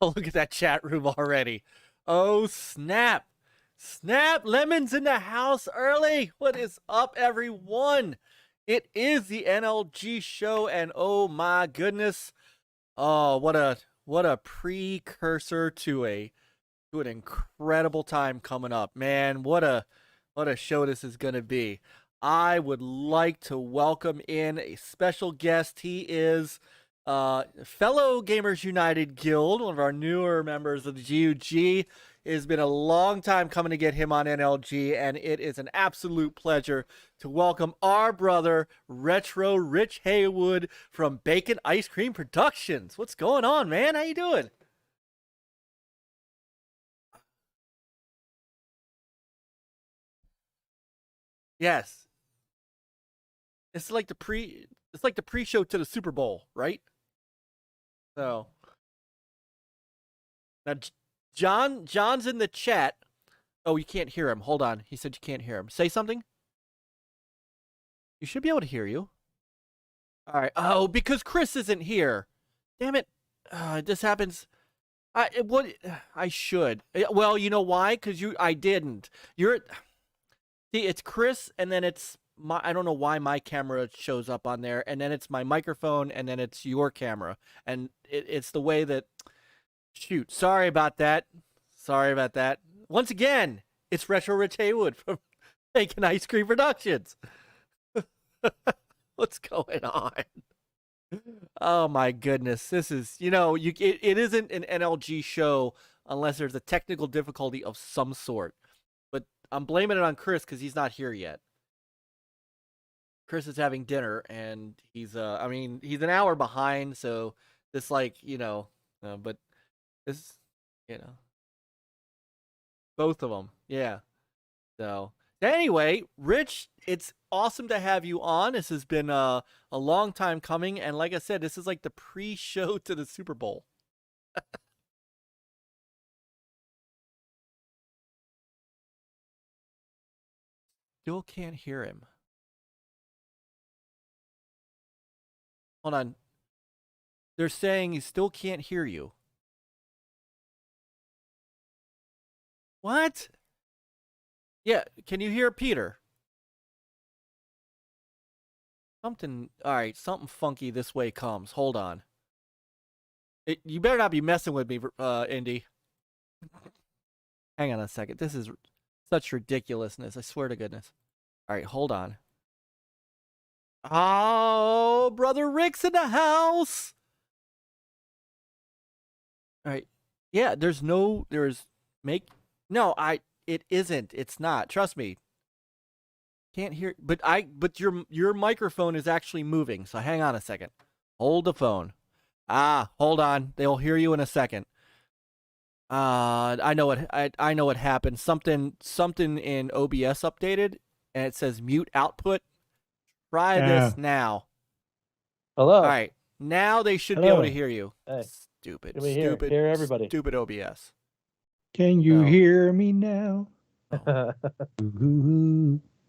Oh, look at that chat room already. Oh, snap. Snap. Lemon's in the house early. What is up, everyone? It is the NLG show, and oh my goodness. Oh, what a precursor to an incredible time coming up. Man, what a show this is going to be. I would like to welcome in a special guest. He is fellow Gamers United Guild, one of our newer members of the GUG. It has been a long time coming to get him on NLG, and it is an absolute pleasure to welcome our brother, Retro Rich Haywood from Bacon Ice Cream Productions. What's going on, man? How you doing? Yes. It's like the pre-show to the Super Bowl, right? So now John's in the chat. Oh, you can't hear him. Hold on. He said you can't hear him. Say something. You should be able to hear you. All right. Oh, because Chris isn't here. Damn it. This happens. I should. Well, you know why? Because I didn't. See, it's Chris, and then it's I don't know why my camera shows up on there, and then it's my microphone, and then it's your camera, and it's the way that. Shoot, sorry about that. Sorry about that. Once again, it's Retro Rich Haywood from Bacon Ice Cream Productions. What's going on? Oh my goodness, this is it isn't an NLG show unless there's a technical difficulty of some sort. But I'm blaming it on Chris because he's not here yet. Chris is having dinner, and he's he's an hour behind, so this but this both of them, yeah. So anyway, Rich, it's awesome to have you on. This has been a long time coming, and like I said, this is like the pre-show to the Super Bowl. Still can't hear him. Hold on. They're saying he still can't hear you. What? Yeah, can you hear Peter? Something, all right, something funky this way comes. Hold on. You better not be messing with me, Indy. Hang on a second. This is such ridiculousness. I swear to goodness. All right, hold on. Oh, brother Rick's in the house. All right. Yeah, it isn't. It's not. Trust me. Can't hear, but your microphone is actually moving. So hang on a second. Hold the phone. Hold on. They'll hear you in a second. I know what happened. Something in OBS updated, and it says mute output. Try this now. Hello. All right. Now they should be able to hear you. Hey. Stupid. Can we hear everybody? Stupid OBS. Can you hear me now?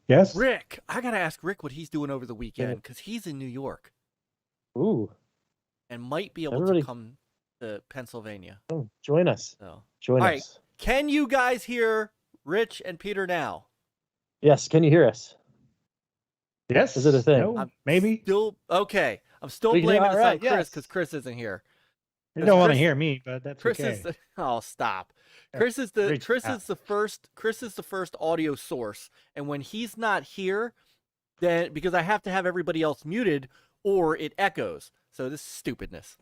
Yes. Rick, I gotta ask Rick what he's doing over the weekend because he's in New York. Ooh. And might be able to come to Pennsylvania. Oh, join us. So. Join us. Right. Can you guys hear Rich and Peter now? Yes. Can you hear us? Yes. Is it a thing? No, maybe. Okay. I'm still blaming this on Chris because Chris isn't here. You don't want to hear me, but that's Chris okay. Is stop. Chris is the first audio source, and when he's not here, then because I have to have everybody else muted or it echoes. So this is stupidness.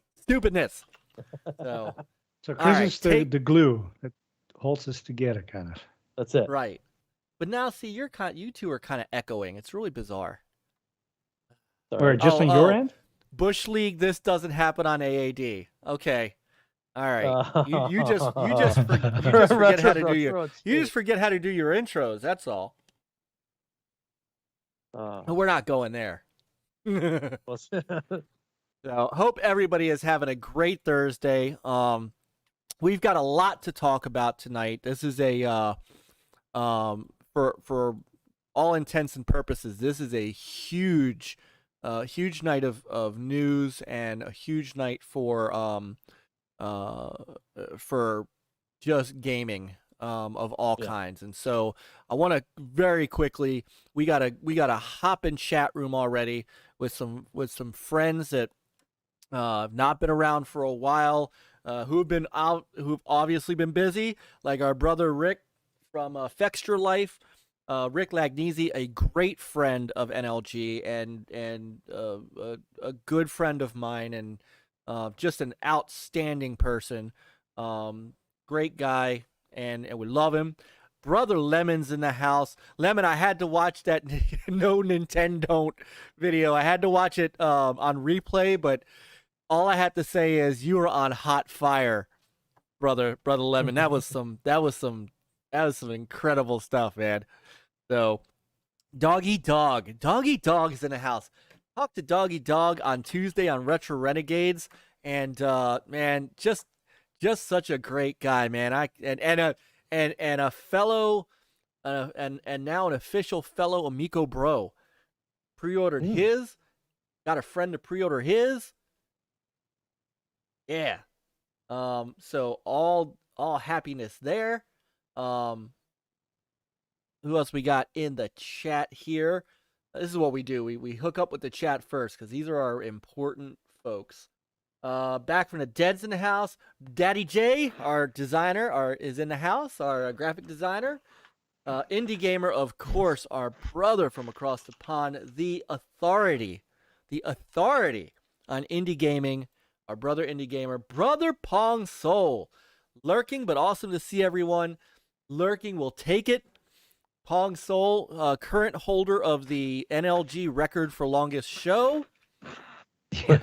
So Chris is the glue that holds us together, kind of. That's it. Right. But now see, you two are kind of echoing. It's really bizarre. Or just on your end? Bush League, this doesn't happen on AAD. Okay. All right. You just forget how to do your intros, that's all. We're not going there. So hope everybody is having a great Thursday. We've got a lot to talk about tonight. This is a for all intents and purposes, this is a huge night of news and a huge night for for just gaming of all Yeah. kinds. And so I want to very quickly, we got a hop in chat room already with some friends that have not been around for a while, who've obviously been busy, like our brother Rick from Fextra Life. Rick Lagnese, a great friend of NLG and a good friend of mine, and just an outstanding person. Great guy, and we love him. Brother Lemon's in the house. Lemon, I had to watch that No Nintendo video. I had to watch it on replay, but all I have to say is you were on hot fire, brother Lemon. That was some incredible stuff, man. So, Doggy Dog is in the house. Talked to Doggy Dog on Tuesday on Retro Renegades, and man, just such a great guy, man. And a fellow, and now an official fellow Amico bro. Pre-ordered his. Got a friend to pre-order his. Yeah. So all happiness there. Who else we got in the chat here? This is what we do. We hook up with the chat first because these are our important folks. Back from the Dead's in the house. Daddy J, our designer, is in the house. Our graphic designer. Indie Gamer, of course, our brother from across the pond. The authority on indie gaming. Our brother Indie Gamer. Brother Pong Soul. Lurking, but awesome to see everyone. Lurking, will take it. Pong Soul, current holder of the NLG record for longest show. Who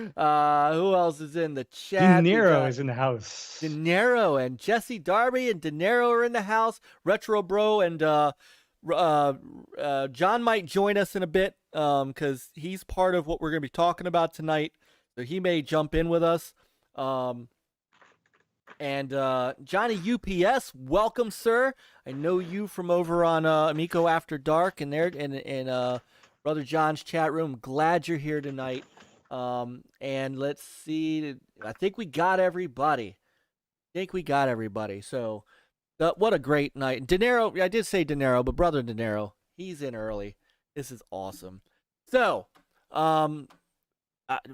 else is in the chat? De Niro is in the house. De Niro and Jesse Darby and De Niro are in the house. Retro Bro and John might join us in a bit because he's part of what we're going to be talking about tonight. So he may jump in with us. And Johnny UPS, welcome, sir. I know you from over on Amico After Dark and there in Brother John's chat room. Glad you're here tonight. And let's see. I think we got everybody. So, what a great night. De Niro, I did say De Niro, but Brother De Niro, he's in early. This is awesome. So, I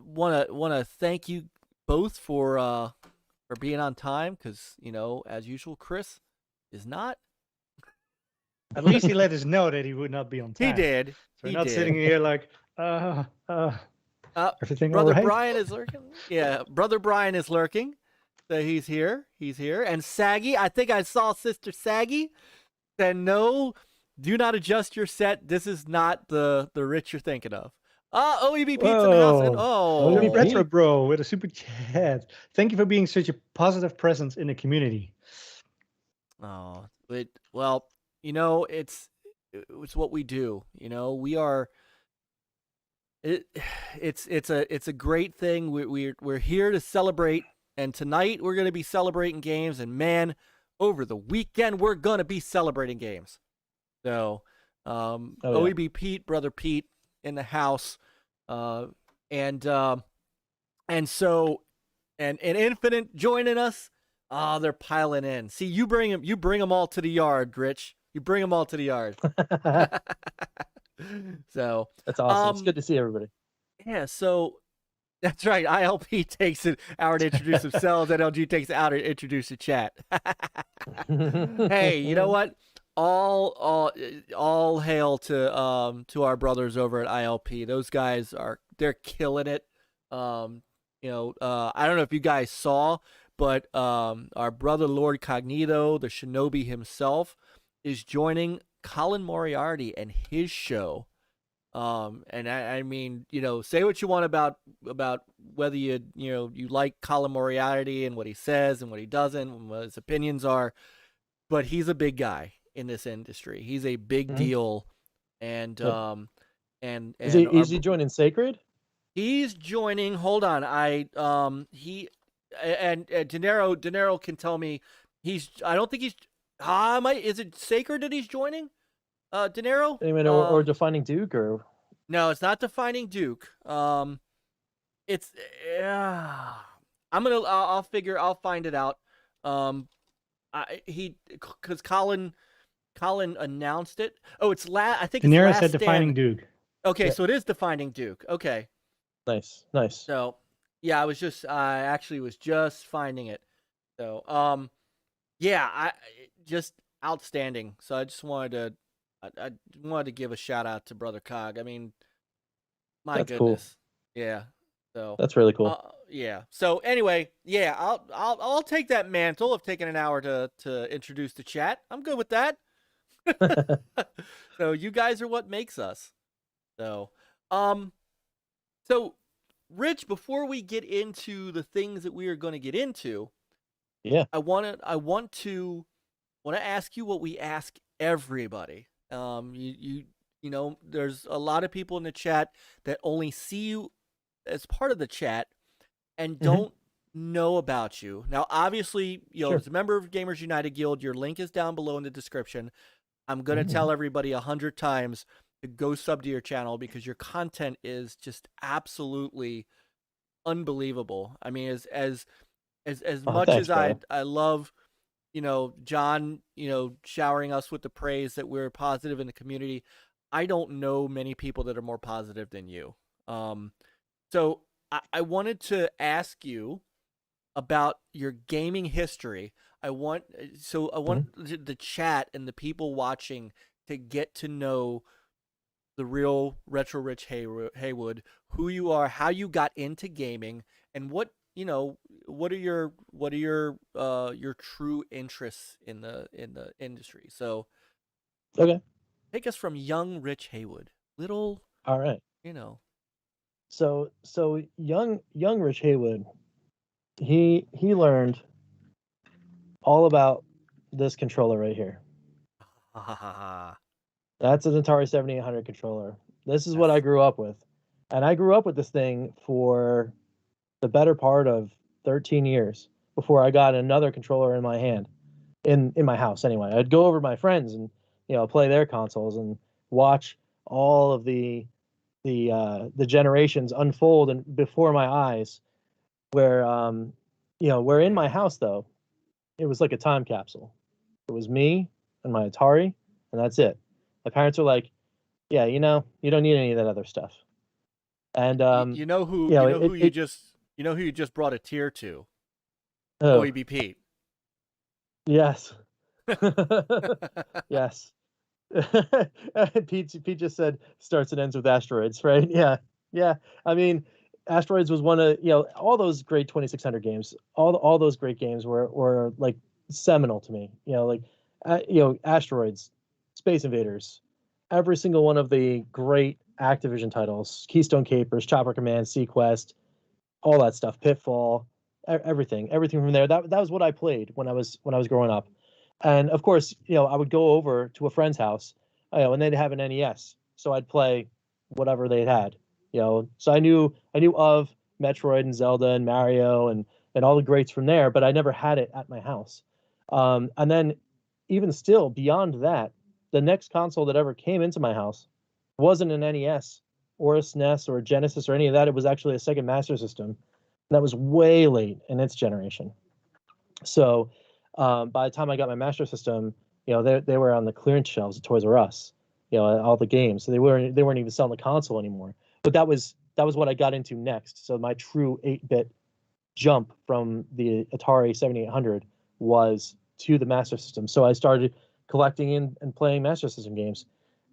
wanna thank you both for being on time, because as usual, Chris is not. At least he let us know that he would not be on time. He did. So we're not sitting here like, everything Brother all right? Brian is lurking. Yeah, Brother Brian is lurking. So he's here. And Saggy, I think I saw Sister Saggy said, no, do not adjust your set. This is not the Rich you're thinking of. OEB Pete's in the house. And, OEB Retro Bro with a super chat. Thank you for being such a positive presence in the community. Oh, well, it's what we do. We are. It's a great thing. We're here to celebrate, and tonight we're going to be celebrating games. And man, over the weekend we're going to be celebrating games. So, OEB Pete, Brother Pete, in the house, and Infinite joining us. They're piling in. See, you bring them all to the yard, Rich. You bring them all to the yard. So that's awesome. It's good to see everybody. Yeah, so that's right. ILP takes an hour to introduce themselves. NLG takes an hour to introduce the chat. Hey, you know what? All hail to our brothers over at ILP. Those guys they're killing it. I don't know if you guys saw, but our brother Lord Cognito, the Shinobi himself, is joining Colin Moriarty and his show. And I mean, say what you want about whether you like Colin Moriarty and what he says and what he doesn't and what his opinions are, but he's a big guy in this industry. He's a big deal, and is he joining Sacred? He's joining. Hold on, De Niro can tell me. I don't think he's. Is it Sacred that he's joining? De Niro? Or Defining Duke, or no, it's not Defining Duke. it's I'll find it out. Because Colin announced it. Oh, I think it's Daenerys Last said Defining Stand. Duke. Okay, Yeah. so it is Defining Duke. Okay. Nice, nice. So, yeah, I actually was just finding it. So, yeah, I just outstanding. So I just wanted to give a shout out to Brother Cog. I mean, my That's goodness. cool. Yeah. So That's really cool. yeah. So anyway, yeah, I'll take that mantle of taking an hour to introduce the chat. I'm good with that. So you guys are what makes us. So, so Rich, before we get into the things that we are going to get into, Yeah. I want to ask you what we ask everybody. You know, there's a lot of people in the chat that only see you as part of the chat and don't know about you. Now, obviously, you know, Sure. as a member of Gamers United Guild, your link is down below in the description. I'm going to tell everybody 100 times to go sub to your channel because your content is just absolutely unbelievable. I mean, as much Thanks, as brother. I love, you know, John, you know, showering us with the praise that we're positive in the community, I don't know many people that are more positive than you. So I wanted to ask you about your gaming history. I want the chat and the people watching to get to know the real Retro Rich Haywood, who you are, how you got into gaming, and what are your true interests in the industry. So Okay. take us from young Rich Haywood, little, All right. you know. So young Rich Haywood, he learned all about this controller right here. That's an Atari 7800 controller. This is what I grew up with. And I grew up with this thing for the better part of 13 years before I got another controller in my hand, in my house anyway. I'd go over to my friends and, you know, play their consoles and watch all of the generations unfold and before my eyes, where where in my house though, it was like a time capsule. It was me and my Atari, and that's it. My parents were like, yeah, you know, you don't need any of that other stuff. And you know who you just brought a tear to? Oh, OEB Pete. yes. Yes. Pete just said starts and ends with asteroids, right? Yeah. Yeah. I mean, asteroids was one of, you know, all those great 2600 games, all those great games were like seminal to me, you know, like asteroids, Space Invaders, every single one of the great Activision titles, Keystone Capers, Chopper Command, Sequest, all that stuff, Pitfall, everything from there. That was what I played when I was growing up. And of course, you know, I would go over to a friend's house, you know, and they'd have an NES, so I'd play whatever they had, you know. So I knew of Metroid and Zelda and Mario and all the greats from there, but I never had it at my house. And then, even still, beyond that, the next console that ever came into my house wasn't an NES or a SNES or a Genesis or any of that. It was actually a Sega Master System, and that was way late in its generation. So by the time I got my Master System, you know, they were on the clearance shelves at Toys R Us, you know, all the games. So they weren't even selling the console anymore. But that was what I got into next. So my true 8-bit jump from the Atari 7800 was to the Master System. So I started collecting and playing Master System games.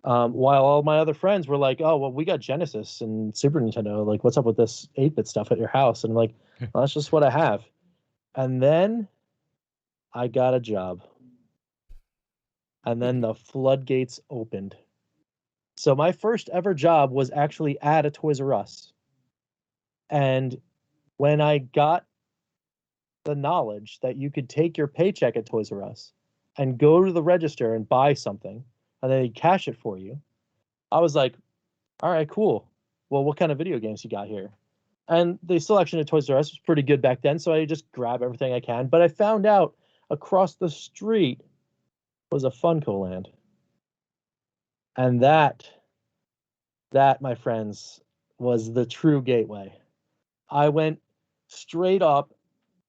While all my other friends were like, "Oh, well, we got Genesis and Super Nintendo. Like, what's up with this 8-bit stuff at your house?" And I'm like, well, that's just what I have. And then I got a job. And then the floodgates opened. So my first ever job was actually at a Toys R Us. And when I got the knowledge that you could take your paycheck at Toys R Us and go to the register and buy something, and then they'd cash it for you, I was like, all right, cool. Well, what kind of video games you got here? And the selection at Toys R Us was pretty good back then, so I just grab everything I can. But I found out across the street was a Funko Land. And that, my friends, was the true gateway. I went straight up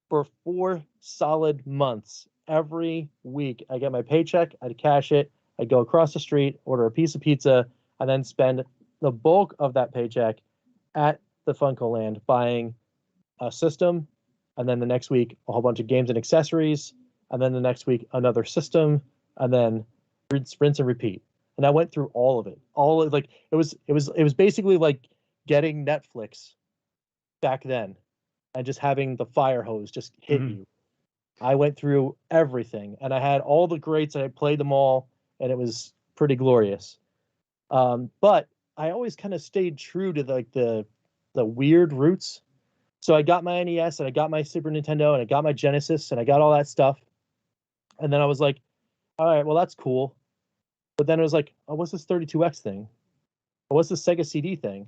for 4 solid months. Every week, I get my paycheck, I'd cash it, I'd go across the street, order a piece of pizza, and then spend the bulk of that paycheck at the FuncoLand buying a system, and then the next week a whole bunch of games and accessories, and then the next week another system, and then rinse and repeat. And I went through all of it. All of, like it was basically like getting Netflix back then and just having the fire hose just hit you. I went through everything, and I had all the greats. I played them all, and it was pretty glorious. But I always kind of stayed true to the weird roots. So I got my NES, and I got my Super Nintendo, and I got my Genesis, and I got all that stuff. And then I was like, all right, well, that's cool. But then it was like, oh, what's this 32X thing? Oh, what's this Sega CD thing?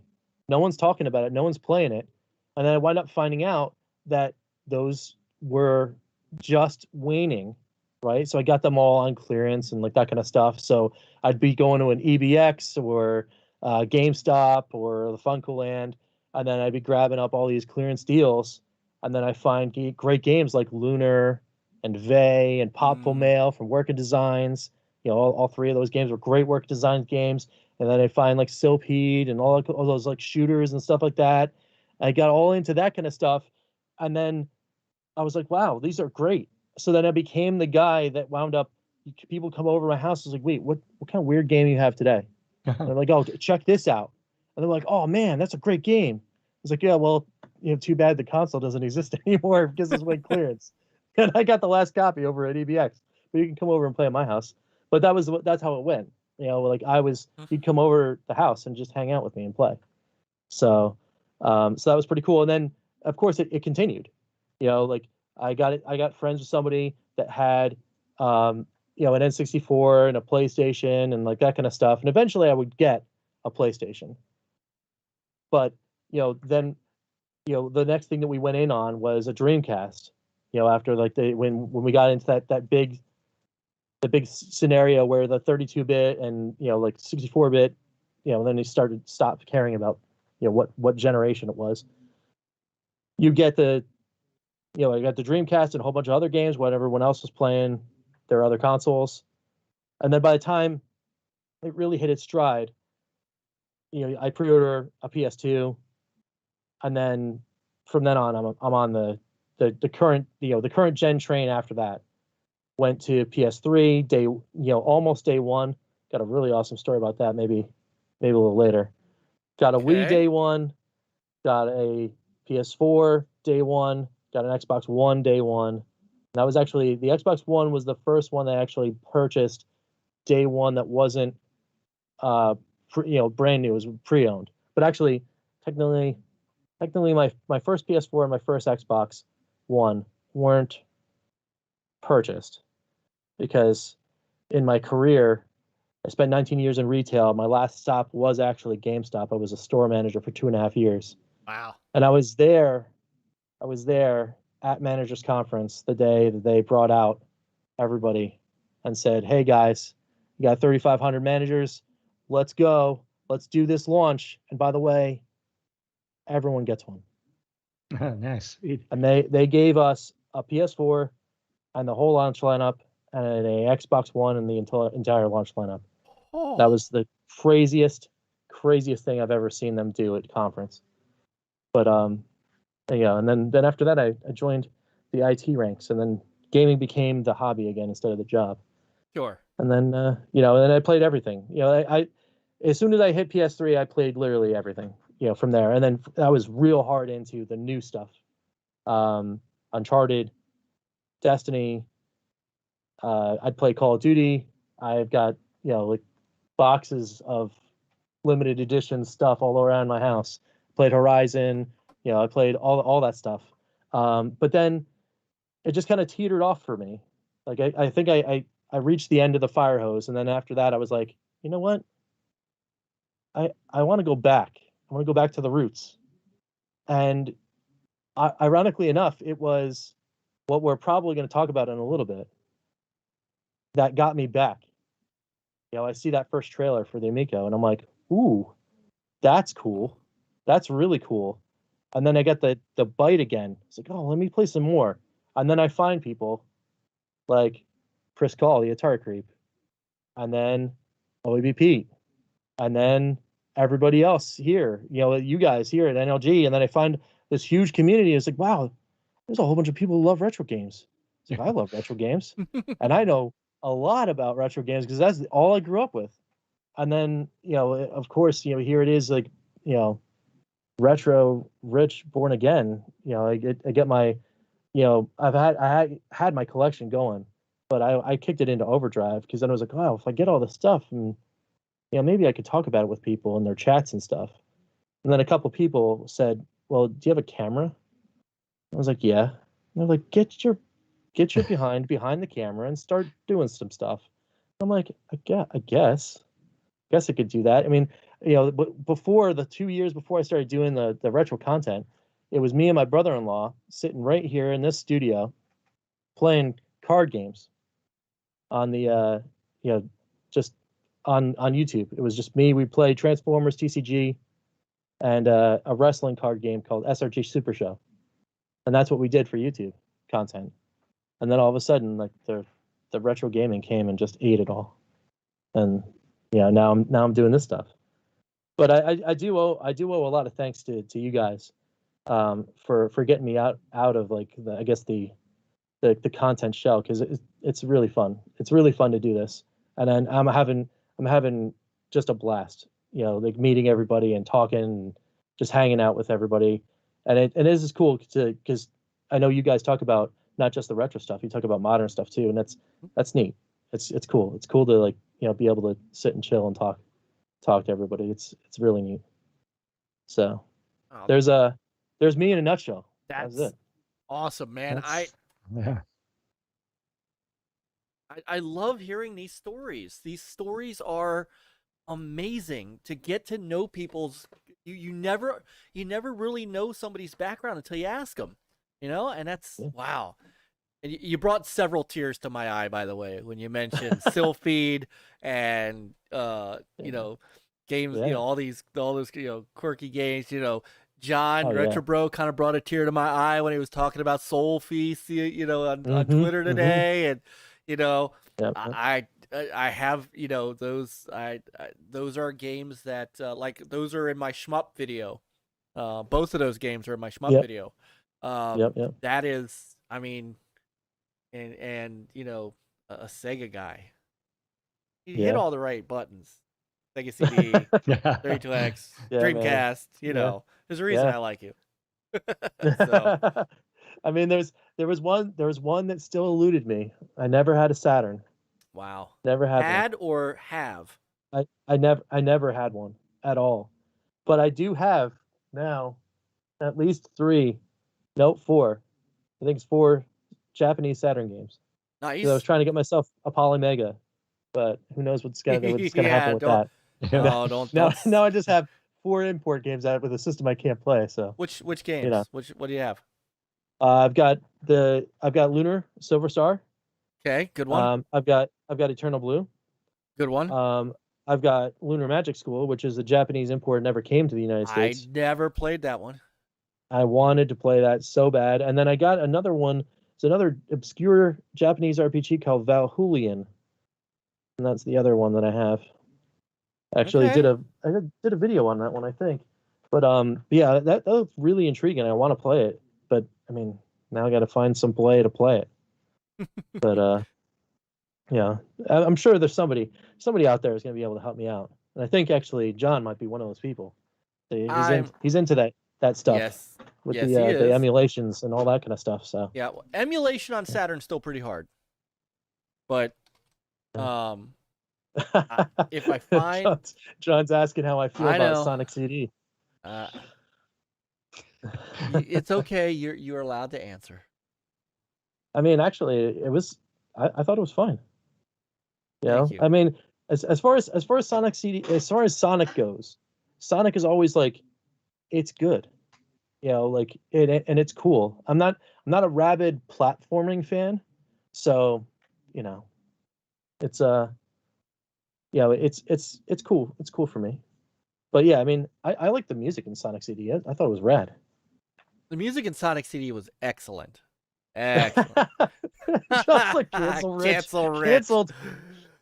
No one's talking about it. No one's playing it. And then I wound up finding out that those were just waning, right? So I got them all on clearance and like that kind of stuff. So I'd be going to an EBX or GameStop or the FuncoLand, and then I'd be grabbing up all these clearance deals. And then I find great games like Lunar and Vey and Popful Mail from Working Designs. You know, all three of those games were great Work Designs games. And then I find like Silpede and all those like shooters and stuff like that. I got all into that kind of stuff. And then I was like, wow, these are great. So then I became the guy that wound up, people come over to my house. I was like, wait, what kind of weird game you have today? And they're like, oh, check this out. And they're like, oh man, that's a great game. I was like, yeah, well, you know, too bad the console doesn't exist anymore because this went clearance. And I got the last copy over at EBX, but you can come over and play at my house. But that's how it went. You know, like he'd come over the house and just hang out with me and play. So that was pretty cool. And then of course it continued. You know, like I got friends with somebody that had you know, an N64 and a PlayStation and like that kind of stuff. And eventually I would get a PlayStation. But, you know, then, you know, the next thing that we went in on was a Dreamcast. You know, after like when we got into the big scenario where the 32-bit and, you know, like 64-bit, you know, then they stopped caring about, you know, what generation it was. You get I got the Dreamcast and a whole bunch of other games, what everyone else was playing, their other consoles. And then by the time it really hit its stride, you know, I pre-order a PS2, and then from then on, I'm on the current, you know, the current gen train after that. Went to PS3 almost day one. Got a really awesome story about that. Maybe a little later. Got a Wii day one. Got a PS4 day one. Got an Xbox One day one. And that was actually, the Xbox One was the first one that I actually purchased day one that wasn't brand new. It was pre-owned. But actually, technically my first PS4 and my first Xbox One weren't purchased, because in my career I spent 19 years in retail. My last stop was actually GameStop. I was a store manager for 2.5 years. Wow. And I was there at managers conference the day that they brought out everybody and said, hey guys, you got 3,500 managers, let's go, let's do this launch, and by the way, everyone gets one. Nice. And they gave us a PS4 and the whole launch lineup, and a Xbox One and the entire launch lineup. Oh. That was the craziest thing I've ever seen them do at conference. But yeah, and then after that I joined the IT ranks, and then gaming became the hobby again instead of the job. Sure. And then you know, and then I played everything. You know, I as soon as I hit PS3, I played literally everything. You know, from there, and then I was real hard into the new stuff. Uncharted, Destiny. I'd play Call of Duty. I've got, you know, like boxes of limited edition stuff all around my house. Played Horizon. You know, I played all that stuff. But then it just kind of teetered off for me. Like I think I reached the end of the fire hose, and then after that I was like, you know what? I want to go back. I want to go back to the roots. And ironically enough, it was what we're probably going to talk about in a little bit that got me back. You know, I see that first trailer for the Amico, and I'm like, ooh, that's cool. That's really cool. And then I get the bite again. It's like, oh, let me play some more. And then I find people like Chris Call, the Atari Creep, and then OEB Pete, and then everybody else here, you guys here at NLG. And then I find this huge community. It's like, wow, there's a whole bunch of people who love retro games. It's like, I love retro games. And I know a lot about retro games because that's all I grew up with. And then, of course, here it is, like, retro rich born again. I get my, I had my collection going, but I kicked it into overdrive because then I was like, wow, if I get all this stuff and maybe I could talk about it with people in their chats and stuff. And then a couple people said, well, do you have a camera? I was like, yeah. And they're like, get your behind the camera and start doing some stuff. I'm like, I guess I could do that. I mean, before the 2 years before I started doing the retro content, it was me and my brother-in-law sitting right here in this studio playing card games on the just on YouTube. It was just me. We played Transformers, TCG, and a wrestling card game called SRG Super Show. And that's what we did for YouTube content. And then all of a sudden, like the retro gaming came and just ate it all. And now I'm doing this stuff. But I do owe a lot of thanks to you guys for getting me out of like the content shell, because it's really fun. It's really fun to do this, and then I'm having just a blast. Like meeting everybody and talking, and just hanging out with everybody, and it is cool because I know you guys talk about not just the retro stuff. You talk about modern stuff too, and that's neat. It's cool. It's cool to like be able to sit and chill and talk to everybody. It's really neat. So there's me in a nutshell. That's it. Awesome, man. I love hearing these stories. These stories are amazing to get to know people's. You never really know somebody's background until you ask them, and that's wow. And you brought several tears to my eye, by the way, when you mentioned Sylpheed and games, all those quirky games, John Retrobro kind of brought a tear to my eye when he was talking about Soul Feast, on Twitter today, and I have those are games that like those are in my shmup video. Both of those games are in my shmup video. That is, I mean, and a Sega guy. He hit all the right buttons. Sega CD, 32X, Dreamcast. There's a reason I like you. So. I mean, there was one that still eluded me. I never had a Saturn. Wow. Never had one. One. Or have? I never had one at all. But I do have now at least 4. I think it's 4 Japanese Saturn games. Nice. So I was trying to get myself a Polymega, but who knows what's gonna happen with that. No, don't. Now I just have 4 import games out with a system I can't play. So which games? What do you have? I've got Lunar Silver Star. Okay, good one. I've got Eternal Blue. Good one. I've got Lunar Magic School, which is a Japanese import, never came to the United States. I never played that one. I wanted to play that so bad, and then I got another one. It's another obscure Japanese RPG called Valhulian, and that's the other one that I have. Actually, I did a video on that one, I think. But yeah, that looks really intriguing. I want to play it, but I mean, now I got to find some play to play it. But yeah, I'm sure there's somebody out there is going to be able to help me out, and I think actually John might be one of those people. He's into that stuff. Yes. With the emulations and all that kind of stuff. So yeah, well, emulation on Saturn's still pretty hard, but if I find John's asking how I feel about Sonic CD. It's okay. You're allowed to answer. I mean, actually, it was. I thought it was fine. Thank you. I mean, as far as Sonic CD, as far as Sonic goes, Sonic is always like, it's good. Like and it's cool. I'm not a rabid platforming fan, so it's it's cool. It's cool for me. But yeah, I mean, I like the music in Sonic CD. I thought it was rad. The music in Sonic CD was excellent. Excellent. Just like cancel Rich. Cancel Rich. Canceled.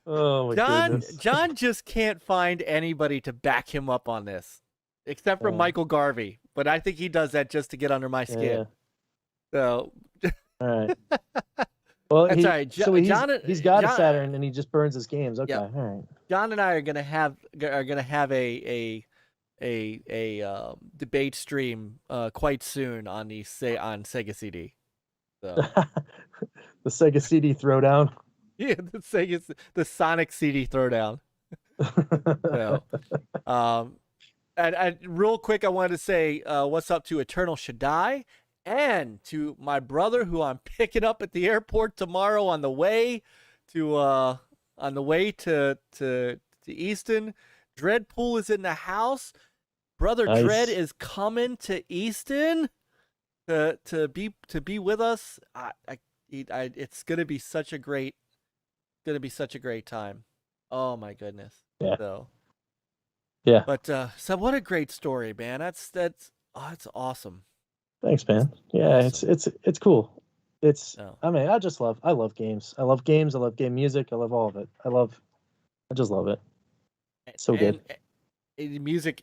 Oh my goodness. John just can't find anybody to back him up on this, except for Oh. Michael Garvey. But I think he does that just to get under my skin. So, All right. Well, That's all right. so he's got a John- Saturn and he just burns his games. Okay, Yep. all right. John and I are gonna have a debate stream quite soon on on Sega CD. So The Sega CD throwdown. yeah, the Sonic CD throwdown. So, and real quick, I wanted to say what's up to Eternal Shaddai and to my brother who I'm picking up at the airport tomorrow on the way to Easton. Dreadpool is in the house. Brother Nice. Dread is coming to Easton to be with us. It's gonna be such a great time. Oh my goodness. Yeah. So. Yeah. But so what a great story, man. That's awesome. Thanks, man. Yeah, Awesome. it's cool. It's Oh. I mean, I love games. I love games. I love game music. I love all of it. I just love it. So good. And music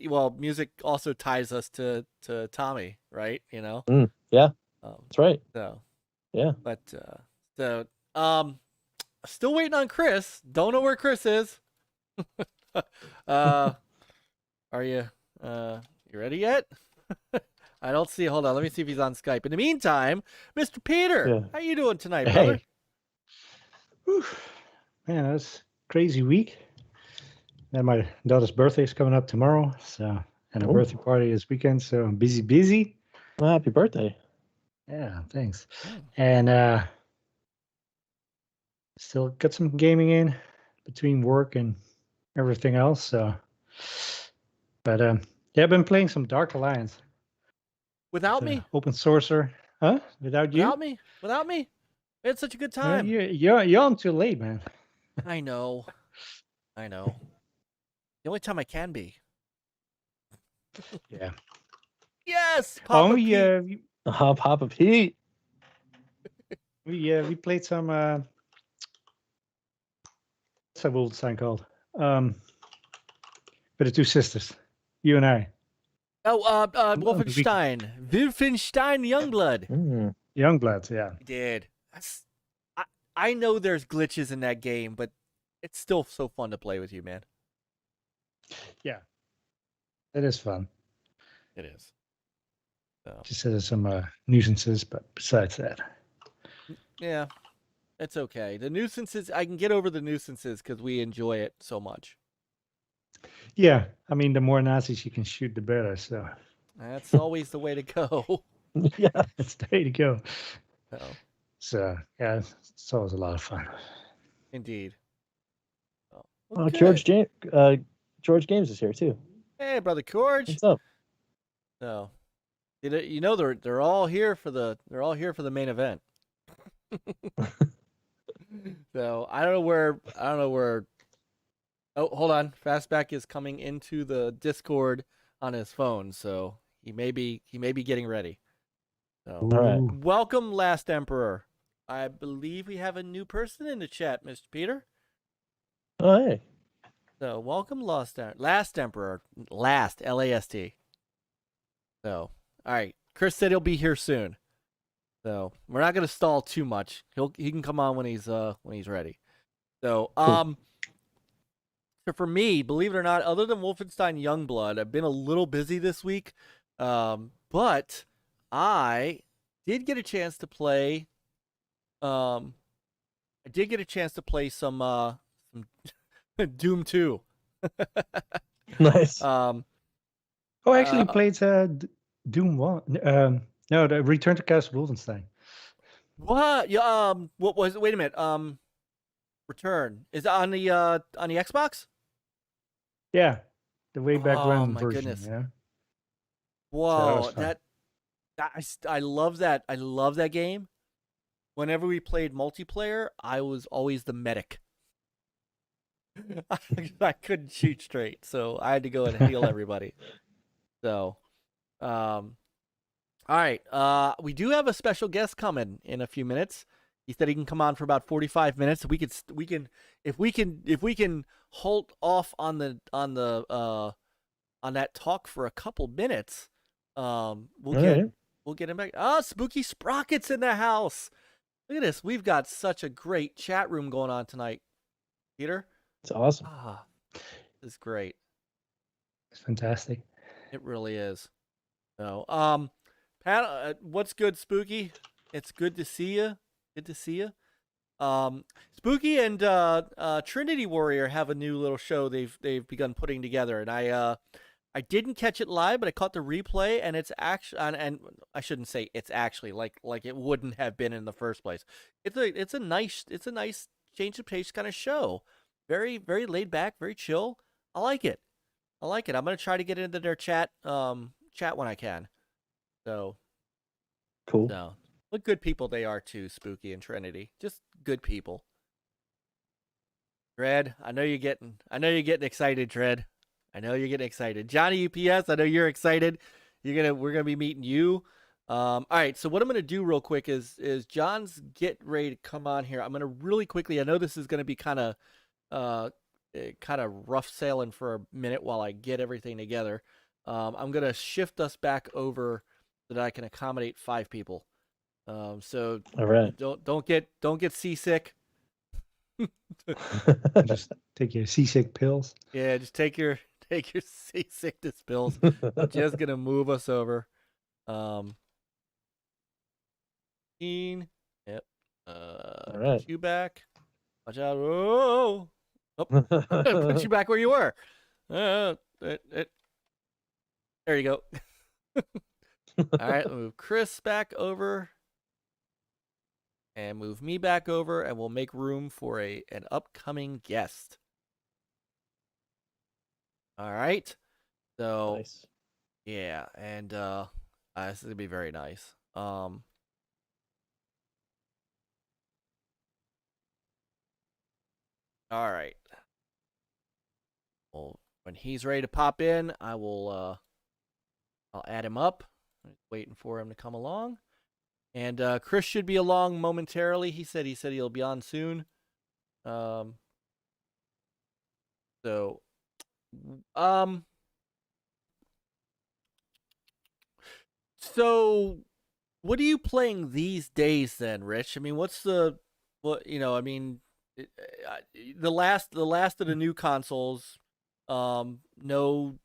also ties us to Tommy, right? You know. Yeah, Um, that's right. so Yeah. but still waiting on Chris. Don't know where Chris is. Are you ready yet? I don't see. Hold on, let me see if he's on Skype. In the meantime, Mr. Peter, Yeah. how you doing tonight, brother? Hey. Whew. Man, that's a crazy week. And my daughter's birthday is coming up tomorrow, so and a Oh. birthday party this weekend. So I'm busy. Well, happy birthday. Yeah, thanks. Oh. And still got some gaming in between work and everything else. So, but yeah, I've been playing some Dark Alliance. Without It's a me, open sourcer, huh? Without you? without me, we had such a good Yeah, time. you're on too late, man. I know. The only time I can be. Yeah. Yes, Papa Pete. Papa Pete. We played some what's that old sign called? With the two sisters, you and I. Oh, Wolfenstein Youngblood. Youngblood, yeah. I did. I know there's glitches in that game, but it's still so fun to play with you, man. Yeah. It is fun. It is. So Just there's some nuisances, but besides that. yeah, it's okay. The nuisances, I can get over the nuisances because we enjoy it so much. Yeah. I mean, the more Nazis you can shoot, the better. So That's always the way to go. Yeah. that's the way to go. So, So yeah, it's always a lot of fun. indeed. Oh, Well, okay. Qeorge Games is here too. Hey, brother Qeorge. What's up? So, you know they're all here for the main event. So I don't know where. Oh, hold on. Fastback is coming into the Discord on his phone, so he may be getting ready. So All right. Ooh. welcome, Last Emperor. I believe we have a new person in the chat, Mr. Peter. Oh, hey. So welcome, Last Emperor. Last LAST. So all right, Chris said he'll be here soon. So we're not gonna stall too much. He can come on when he's ready. So Cool. So for me, believe it or not, other than Wolfenstein Youngblood, I've been a little busy this week. But I did get a chance to play. Some Doom 2. Nice. Oh, I actually played Doom 1. No, the Return to Castle Wolfenstein. What? Yeah. What was it? Wait a minute. Return is it on the Xbox? Yeah, the way back Oh, when my version. goodness. Yeah. Whoa, was fun. I love that. I love that game. Whenever we played multiplayer, I was always the medic. I couldn't shoot straight, so I had to go and heal everybody. So, All right. We do have a special guest coming in a few minutes. He said he can come on for about 45 minutes. If we can hold off on that talk for a couple minutes, we'll get him back. Oh, Spooky Sprocket's in the house. Look at this. We've got such a great chat room going on tonight. Peter? It's awesome. This is great. It's fantastic. It really is. So, Pat, what's good, Spooky? It's good to see you. Good to see you. Spooky and Trinity Warrior have a new little show they've begun putting together, and I didn't catch it live, but I caught the replay, and it's actually, and I shouldn't say it's actually like it wouldn't have been in the first place. It's a nice change of pace kind of show. Very, very laid back, very chill. I like it. I'm gonna try to get into their chat when I can. So cool. No, what good people they are too, Spooky and Trinity. Just good people. Dread, I know you're getting excited, Dread. I know you're getting excited. Johnny UPS, I know you're excited. We're gonna be meeting you. All right, so what I'm gonna do real quick is John's get ready to come on here. I'm gonna really quickly. I know this is gonna be kind of rough sailing for a minute while I get everything together. I'm gonna shift us back over so that I can accommodate 5 people. So all right, don't get seasick. Just take your seasick pills. Yeah, just take your seasickness pills. I'm just gonna move us over. Yep. all right. Put you back. Watch out. Oh. Put you back where you were. There you go. All right, move Chris back over. And move me back over, and we'll make room for an upcoming guest. All right. So, Nice. yeah, and this is gonna be very nice. All right. Well, when he's ready to pop in, I'll add him up. I'm waiting for him to come along. And Chris should be along momentarily. He said he'll be on soon. So what are you playing these days then, Rich? I mean, the last of the new consoles, no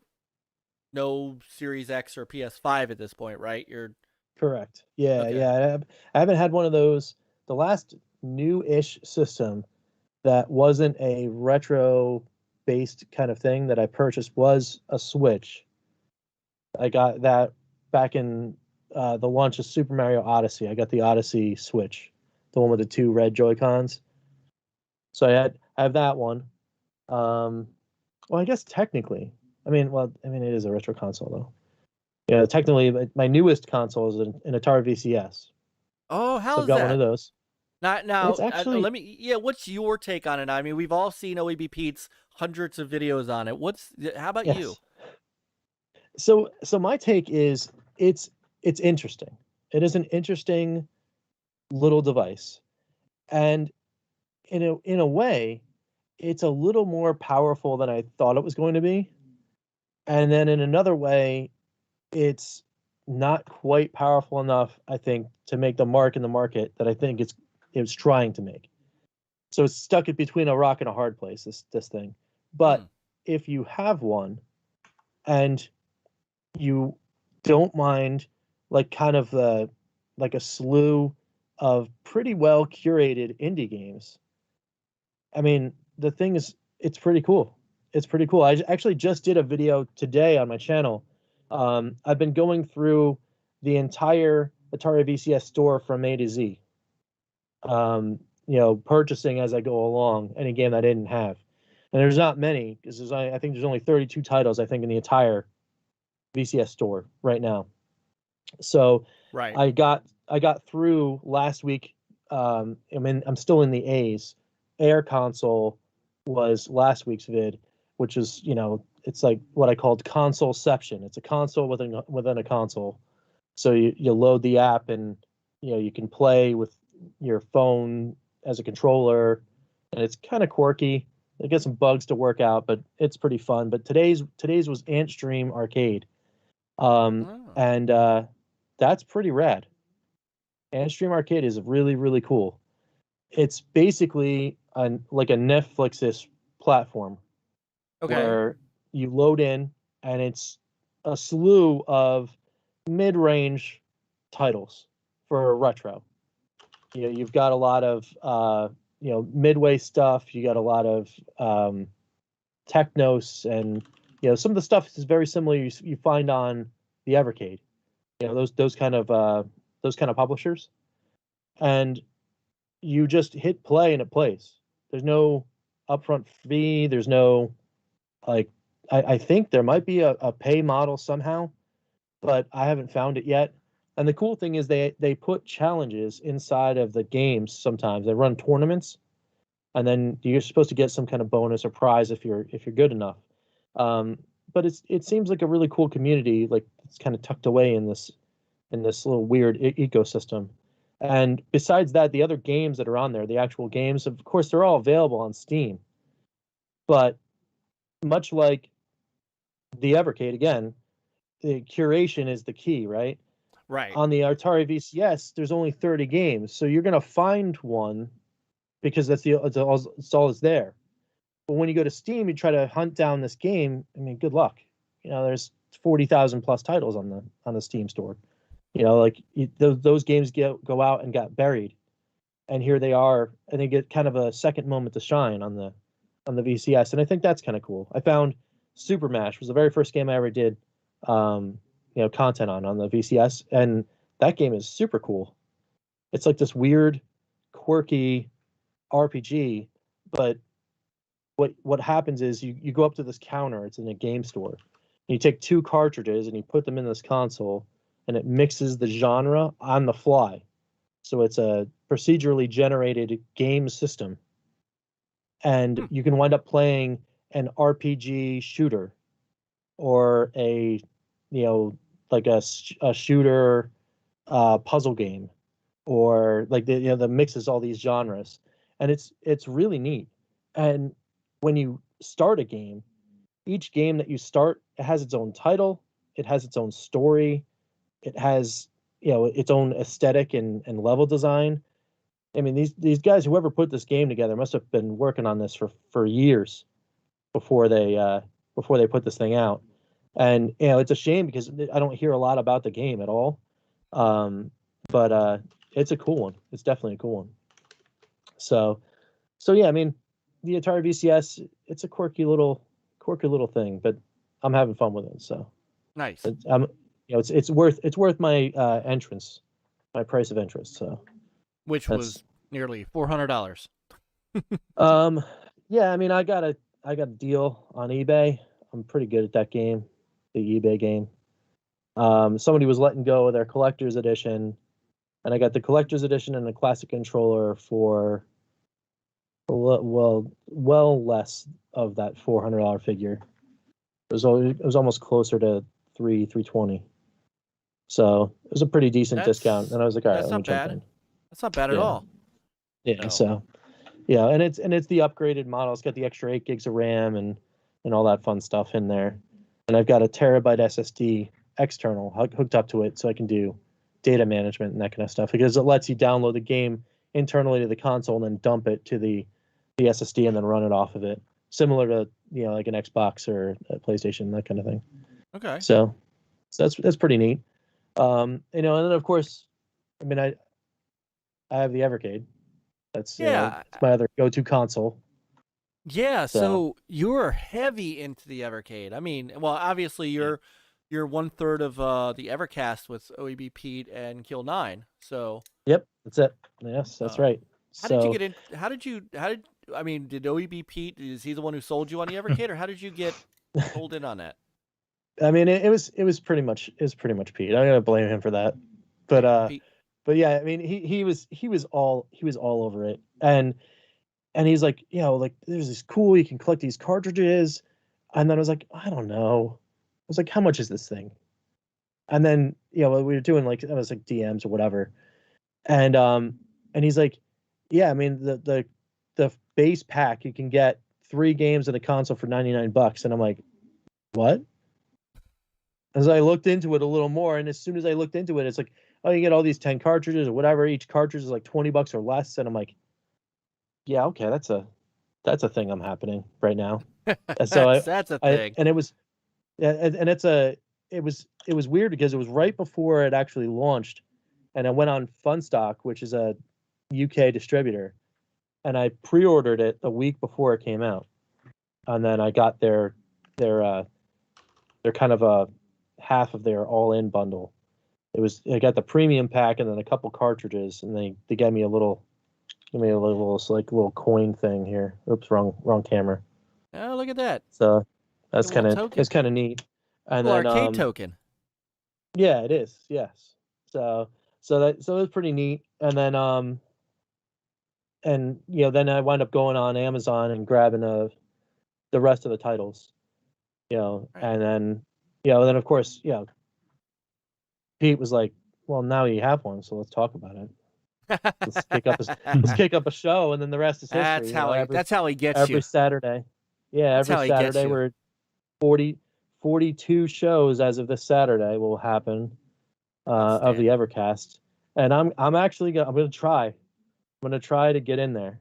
Series X or PS5 at this point, right? You're Correct. Yeah, Okay. yeah. I haven't had one of those. The last new-ish system that wasn't a retro-based kind of thing that I purchased was a Switch. I got that back in the launch of Super Mario Odyssey. I got the Odyssey Switch, the one with the 2 red Joy-Cons. So I have that one. Well, I guess technically, I mean, it is a retro console though. Yeah, technically, my newest console is an Atari VCS. Oh, how's so I've got that? one of those. Now, It's actually what's your take on it? I mean, we've all seen OEB Pete's hundreds of videos on it. How about you? So my take is it's interesting. It is an interesting little device, and in a way, it's a little more powerful than I thought it was going to be, and then in another way, it's not quite powerful enough, I think, to make the mark in the market that I think it's trying to make. So it's stuck between a rock and a hard place, this thing. But if you have one and you don't mind like kind of like a slew of pretty well curated indie games, I mean, the thing is, it's pretty cool. It's pretty cool. I actually just did a video today on my channel. I've been going through the entire Atari VCS store from A to Z. Purchasing as I go along any game I didn't have, and there's not many because I think there's only 32 titles I think in the entire VCS store right now. So right, I got through last week. I'm still in the A's. Air Console was last week's vid, which is it's like what I called consoleception. It's a console within a console. So you load the app, and you can play with your phone as a controller, and it's kind of quirky. It gets some bugs to work out, but it's pretty fun. But today's was Antstream Arcade, Oh. and that's pretty rad. Antstream Arcade is really, really cool. It's basically like a Netflix-ish platform Okay. where you load in, and it's a slew of mid-range titles for retro. You've got a lot of midway stuff. You got a lot of technos, and some of the stuff is very similar you find on the Evercade. Those kind of publishers, and you just hit play and it plays. There's no upfront fee. There's no I think there might be a pay model somehow, but I haven't found it yet. And the cool thing is they put challenges inside of the games sometimes. They run tournaments, and then you're supposed to get some kind of bonus or prize if you're good enough. But it seems like a really cool community, like it's kind of tucked away in this little weird ecosystem. And besides that, the other games that are on there, the actual games, of course, they're all available on Steam. But much like the Evercade, again, the curation is the key, right? Right. On the Atari VCS, there's only 30 games, so you're gonna find one because it's all that's there. But when you go to Steam, you try to hunt down this game. I mean, good luck. There's 40,000 plus titles on the Steam store. Those games go out and got buried, and here they are, and they get kind of a second moment to shine on the VCS, and I think that's kind of cool. I found Super Mash was the very first game I ever did content on the VCS, and that game is super cool. It's like this weird, quirky RPG, but what happens is you go up to this counter. It's in a game store. You take 2 cartridges and you put them in this console, and it mixes the genre on the fly. So it's a procedurally generated game system, and you can wind up playing an RPG shooter, or a shooter puzzle game, or like the mixes all these genres, and it's really neat. And when you start a game, each game that you start, it has its own title, it has its own story, it has its own aesthetic and level design. I mean, these guys, whoever put this game together, must have been working on this for years before they put this thing out. And it's a shame because I don't hear a lot about the game at all. But it's a cool one. It's definitely a cool one. So yeah, I mean, the Atari VCS, it's a quirky little thing, but I'm having fun with it. So Nice. it's worth my entrance, my price of entrance. So Which was nearly $400. Yeah, I mean, I got a deal on eBay. I'm pretty good at that game, the eBay game. Somebody was letting go of their collector's edition, and I got the collector's edition and the classic controller for well less of that $400 figure. It was almost closer to $320. So it was a pretty decent discount, and I was like, all right, let me jump in. That's not bad at all. Yeah. So yeah, and it's the upgraded model. It's got the extra 8 gigs of RAM and all that fun stuff in there. And I've got a terabyte SSD external hooked up to it, so I can do data management and that kind of stuff, because it lets you download the game internally to the console and then dump it to the SSD and then run it off of it, similar to like an Xbox or a PlayStation, that kind of thing. Okay. So that's pretty neat. And then of course, I mean, I have the Evercade. That's it's my other go-to console. Yeah, so you're heavy into the Evercade. I mean, well, obviously you're 1/3 of the Evercast with OEB Pete and Kill 9. So yep, that's it. Yes, that's right. How did you get in? I mean, did OEB Pete, is he the one who sold you on the Evercade, or how did you get pulled in on that? I mean, it was pretty much Pete. I'm gonna blame him for that. But yeah, I mean, he was all over it, and he's like, like, there's this cool, you can collect these cartridges, and then I was like, I don't know. I was like, how much is this thing? And then, you know, we were doing like, it was like DMs or whatever. And he's like, yeah, I mean, the base pack, you can get 3 games and a console for $99. And I'm like, what? As I looked into it a little more, and as soon as I looked into it, it's like, oh, you get all these 10 cartridges or whatever. Each cartridge is like $20 or less. And I'm like, yeah, okay, that's a thing I'm happening right now. And so that's a thing. And it was, and it was weird because it was right before it actually launched, and I went on Funstock, which is a UK distributor, and I pre-ordered it a week before it came out, and then I got their kind of a half of their all-in bundle. I got the premium pack and then a couple cartridges, and they gave me a little little coin thing here. Oops, wrong camera. Oh, look at that. So that's kind of neat. And then arcade token. Yeah, it is. Yes. So it was pretty neat. And then and you know, then I wound up going on Amazon and grabbing the rest of the titles. You know, Right. and then then of course, Pete was like, "Well, now you have one, so let's talk about it. Let's kick up a show, and then the rest is history." That's how he gets every you. Saturday. Yeah, That's how every he gets Saturday you. we're 42 shows as of this Saturday will happen of the Evercast, and I'm actually gonna try. I'm gonna try to get in there.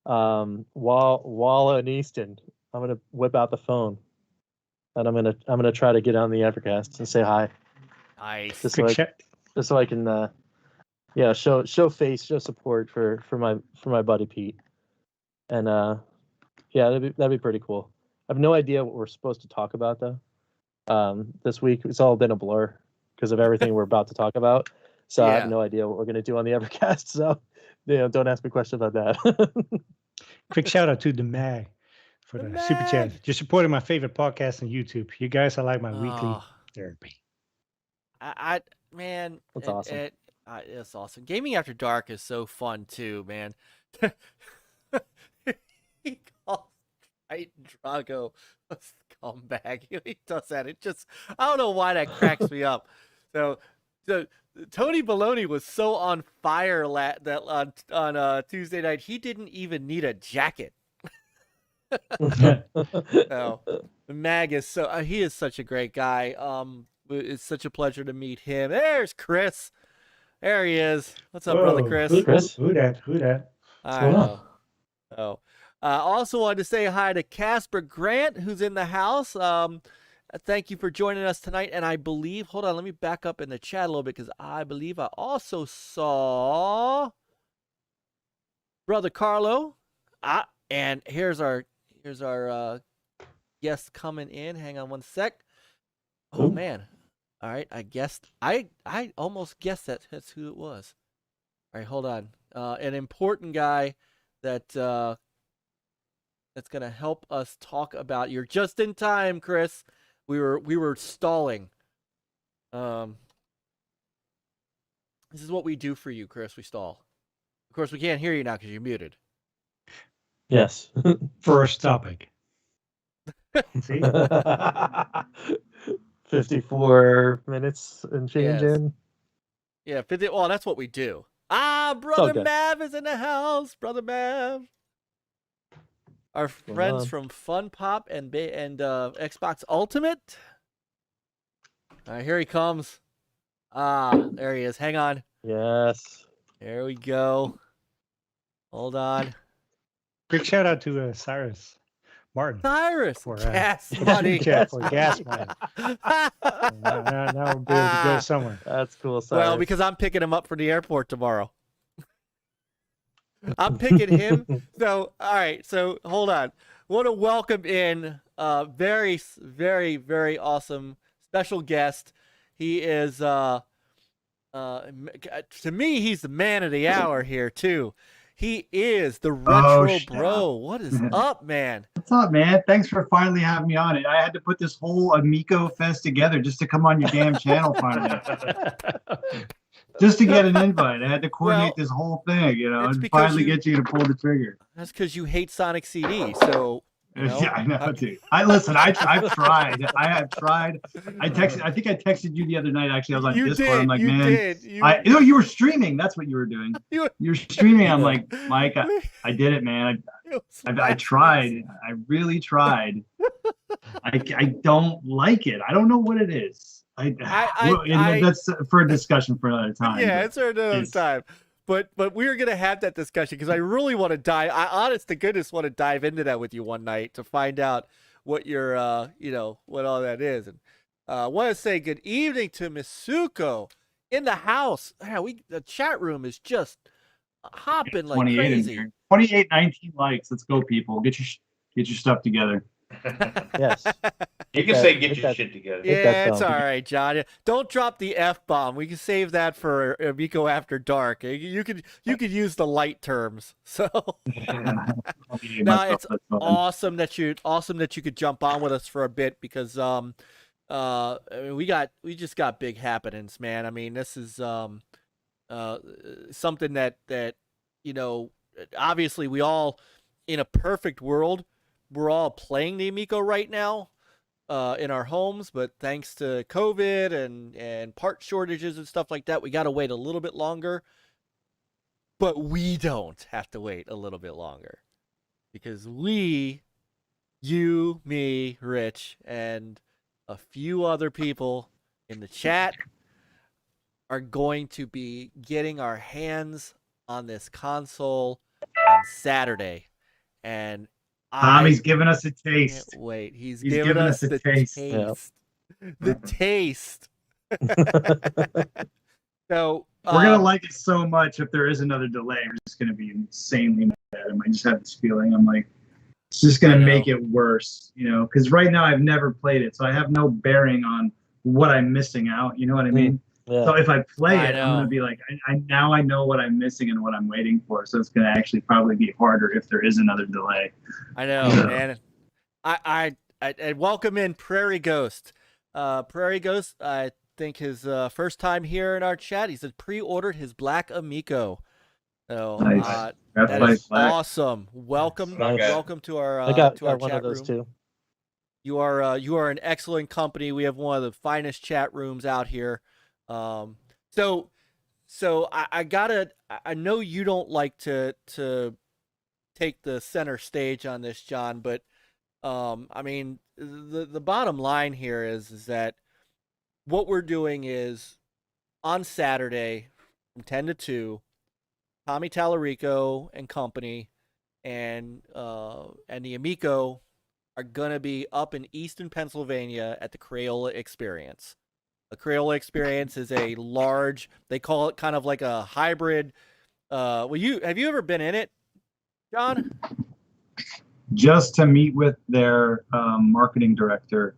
While in Easton, I'm gonna whip out the phone, and I'm gonna try to get on the Evercast and say hi. Nice. Just so I can show face, show support for my buddy Pete, and that'd be pretty cool. I have no idea what we're supposed to talk about though. This week it's all been a blur because of everything we're about to talk about. So I have no idea what we're gonna do on the Evercast. So don't ask me questions about that. Quick shout out to the MAGG for the super chat. You're supporting my favorite podcast on YouTube. You guys are like my weekly therapy. Man, that's awesome. It's awesome. Gaming After Dark is so fun too, man. He calls Drago a scumbag. He does that. I don't know why that cracks me up. So Tony Baloney was so on fire on Tuesday night, he didn't even need a jacket. So MAGG is he is such a great guy. It's such a pleasure to meet him. There's Chris. There he is. What's up, brother Chris? Who that? I know. Oh. Also wanted to say hi to Casper Grant, who's in the house. Thank you for joining us tonight. And I believe, hold on, let me back up in the chat a little bit because I believe I also saw Brother Carlo. And here's our guest coming in. Hang on one sec. Oh man. All right, I almost guessed that's who it was. All right, hold on. An important guy that's gonna help us talk about. You're just in time, Chris. We were stalling. This is what we do for you, Chris. We stall. Of course, we can't hear you now because you're muted. Yes. First topic. See? 54 minutes and change in. Yeah, 50. Well, that's what we do. Brother Mav is in the house. Brother Mav. Our friends from Fun Pop and Xbox Ultimate. All right, here he comes. There he is. Hang on. Yes. There we go. Hold on. Quick shout out to Cyrus Martin. Cyrus. For gas money. For gas money. Now we'll be able to go somewhere. That's cool, Cyrus. Well, because I'm picking him up for the airport tomorrow. I'm picking him. So, all right. So, hold on. Want to welcome in very, very, very awesome special guest. He is, to me, he's the man of the hour here, too. He is the Retro Bro. What is up, man? What's up, man? Thanks for finally having me on it. I had to put this whole AmicoFest together just to come on your damn channel finally. Just to get an invite. I had to coordinate this whole thing, and finally get you to pull the trigger. That's because you hate Sonic CD. So You know? Yeah, I know, dude. I've tried. I have tried. I think I texted you the other night. Actually, I was on You Discord. I'm did. like, You man, did. you were streaming. That's what you were doing. You You're streaming. I'm like, Myke, were- I did it, man. It was I last tried. week's- I really tried. I don't like it. I don't know what it is. That's for a discussion for another time. Yeah, but it's another it's- time. But we're gonna have that discussion because I really want to dive. I honest to goodness want to dive into that with you one night to find out what your what all that is. And I want to say good evening to Misuko in the house. Yeah, the chat room is just hopping like 28 in crazy. here. 28, 19 likes. Let's go, people. Get your stuff together. Yes. You can that- say get hit your that- shit together. Hit Yeah, that it's all thumb. right, John. Don't drop the F-bomb. We can save that for Amico After Dark. You could use the light terms. So no, it's awesome that you could jump on with us for a bit because I mean, we just got big happenings, man. I mean, this is something that obviously we all, in a perfect world, we're all playing the Amico right now in our homes, but thanks to COVID and part shortages and stuff like that, we got to wait a little bit longer. But we don't have to wait a little bit longer because you, me, Rich, and a few other people in the chat are going to be getting our hands on this console on Saturday. And Tommy's giving us a taste. can't wait. He's He's giving us a the taste. taste. The taste. So We're gonna like it so much. If there is another delay, we're just gonna be insanely mad at him. I just have this feeling. I'm like, it's just gonna make it worse, because right now I've never played it, so I have no bearing on what I'm missing out. You know what I mean? Yeah. So if I play I it, I'm know. gonna be like, I know what I'm missing and what I'm waiting for. So it's gonna actually probably be harder if there is another delay. I know, man. I welcome in Prairie Ghost. Prairie Ghost, I think his first time here in our chat. He said pre-ordered his Black Amico. So Nice. that Black. is awesome. Welcome, Nice. welcome to our I got to our one chat of those room. too. You are an excellent company. We have one of the finest chat rooms out here. So I know you don't like to take the center stage on this, John, but I mean the bottom line here is that what we're doing is on Saturday from 10 to 2, Tommy Tallarico and company and the Amico are gonna be up in Easton, Pennsylvania at the Crayola Experience. The Crayola Experience is a large, they call it kind of like a hybrid. Have you ever been in it, John? Just to meet with their marketing director.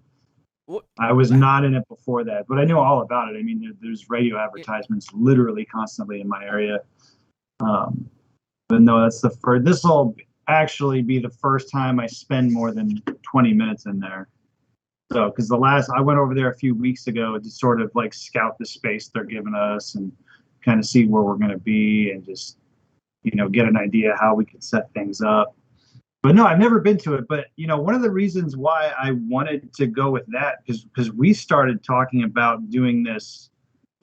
What? I was not in it before that, but I know all about it. I mean, there's radio advertisements literally constantly in my area. But no, that's the first. This will actually be the first time I spend more than 20 minutes in there. So, because I went over there a few weeks ago to sort of like scout the space they're giving us and kind of see where we're going to be and just, get an idea how we could set things up. But no, I've never been to it. But, one of the reasons why I wanted to go with that is because we started talking about doing this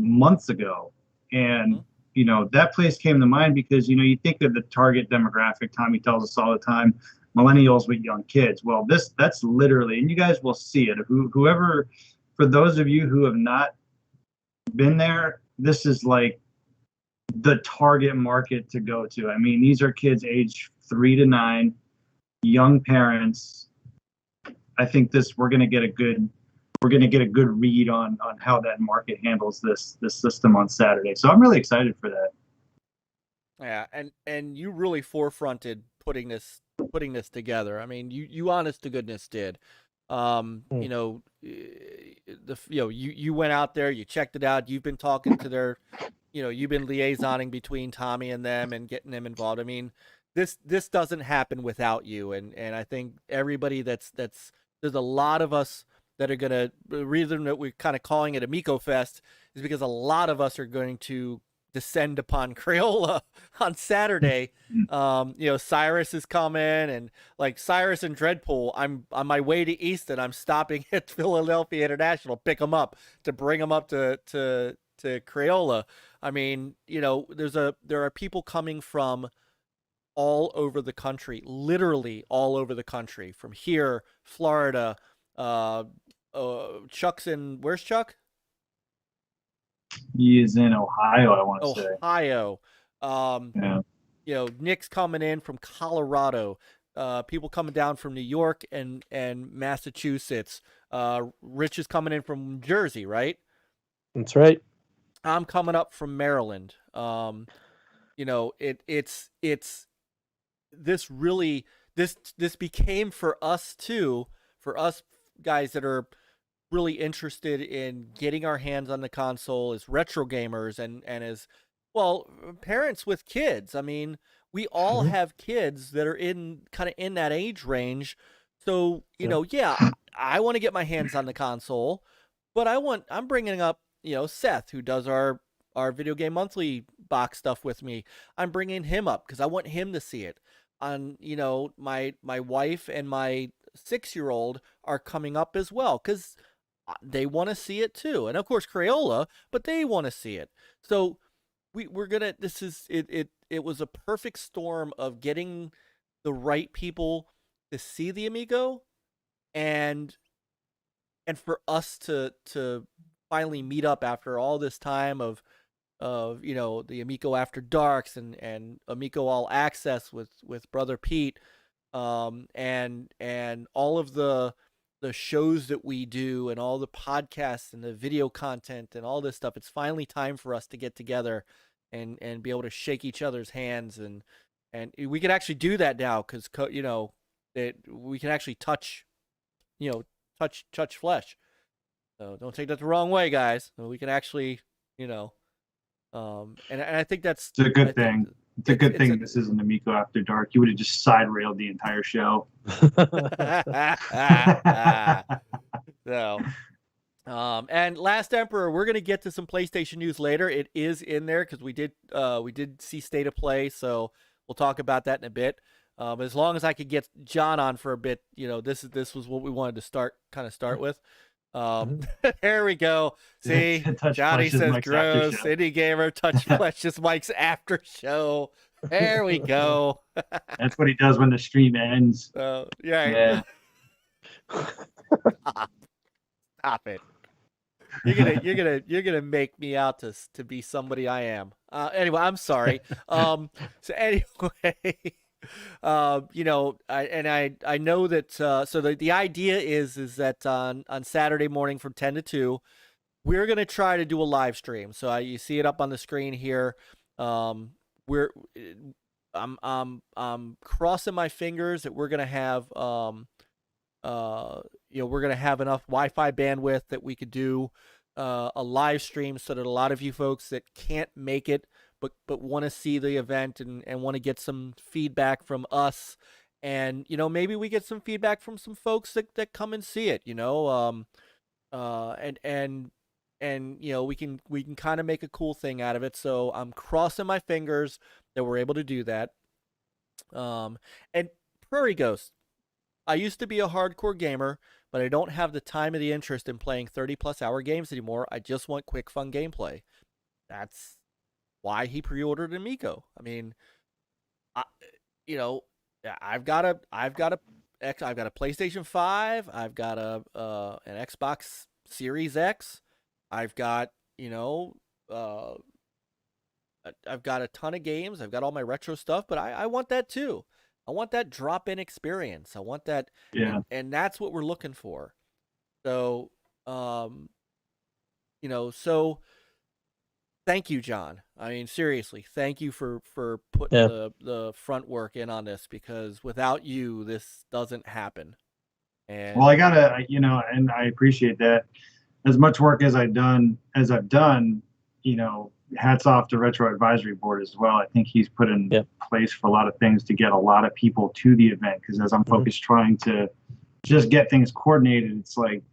months ago. And, that place came to mind because, you think of the target demographic. Tommy tells us all the time, millennials with young kids. Well, that's literally, and you guys will see it. Whoever, for those of you who have not been there, this is like the target market to go to. I mean, these are kids age 3 to 9. Young parents. I think we're going to get a good read on how that market handles this system on Saturday. So I'm really excited for that. Yeah, and you really forefronted putting this together. I mean, you honest to goodness did. You went out there, you checked it out. You've been talking to their, you've been liaisoning between Tommy and them and getting them involved. I mean, this doesn't happen without you, and I think everybody there's a lot of us that are gonna. The reason that we're kind of calling it AmicoFest is because a lot of us are going to descend upon Crayola on Saturday. Cyrus is coming, and like Cyrus and Dreadpool, I'm on my way to Easton. I'm stopping at Philadelphia International, pick them up to bring them up to Crayola. I mean, there are people coming from all over the country, literally all over the country, from here, Florida. Chuck's in, where's Chuck? He is in Ohio, I want to say. Ohio. Yeah. Nick's coming in from Colorado. People coming down from New York and Massachusetts. Rich is coming in from Jersey, right? That's right. I'm coming up from Maryland. It's this became for us too, for us guys that are really interested in getting our hands on the console as retro gamers and as well parents with kids. I mean, we all have kids that are in that age range. So, I want to get my hands on the console, but I'm bringing up, Seth, who does our Video Game Monthly box stuff with me. I'm bringing him up because I want him to see it. My wife and my 6-year-old are coming up as well because they want to see it too. And of course Crayola, but they want to see it. So we're gonna, it was a perfect storm of getting the right people to see the Amico and for us to finally meet up after all this time of the Amico After Darks and Amico All Access with Brother Pete, and all of the shows that we do and all the podcasts and the video content and all this stuff. It's finally time for us to get together and be able to shake each other's hands, and we can actually do that now because we can actually touch flesh. So don't take that the wrong way, guys. We can actually, and I think that's a good thing. It's a good thing this isn't Amico After Dark. You would have just side railed the entire show. So, and Last Emperor, we're gonna get to some PlayStation news later. It is in there because we did see State of Play, so we'll talk about that in a bit. As long as I could get John on for a bit, this was what we wanted to start with. There we go. See, Johnny says gross. Indie Gamer touch flesh is Mike's after show. There we go. That's what he does when the stream ends. Yeah. Stop it. You're gonna make me out to be somebody I am. Anyway, I'm sorry. So anyway. I know that so the idea is that on Saturday morning from 10 to 2 we're going to try to do a live stream. So you see it up on the screen here. I'm crossing my fingers that we're going to have we're going to have enough Wi-Fi bandwidth that we could do a live stream so that a lot of you folks that can't make it but want to see the event and want to get some feedback from us, and maybe we get some feedback from some folks that come and see it, and we can kind of make a cool thing out of it. So I'm crossing my fingers that we're able to do that. And Prairie Ghost, I used to be a hardcore gamer, but I don't have the time or the interest in playing 30+ hour games anymore. I just want quick, fun gameplay. That's why he pre-ordered an Amico. I mean, I've got a PlayStation 5. I've got an Xbox Series X. I've got I've got a ton of games. I've got all my retro stuff, but I want that too. I want that drop-in experience. I want that, and that's what we're looking for. So, so thank you, John. I mean, seriously, thank you for putting the front work in on this, because without you, this doesn't happen. And well, I gotta, and I appreciate that. As much work as I've done, hats off to Retro Advisory Board as well. I think he's put in place for a lot of things to get a lot of people to the event, because as I'm focused trying to just get things coordinated, it's like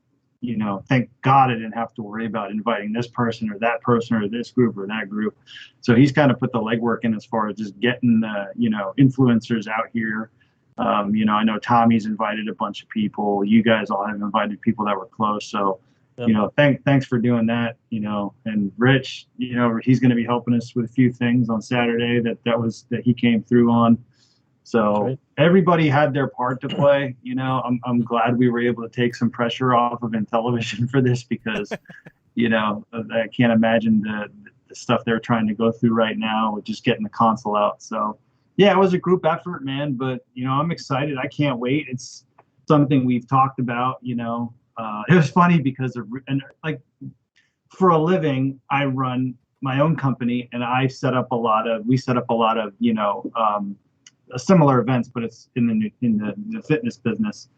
thank God I didn't have to worry about inviting this person or that person or this group or that group. So he's kind of put the legwork in as far as just getting influencers out here. I know Tommy's invited a bunch of people. You guys all have invited people that were close. So, thanks for doing that. And Rich, he's going to be helping us with a few things on Saturday that he came through on. So everybody had their part to play. I'm glad we were able to take some pressure off of Intellivision for this because, I can't imagine the stuff they're trying to go through right now with just getting the console out. So, yeah, it was a group effort, man. But, I'm excited. I can't wait. It's something we've talked about, It was funny because, for a living, I run my own company and we set up a lot of, similar events, but it's in the fitness business.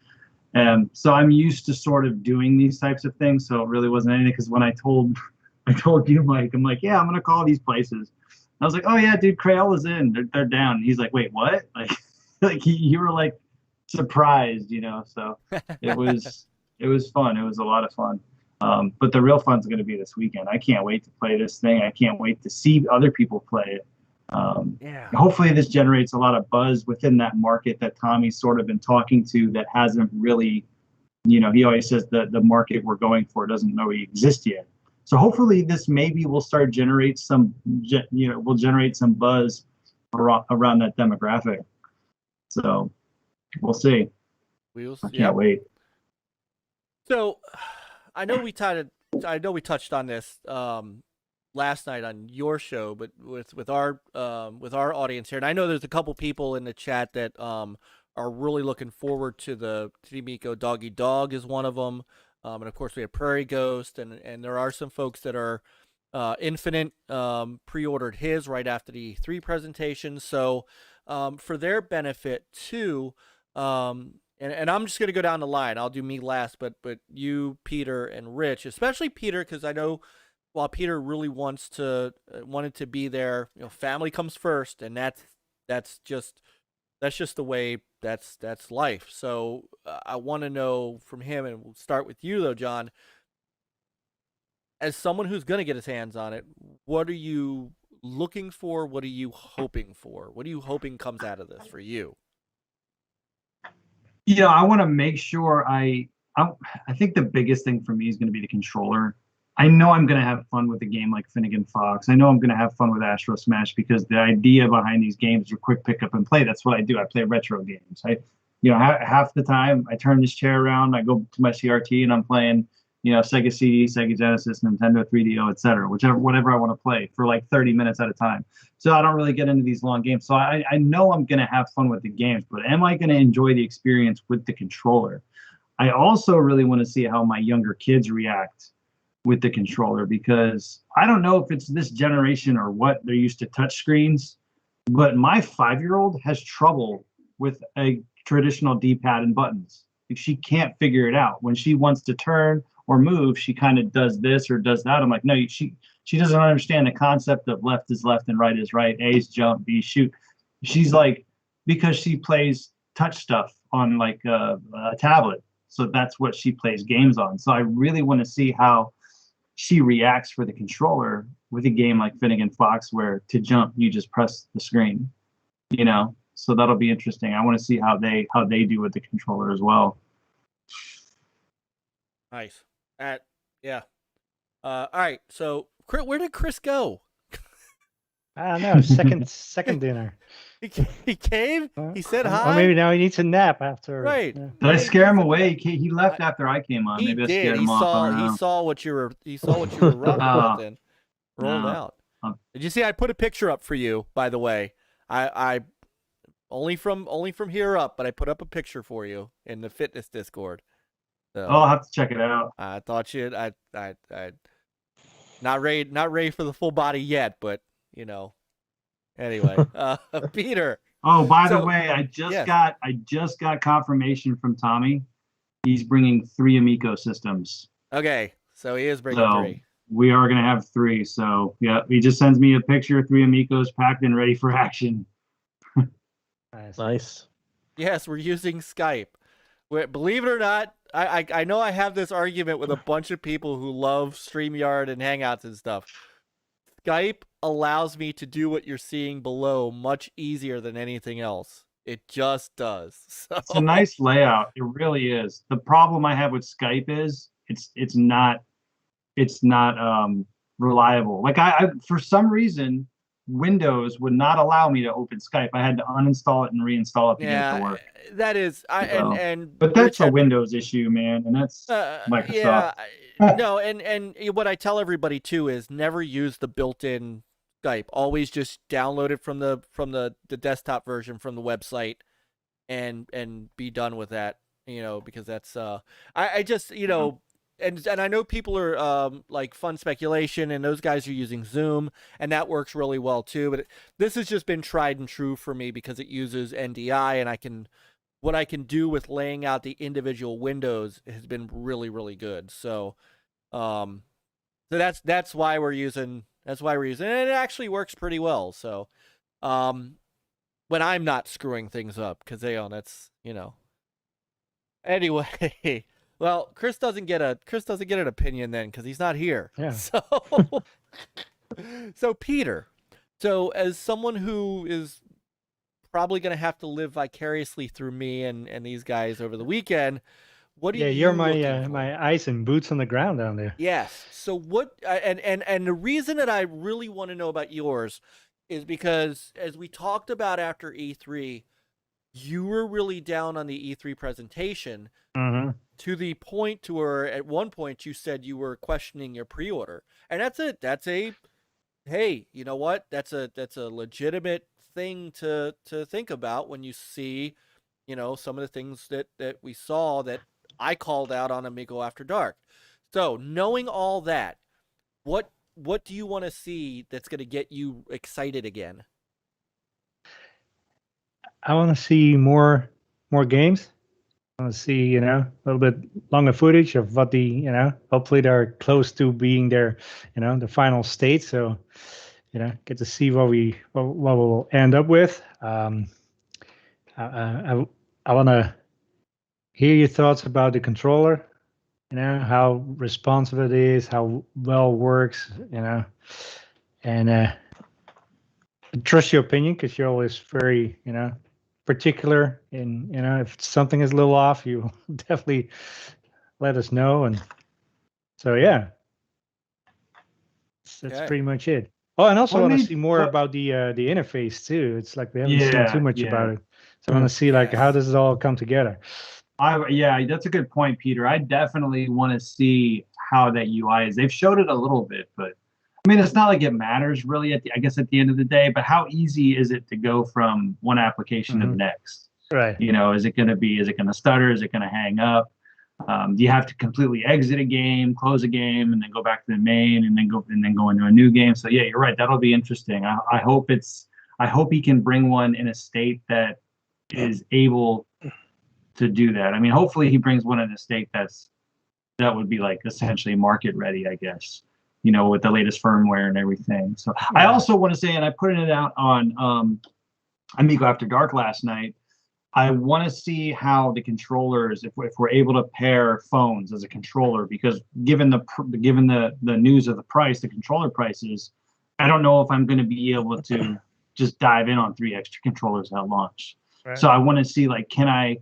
And so I'm used to sort of doing these types of things. So it really wasn't anything, because when I told you, Myke, I'm like, yeah, I'm going to call these places. I was like, oh yeah, dude, Crayola's in, they're down. And he's like, wait, what? You were like surprised, so it was fun. It was a lot of fun. But the real fun's going to be this weekend. I can't wait to play this thing. I can't wait to see other people play it. Hopefully this generates a lot of buzz within that market that Tommy's sort of been talking to that hasn't really, he always says that the market we're going for doesn't really exist yet. So hopefully this maybe will start generate some buzz around that demographic. So we'll see. I can't wait. So I know we touched on this last night on your show, but with our audience here, and I know there's a couple people in the chat that are really looking forward to the Amico. Doggy Dog is one of them, and of course we have Prairie Ghost, and there are some folks that are Infinite pre-ordered his right after the E3 presentation. So for their benefit too, and I'm just gonna go down the line. I'll do me last, but you, Peter, and Rich, especially Peter, because I know, while Peter really wanted to be there, family comes first, and that's just the way that's life. So I want to know from him, and we'll start with you though, John. As someone who's going to get his hands on it, what are you looking for? What are you hoping for? What are you hoping comes out of this for you? I want to make sure I think the biggest thing for me is going to be the controller. I know I'm going to have fun with a game like Finnegan Fox. I know I'm going to have fun with Astro Smash, because the idea behind these games are quick pick up and play. That's what I do. I play retro games. Half the time I turn this chair around, I go to my CRT and I'm playing, Sega CD, Sega Genesis, Nintendo 3DO, etc. Whatever I want to play for like 30 minutes at a time. So I don't really get into these long games. So I know I'm going to have fun with the games, but am I going to enjoy the experience with the controller? I also really want to see how my younger kids react with the controller, because I don't know if it's this generation or what, they're used to touch screens, but my 5-year-old has trouble with a traditional D-pad and buttons. She can't figure it out. When she wants to turn or move, she kind of does this or does that. I'm like, no, she doesn't understand the concept of left is left and right is right. A is jump, B shoot. She's like, because she plays touch stuff on like a tablet. So that's what she plays games on. So I really want to see how she reacts for the controller with a game like Finnegan Fox, where to jump you just press the screen, so that'll be interesting. I want to see how they do with the controller as well. Nice. Yeah. All right, so where did Chris go? I don't know. Second dinner. He came. He said hi. Or maybe now he needs a nap after. Right. Yeah. Did I scare him away? He left after I came on. He Maybe I did. scared him off. He saw what you were rocking with and rolled out. Did you see? I put a picture up for you, by the way. I only from here up, but I put up a picture for you in the fitness Discord. So, I'll have to check it out. I thought you'd. I not ready for the full body yet, but Anyway, Peter. Oh, by the way, I just got confirmation from Tommy. He's bringing 3 Amico systems. Okay, so he is bringing 3. We are going to have 3. So yeah, he just sends me a picture of 3 Amicos packed and ready for action. Nice. Yes, we're using Skype. Believe it or not, I know I have this argument with a bunch of people who love StreamYard and Hangouts and stuff. Skype allows me to do what you're seeing below much easier than anything else. It just does. So. It's a nice layout. It really is. The problem I have with Skype is it's not reliable. Like I for some reason Windows would not allow me to open Skype. I had to uninstall it and reinstall it to get it to work. That is but that's a Windows issue, man, and that's Microsoft. No, and what I tell everybody too is never use the built-in Skype. Always just download it from the desktop version from the website and be done with that, because that's I just, and I know people are like Fun Speculation, and those guys are using Zoom, and that works really well too. But this has just been tried and true for me because it uses NDI, and what I can do with laying out the individual windows has been really, really good. So, that's why we're using. That's why we're using it. And it actually works pretty well. So, when I'm not screwing things up, because that's Anyway. Well, Chris doesn't get an opinion then because he's not here. Yeah. So Peter, as someone who is probably going to have to live vicariously through me and these guys over the weekend, what do you? Yeah, you're my eyes and boots on the ground down there. Yes. So what? And the reason that I really want to know about yours is because as we talked about after E3, you were really down on the E3 presentation. Mm-hmm. To the point to where at one point you said you were questioning your pre-order, and that's a hey, you know what? That's a legitimate thing to think about when you see, some of the things that we saw that I called out on Amico After Dark. So knowing all that, what do you want to see that's going to get you excited again? I want to see more games. I want to see, a little bit longer footage of what hopefully they're close to being their, the final state. So, get to see what we'll end up with. I want to hear your thoughts about the controller, how responsive it is, how well it works, and trust your opinion because you're always very, particular in, if something is a little off, you definitely let us know. And so, yeah, that's pretty much it. Oh, and also I want to see more about the interface too. It's like we haven't seen too much about it. So I want to see how does it all come together? That's a good point, Peter. I definitely want to see how that UI is. They've showed it a little bit, but I mean, it's not like it matters really at the end of the day, but how easy is it to go from one application to the next? Right. Is it going to stutter? Is it going to hang up? Do you have to completely exit a game, close a game, and then go back to the main and then go into a new game? So yeah, you're right. That'll be interesting. I hope he can bring one in a state that is able to do that. I mean, hopefully he brings one in a state that would be like essentially market ready, I guess. With the latest firmware and everything. So I also want to say, and I put it out on Amico After Dark last night, I want to see how the controllers, if we're able to pair phones as a controller, because given the news of the price, the controller prices, I don't know if I'm going to be able to just dive in on 3 extra controllers at launch. Right. So I want to see, can I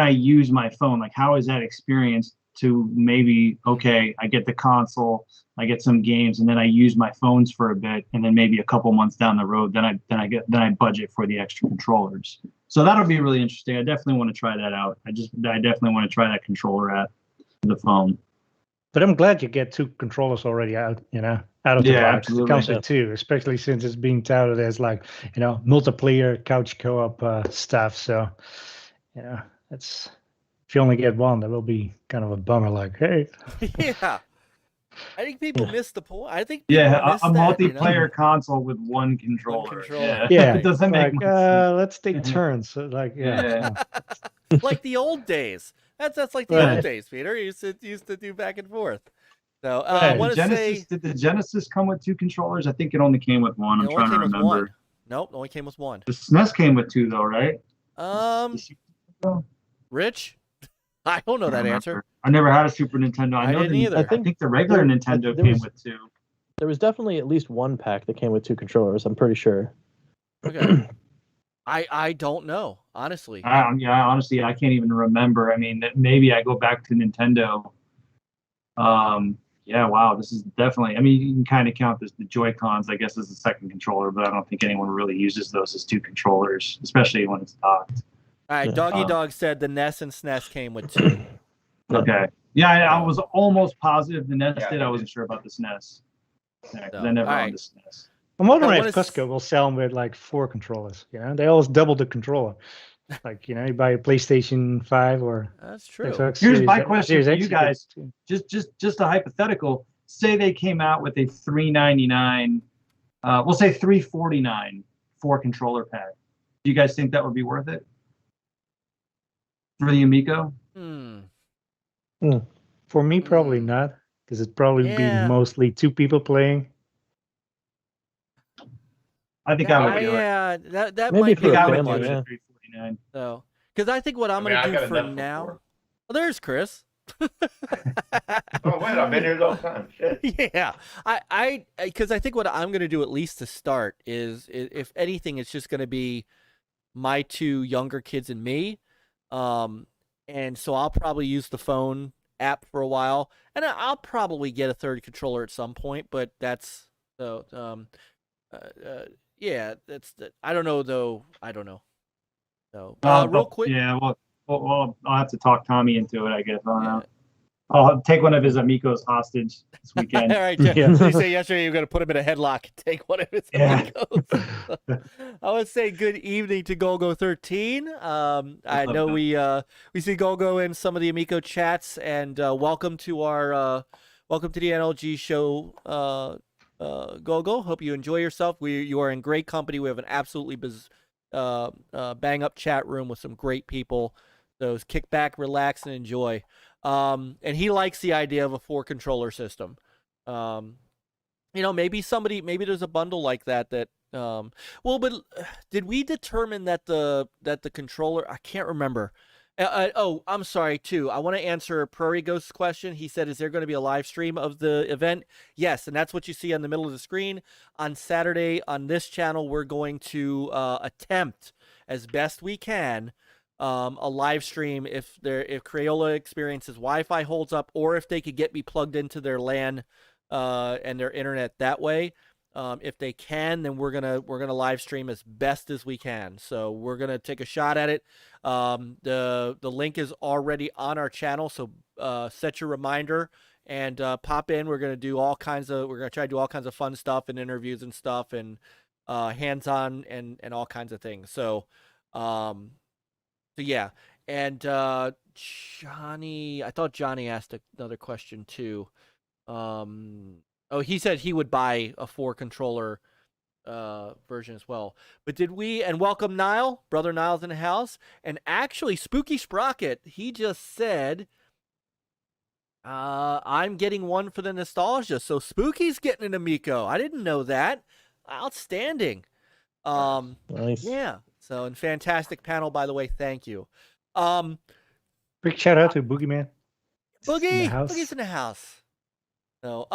use my phone? How is that experience to maybe, okay, I get the console, I get some games, and then I use my phones for a bit, and then maybe a couple months down the road, then I budget for the extra controllers. So that'll be really interesting. I definitely want to try that out. I definitely want to try that controller at the phone. But I'm glad you get 2 controllers already out, out of the box. It comes with 2, especially since it's being touted as multiplayer couch co-op stuff. So, it's. If you only get one, that will be kind of a bummer. Hey. Yeah. I think people miss the point. I think a multiplayer console with one controller. Yeah. It doesn't make let's take turns. So, like the old days. That's like the old days, Peter. You used to do back and forth. So I want to say, did the Genesis come with 2 controllers? I think it only came with 1. I'm trying to remember. Nope, it only came with 1. The SNES came with 2 though, right? Rich? I don't know I that don't answer. remember. I never had a Super Nintendo. I know didn't the, either. I think the regular Nintendo there came was- with 2. There was definitely at least one pack that came with 2 controllers. I'm pretty sure. Okay. I don't know, honestly. Yeah, honestly, I can't even remember. I mean, maybe I go back to Nintendo. Yeah, wow, this is definitely. I mean, you can kind of count the Joy-Cons, I guess, as a second controller, but I don't think anyone really uses those as 2 controllers, especially when it's docked. All right, Yeah. Doggy Dog said the NES and SNES came with 2. Yeah. Okay. Yeah, I was almost positive the NES Yeah, did. they I wasn't did. sure about the SNES. Yeah, 'cause So, I never all owned right. the SNES. I'm wondering I if wanna Costco will sell them with like 4 controllers. You know, they always double the controller. Like, you know, you buy a PlayStation 5 or That's true. Xbox Here's Series my X- question Series for X, you get guys. 2. Just a hypothetical. Say they came out with a $399, we'll say $349 4-controller pack. Do you guys think that would be worth it for the Amico? For me, probably Hmm. not, because it'd probably Yeah. be mostly 2 people playing. I think I would do it. Yeah, that Maybe might for be a a I bit would family, do much. it yeah. at 349. So, because I think what I'm I mean, I gonna got do for enough now. before. Oh, there's Chris. Oh wait, I've been here the whole time. Shit. Yeah, because I think what I'm gonna do at least to start is, if anything, it's just gonna be my 2 younger kids and me, and so I'll probably use the phone app for a while, and I'll probably get a 3rd controller at some point, but that's so yeah, I don't know though. I don't know. So real quick, Yeah, well, I'll have to talk Tommy into it, I guess. I don't yeah. know. I'll take one of his Amigos hostage this weekend. All right, Jeff. Yeah. You say yesterday you're going to put him in a headlock and take one of his Yeah. amigos. I would say good evening to Golgo13. I up, know man? we see Golgo in some of the Amico chats, and welcome to our welcome to the NLG show, Golgo. Hope you enjoy yourself. You are in great company. We have an absolutely bang up chat room with some great people. So kick back, relax, and enjoy. And he likes the idea of a 4-controller system. You know, maybe there's a bundle like that. Well, but did we determine that the controller? I can't remember. Oh, I'm sorry too. I want to answer Prairie Ghost's question. He said, "Is there going to be a live stream of the event?" Yes, and that's what you see on the middle of the screen on Saturday on this channel. We're going to attempt as best we can. A live stream if Crayola Experience's Wi-Fi holds up, or if they could get me plugged into their LAN and their internet that way. If they can, then we're gonna live stream as best as we can. So we're gonna take a shot at it. The link is already on our channel, so set your reminder and pop in. We're gonna try to do all kinds of fun stuff and interviews and stuff and hands-on and all kinds of things. So yeah, and Johnny, I thought Johnny asked another question too. Oh, he said he would buy a 4-controller version as well. But did we? And welcome Niall, brother Niall's in the house, and actually Spooky Sprocket, he just said, I'm getting one for the nostalgia. So Spooky's getting an Amico. I didn't know that. Outstanding. Nice. Yeah. So, and fantastic panel, by the way. Thank you. Big shout out to Boogeyman. Boogie's in the house. So,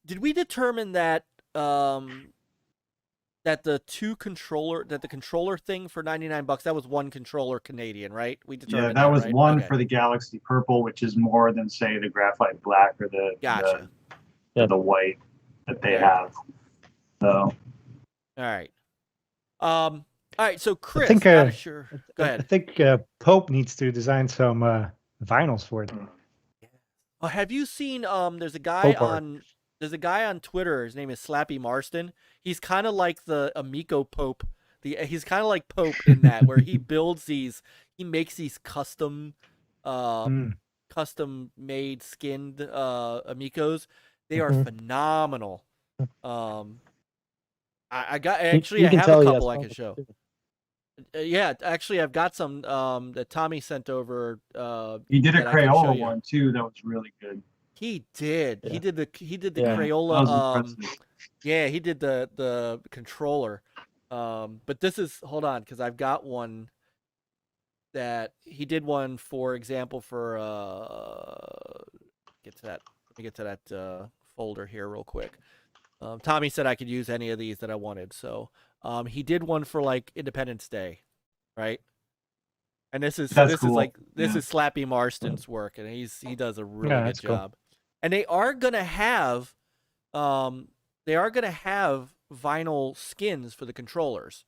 did we determine that that the controller thing for $99, that was 1 controller Canadian, right? We determined Yeah, that was right? one Okay. for the Galaxy Purple, which is more than say the Graphite Black or Gotcha. the white that they have. So All right. All right. So Chris, think, not sure. Go I ahead. think Pope needs to design some vinyls for it. Oh, have you seen? There's a guy Pope art. on Twitter. His name is Slappy Marston. He's kind of like the Amico Pope. He's kind of like Pope in that, where he makes these custom made skinned Amicos. They are phenomenal. I have a couple I can show. Yeah, actually, I've got some that Tommy sent over. he did a that I can show Crayola you. one too. That was really good. He did. Yeah. He did the Yeah, Crayola. That was impressive. Yeah, he did the controller. But this is, hold on, because I've got one. that he did one, for example, for get to that. Let me get to that folder here real quick. Tommy said I could use any of these that I wanted, so he did one for like Independence Day, right? And this is That's this cool. is like this Yeah. is Slappy Marston's work, and he does a really Yeah, good that's cool. job. And they are gonna have vinyl skins for the controllers.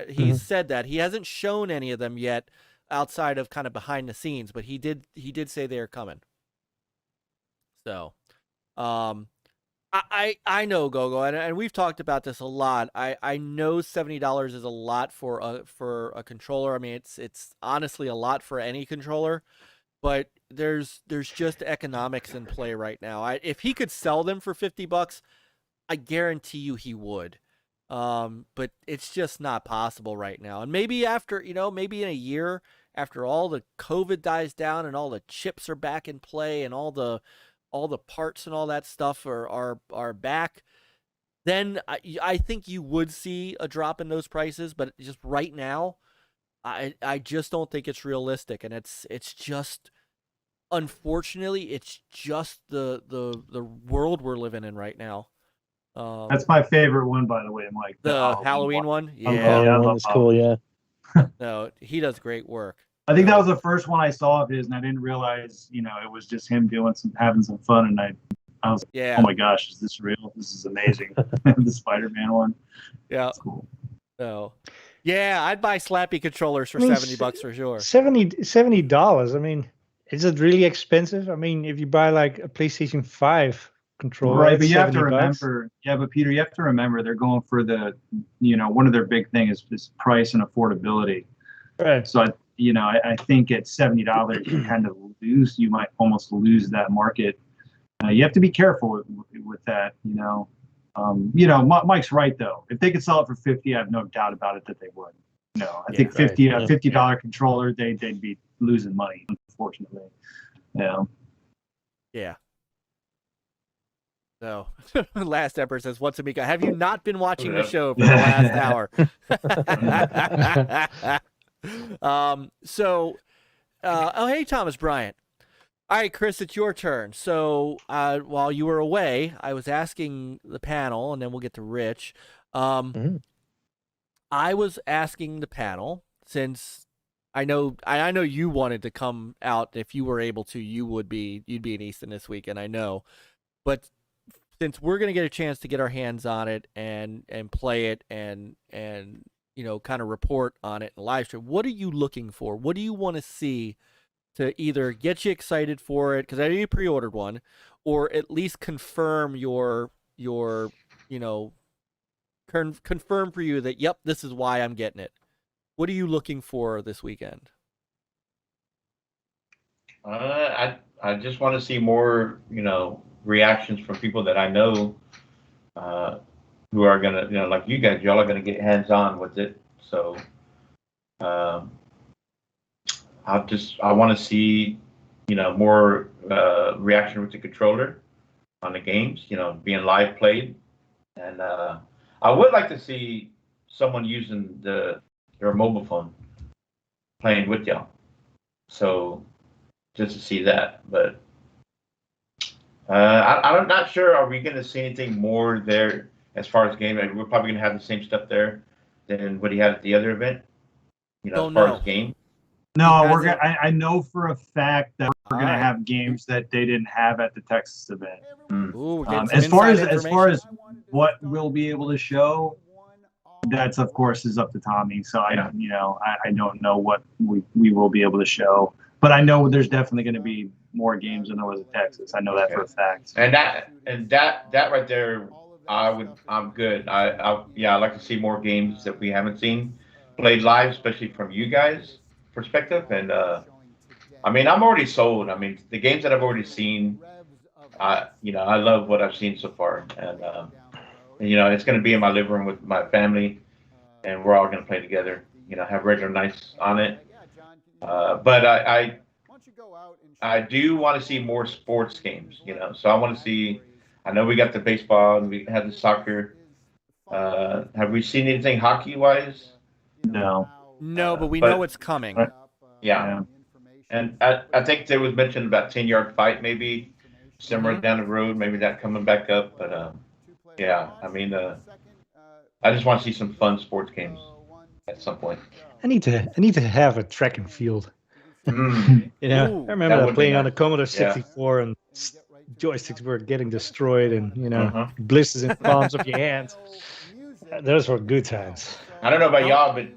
He said that he hasn't shown any of them yet, outside of kind of behind the scenes, but he did say they are coming. So, I know Gogo, and we've talked about this a lot. I know $70 is a lot for a controller. I mean, it's honestly a lot for any controller, but there's just economics in play right now. If he could sell them for $50, I guarantee you he would. But it's just not possible right now. And maybe after, maybe in a year, after all the COVID dies down and all the chips are back in play and all the parts and all that stuff are back, then I think you would see a drop in those prices. But just right now, I just don't think it's realistic, and it's just, unfortunately, it's just the world we're living in right now. That's my favorite one, by the way, Mike. The Halloween one. Yeah, Halloween one is cool. Yeah. No, he does great work. I think that was the first one I saw of his, and I didn't realize, it was just him having some fun, and I was like, oh my gosh, is this real? This is amazing. The Spider-Man one. Yeah. That's cool. So, yeah, I'd buy Slappy controllers for $70 for sure. $70. I mean, is it really expensive? I mean, if you buy like a PlayStation 5 controller, right? But you have to $70. remember, but Peter, you have to remember they're going for the, one of their big thing is price and affordability. Right. So I think at $70 you might almost lose that market. You have to be careful with that. Mike's right though. If they could sell it for $50, I have no doubt about it that they would. I think $50 controller, they'd be losing money, unfortunately. Yeah. So, Last Emperor says, "What's Amico? Have you not been watching the show for the last hour?" Hey, Thomas Bryant. All right, Chris, it's your turn. So, while you were away, I was asking the panel, and then we'll get to Rich. I was asking the panel, since I know you wanted to come out. If you were able to, you'd be in Easton this weekend, I know. But since we're going to get a chance to get our hands on it and play it and kind of report on it in live stream, what are you looking for? What do you want to see to either get you excited for it, because I know you pre-ordered one, or at least confirm confirm for you that, yep, this is why I'm getting it. What are you looking for this weekend? I just want to see more, reactions from people that I know, who are gonna, like you guys, y'all are gonna get hands-on with it. So, I want to see, more reaction with the controller on the games, being live played, and I would like to see someone using their mobile phone playing with y'all. So, just to see that, but. I'm not sure. Are we going to see anything more there as far as game? We're probably going to have the same stuff there than what he had at the other event. As far as game. No, we're gonna. I know for a fact that we're gonna have games that they didn't have at the Texas event. Ooh, as far as what we'll be able to show, that's of course is up to Tommy. So I don't know what we will be able to show, but I know there's definitely going to be more games than there was in Texas. I know that for a fact. And that right there, I'm good. I'd like to see more games that we haven't seen played live, especially from you guys' perspective. And I'm already sold. The games that I've already seen, I love what I've seen so far. And it's going to be in my living room with my family, and we're all going to play together. Have regular nights on it. But I do want to see more sports games, so I want to see, I know we got the baseball and we have the soccer. Have we seen anything hockey wise? No. No, but we but- know it's coming. Yeah. And I think there was mentioned about 10-yard fight maybe somewhere down the road, maybe that coming back up. But yeah, I mean, I just want to see some fun sports games at some point. I need to have a track and field. Mm. You know, Ooh. I remember That would be playing on nice. the Commodore Yeah. 64 and joysticks were getting destroyed and Uh-huh. blisters in the palms of your hands. Those were good times. I don't know about y'all, but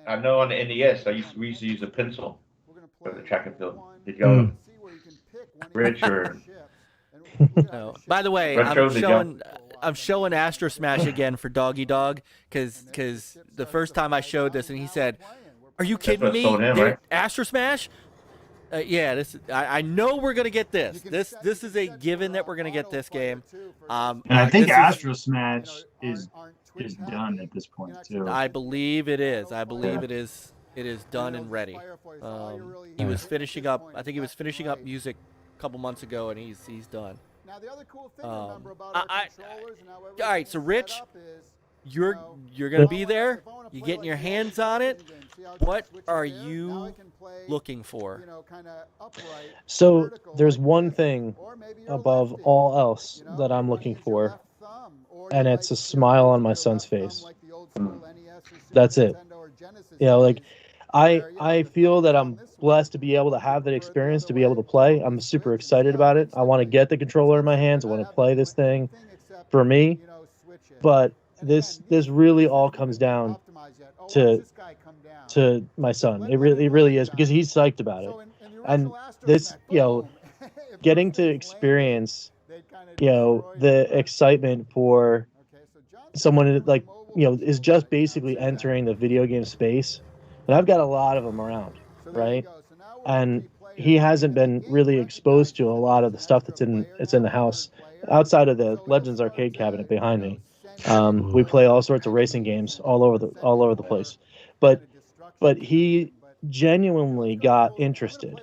I know on the NES, we used to use a pencil for the track and field. Did y'all, Rich or? No. By the way, Retro, did y'all? I'm showing Astro Smash again for Doggy Dog because the first time I showed this and he said, "Are you kidding what me? sold him, They're- right? Astro Smash?" Yeah, this I know we're gonna get this. This is a given that we're gonna get this game. And I think this is- Astro Smash is done at this point too. I believe it is. I believe it is. It is done and ready. He was finishing up. I think he was finishing up music a couple months ago, and he's done. Now the other cool thing Um, remember about our I- controllers and how all everything's right, so Rich, set up is, You're you gonna know, be if there. I wanna You're play getting like your the hands old on it. game, see how I What switch are here? Now I you can play, looking for? you know, kinda upright, So vertical there's like one this, thing or maybe you're above lefty, all else you know, that I'm you looking use your for, left thumb, or and you it's a might smile on use my your son's left thumb face. like the old school NES or Super That's it. Nintendo or Genesis You know, like days, I where, you know, I the feel thumb that is I'm on this way, blessed to be able to have that over it the experience, other to be able to way. play. I'm super excited about it. I want to get the controller in my hands. I want to play this thing for me. you know, switch it. But And this again, this these really things all haven't comes been down optimized yet. Oh, to- watch this guy come down. to my son. It really is because he's psyched about it. So in the And original Astro this, Smash, you know, boom, if getting those to things experience, landed, they'd kinda you know, destroy the your- excitement for Okay, so John's someone got that, like, mobile you know, is controls just right now, basically too. entering the video game space. And I've got a lot of them around, So there you right? go. So now we're And three players. he hasn't And the been game really exposed to a recognizes lot that of the he's stuff an that's extra in player it's in the now, house. third player. Outside of the So he'll Legends start arcade to, cabinet behind me, send you we play all sorts of racing games all over the place. But he genuinely got interested.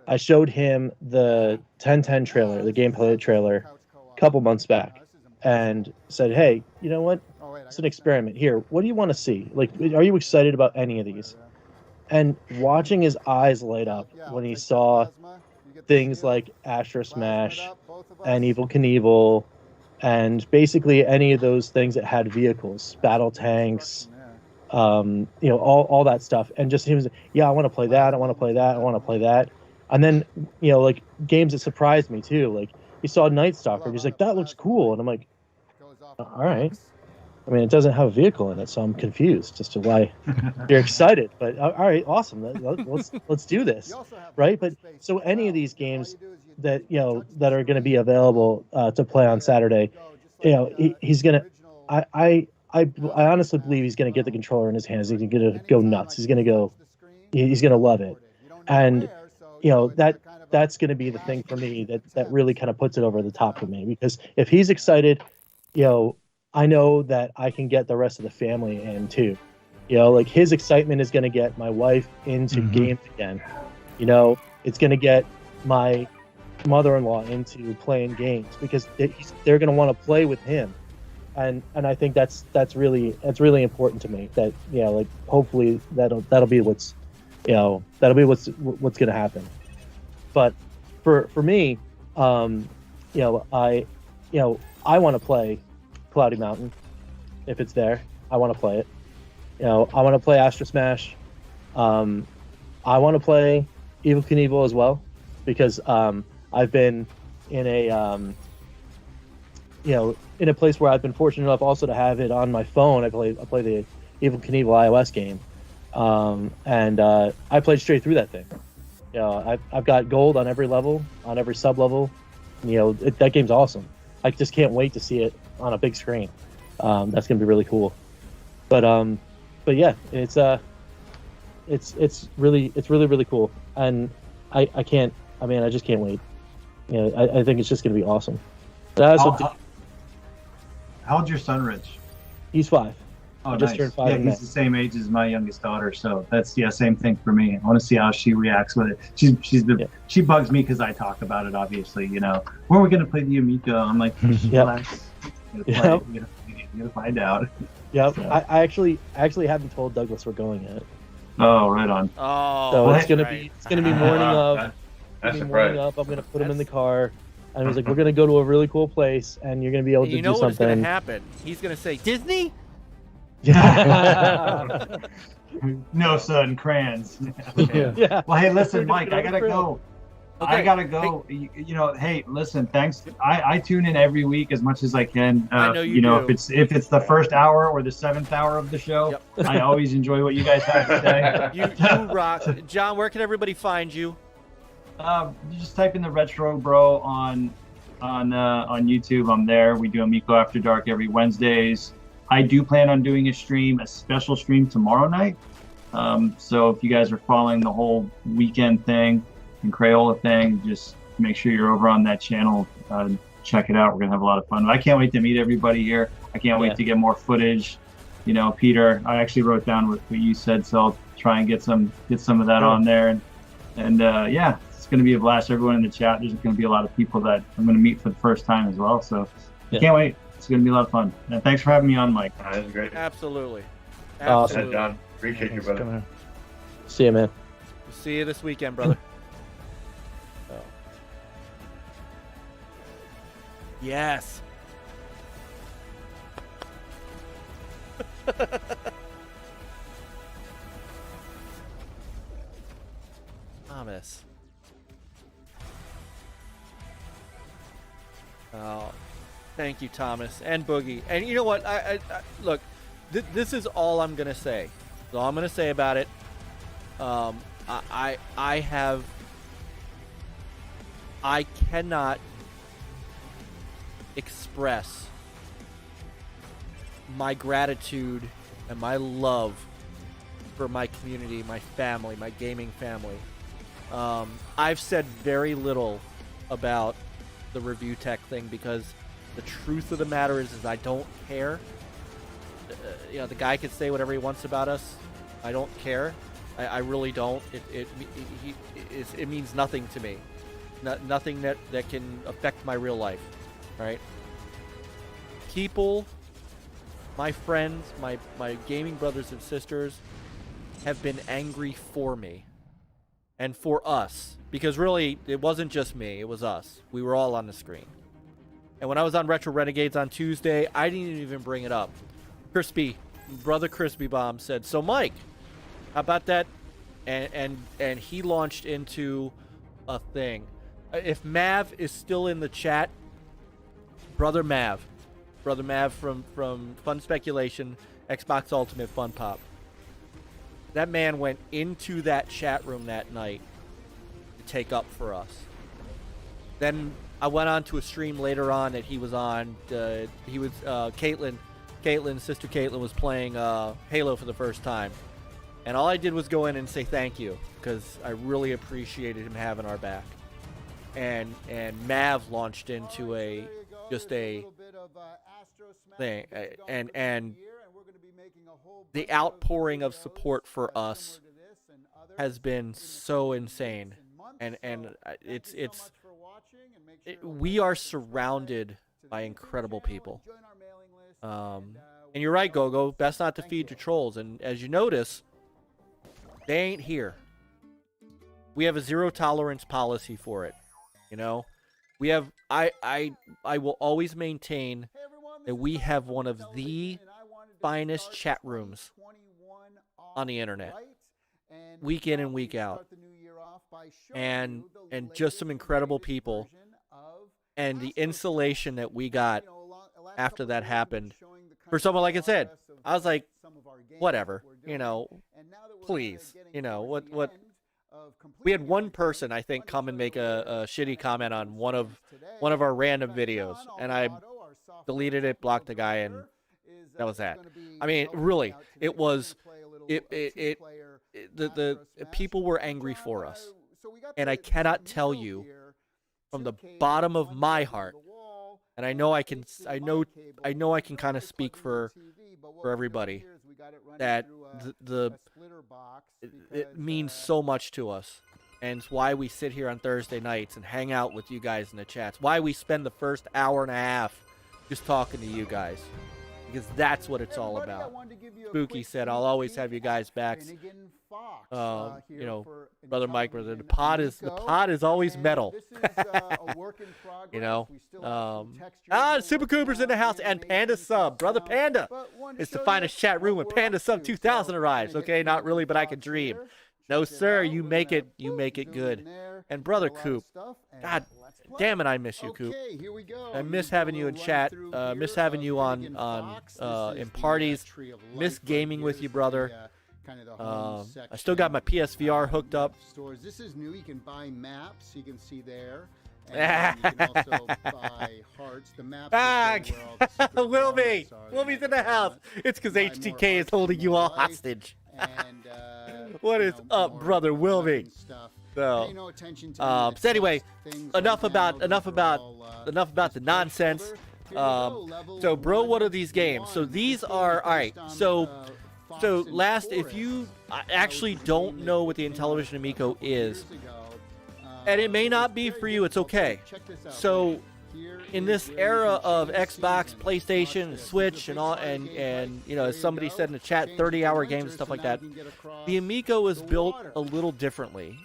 I showed him the 1010 trailer, the gameplay trailer, a couple months back, and said, "Hey, you know what? It's an experiment. Here, what do you want to see? Like, are you excited about any of these?" And watching his eyes light up when he saw things like Astro Smash and Evel Knievel, and basically any of those things that had vehicles, battle tanks, you know, all that stuff, and just he was, yeah, I want to play that, I want to play that, I want to play that, and then, you know, like games that surprised me too, like he saw Night Stalker, and he's like, that looks cool, and I'm like, all right. I mean, it doesn't have a vehicle in it, so I'm confused as to why you're excited. But all right, awesome. Let's do this, right? But so any of these games that, you know, that are going to be available to play on Saturday, you know, he's gonna. I honestly believe he's gonna get the controller in his hands. He's gonna go nuts. He's gonna go. He's gonna love it, and you know that's gonna be the thing for me that really kind of puts it over the top for me, because if he's excited, you know, I know that I can get the rest of the family in too. You know, like his excitement is going to get my wife into games again. You know, it's going to get my mother-in-law into playing games because they're going to want to play with him. And I think that's really important to me, that, you know, like hopefully that'll be what's going to happen. But for me, you know, I want to play Cloudy Mountain. If it's there, I want to play it. You know, I want to play Astro Smash. I want to play Evel Knievel as well, because I've been in a you know, in a place where I've been fortunate enough also to have it on my phone. I play the Evel Knievel iOS game, and I played straight through that thing. You know, I've got gold on every level, on every sub level. You know, that game's awesome. I just can't wait to see it on a big screen. That's gonna be really cool. But yeah, it's really cool, and I just can't wait. You know, I think it's just gonna be awesome. But How old's your son, Rich? he's 5. Oh, just nice. turned 5 Yeah, in he's May. the same age as my youngest daughter, so that's same thing for me. I want to see how she reacts with it. She bugs me because I talk about it. Obviously, you know, when are we gonna play the Amico? I'm like, Yeah. relax. You gotta find out. Yep. So- I actually haven't told Douglas we're going yet. Oh, right on. Oh, So that's it's gonna right. be morning of. That's It's a gonna be morning surprise. up. I'm gonna put him in the car, and he's like, "We're gonna go to a really cool place, and you're gonna be able And to you know do what's going to something." happen? He's going to say, Disney? Yeah. No, son, crayons. Yeah. Well, hey, listen, We're Mike, gonna I gotta go. go. Okay. I gotta go. You know, hey, listen, thanks. I tune in every week as much as I can. I know you know, do. if it's the first hour or the 7th hour of the show, I always enjoy what you guys have to say. You rock. John, where can everybody find you? You just type in the Retro Bro on YouTube. I'm there. We do Amico After Dark every Wednesdays. I do plan on doing a special stream tomorrow night. So if you guys are following the whole weekend thing and Crayola thing, just make sure you're over on that channel. Check it out. We're gonna have a lot of fun. I can't wait to meet everybody here. I can't wait to get more footage. You know, Peter, I actually wrote down what you said, so I'll try and get some of that on there. And yeah, it's gonna be a blast. Everyone in the chat, there's gonna be a lot of people that I'm gonna meet for the first time as well. So I can't wait. It's gonna be a lot of fun. And thanks for having me on, Mike. That's great. Absolutely. Awesome. Absolutely. John, appreciate you, brother. See you, man. See you this weekend, brother. Yes. Thomas. Oh, thank you, Thomas and Boogie. And you know what? I look. This is all I'm gonna say. That's all I'm gonna say about it. I cannot express my gratitude and my love for my community, my family, my gaming family. I've said very little about the review tech thing because the truth of the matter is I don't care. You know, the guy can say whatever he wants about us. I don't care. I really don't. It means nothing to me. Nothing that can affect my real life. Right? People, my friends, my gaming brothers and sisters have been angry for me and for us, because really it wasn't just me, it was us. We were all on the screen. And when I was on Retro Renegades on Tuesday, I didn't even bring it up. Brother Crispy Bomb said, "So Mike, how about that?" And he launched into a thing. If Mav is still in the chat, Brother Mav from Fun Speculation, Xbox Ultimate Fun Pop. That man went into that chat room that night to take up for us. Then I went on to a stream later on that he was on. Caitlin, sister Caitlin was playing Halo for the first time. And all I did was go in and say thank you, because I really appreciated him having our back. And Mav launched into a thing, and the outpouring of support for us has been so insane, and we are surrounded by incredible people. And you're right, Gogo. Best not to feed your trolls. And as you notice, they ain't here. We have a zero tolerance policy for it. You know, we have. I will always maintain that we have one of the finest chat rooms on the internet, week in and week out, and just some incredible people. And the insulation that we got after that happened, for someone like I said, I was like, whatever, you know, please, you know, what. We had one person, I think, come and make a shitty comment on one of our random videos, and I deleted it, blocked the guy, and that was that. I mean, really, it was the people were angry for us, and I cannot tell you from the bottom of my heart, and I know I can kind of speak for everybody, that it means so much to us, and it's why we sit here on Thursday nights and hang out with you guys in the chats. Why we spend the first hour and a half just talking to you guys. because that's what it's all about. Spooky said, "I'll always have you guys' backs." You know, Brother Myke, brother, the pod is always metal. You know, SuPRCooPR's in the house, and Panda Sub, brother Panda, is to find a chat room when Panda Sub 2000 arrives. Okay, not really, but I can dream. No, sir, you make it good. And brother Coop, God damn it, I miss you, Coop. I miss having you in chat. Miss having you on in parties. Miss gaming with you, brother. I still got my PSVR hooked up. Stores. This is new. You can buy maps. You can see there. And you can also buy hearts. The maps. Wilby's in the house. It's because HTK is holding you all hostage. What is up, brother Wilby? So, so anyway, enough about the nonsense. So, bro, what are these games? So these are all right. So last, if you actually don't know what the Intellivision Amico is, and it may not be for you, it's okay. So in this era of Xbox, PlayStation, Switch, and all, and you know, as somebody said in the chat, 30-hour games and stuff like that, the Amico was built a little differently.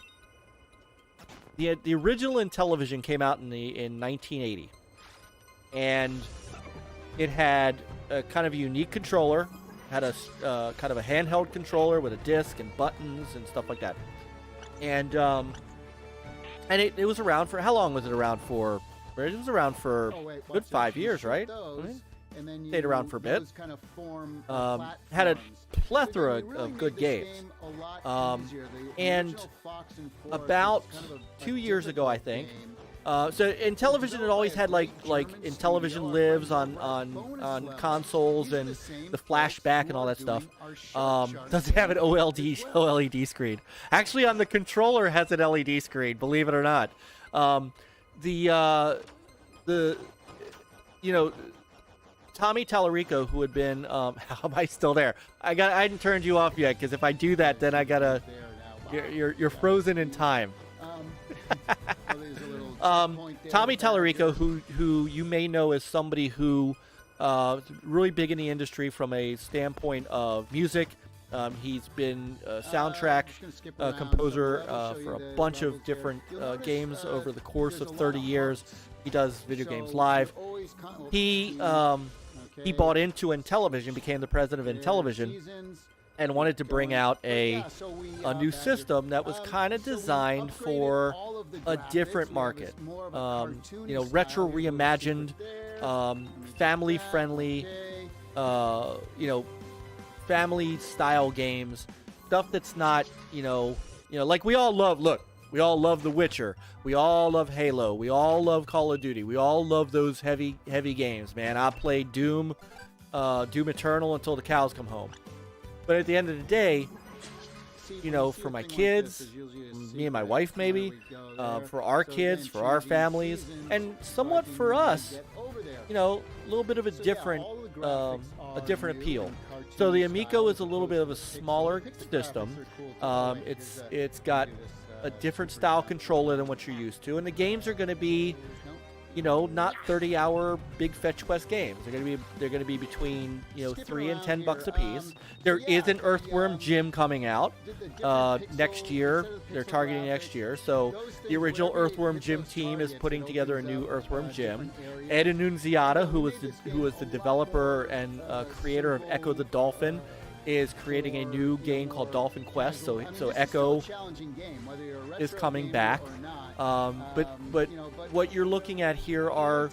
The original Intellivision came out in 1980, and it had a kind of a unique controller. Had a kind of a handheld controller with a disc and buttons and stuff like that, and it was around for, how long was it around for? It was around for a good 5 years, right? Stayed around for a bit. Had a plethora of good games, and about 2 years ago, I think. So Intellivision had always had like Intellivision Lives on consoles and the Flashback and all that stuff. Doesn't have an OLED screen. Actually, on the controller it has an LED screen. Believe it or not. You know, Tommy Tallarico, who had been how am I still there? I hadn't turned you off yet, because if I do that, then I gotta you're frozen in time. Tommy Tallarico, who you may know as somebody who really big in the industry from a standpoint of music. He's been a soundtrack composer for a bunch of different games over the course of 30 years. He does video games live. He bought into Intellivision, became the president of Intellivision, and wanted to bring out a new system that was kind of designed for a different market. You know, retro reimagined, family friendly, you know, family style games, stuff that's not, you know, like we all love. Look, we all love The Witcher. We all love Halo. We all love Call of Duty. We all love those heavy games, man. I played Doom Eternal until the cows come home. But at the end of the day, you know, for my kids, me and my wife maybe, for our kids, for our families, and somewhat for us, you know, a little bit of a different appeal. So the Amico is a little bit of a smaller system. It's got a different style controller than what you're used to, and the games are going to be, you know, not 30-hour big fetch quest games. They're going to be between, you know, $3 and $10 a piece. There is an Earthworm Jim coming out next year. They're targeting next year. So the original Earthworm Jim team is putting together a new Earthworm Jim. Ed Annunziata, who was the developer and creator of Echo the Dolphin, is creating a new game called Dolphin Quest. So Echo is coming back. But what you're looking at here are,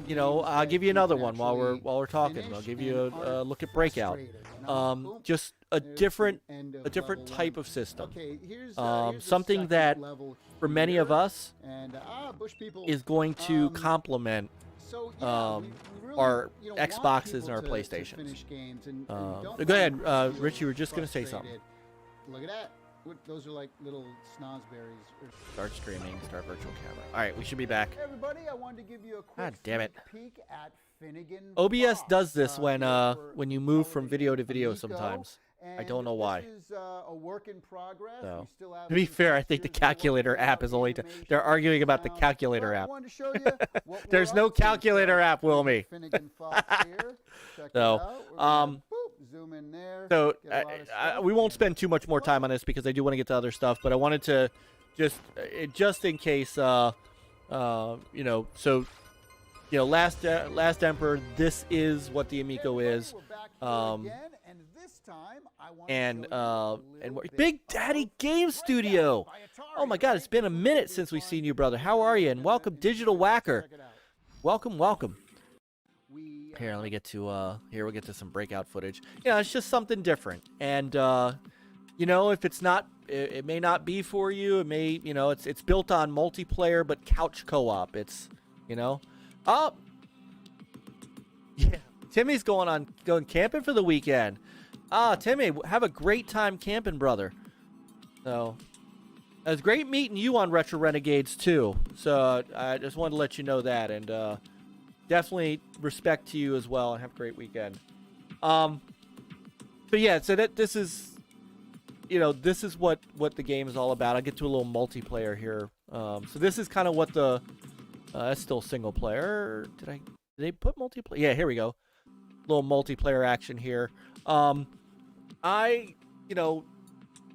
you know, I'll give you another one while we're talking. I'll give you a look at Breakout. Just a different type of system. Something that for many of us is going to complement our Xboxes and our PlayStations. Go ahead, Rich, you were just going to say something. Look at that. Those are like little snozberries. Start streaming, start virtual camera. All right, we should be back. Hey everybody, I wanted to give you a quick God damn it. peek at Finnegan OBS Fox. does this when you move from video to video sometimes. I don't know why. This is a work in progress. So, We still have to be some fair, I think the textures we're working calculator app out, is only. animation They're arguing about the sound. calculator But I app. wanted to show you what we're There's no up to. calculator app, Wilmy. Finnegan Fox here. Check So, it out. We're gonna, boop, zoom in there. So get a lot of stuff. we won't spend too much more time on this because I do want to get to other stuff. But I wanted to just in case, you know, so you know, last Emperor. This is what the Amico is. And Big Daddy Game Studio. Oh my God, it's been a minute since we've seen you, brother. How are you? And welcome, Digital Whacker. Welcome, welcome. Here, let me get to here. We'll get to some breakout footage. Yeah, it's just something different. And you know, if it's not, it may not be for you. It may, you know, it's built on multiplayer but couch co-op. It's, you know, oh yeah. Timmy's going camping for the weekend. Timmy, have a great time camping, brother. So, it was great meeting you on Retro Renegades, too. So, I just wanted to let you know that. And definitely respect to you as well. And have a great weekend. But yeah, so this is, you know, this is what the game is all about. I'll get to a little multiplayer here. So, this is kind of what the... that's still single player. Did they put multiplayer? Yeah, here we go. Little multiplayer action here. You know,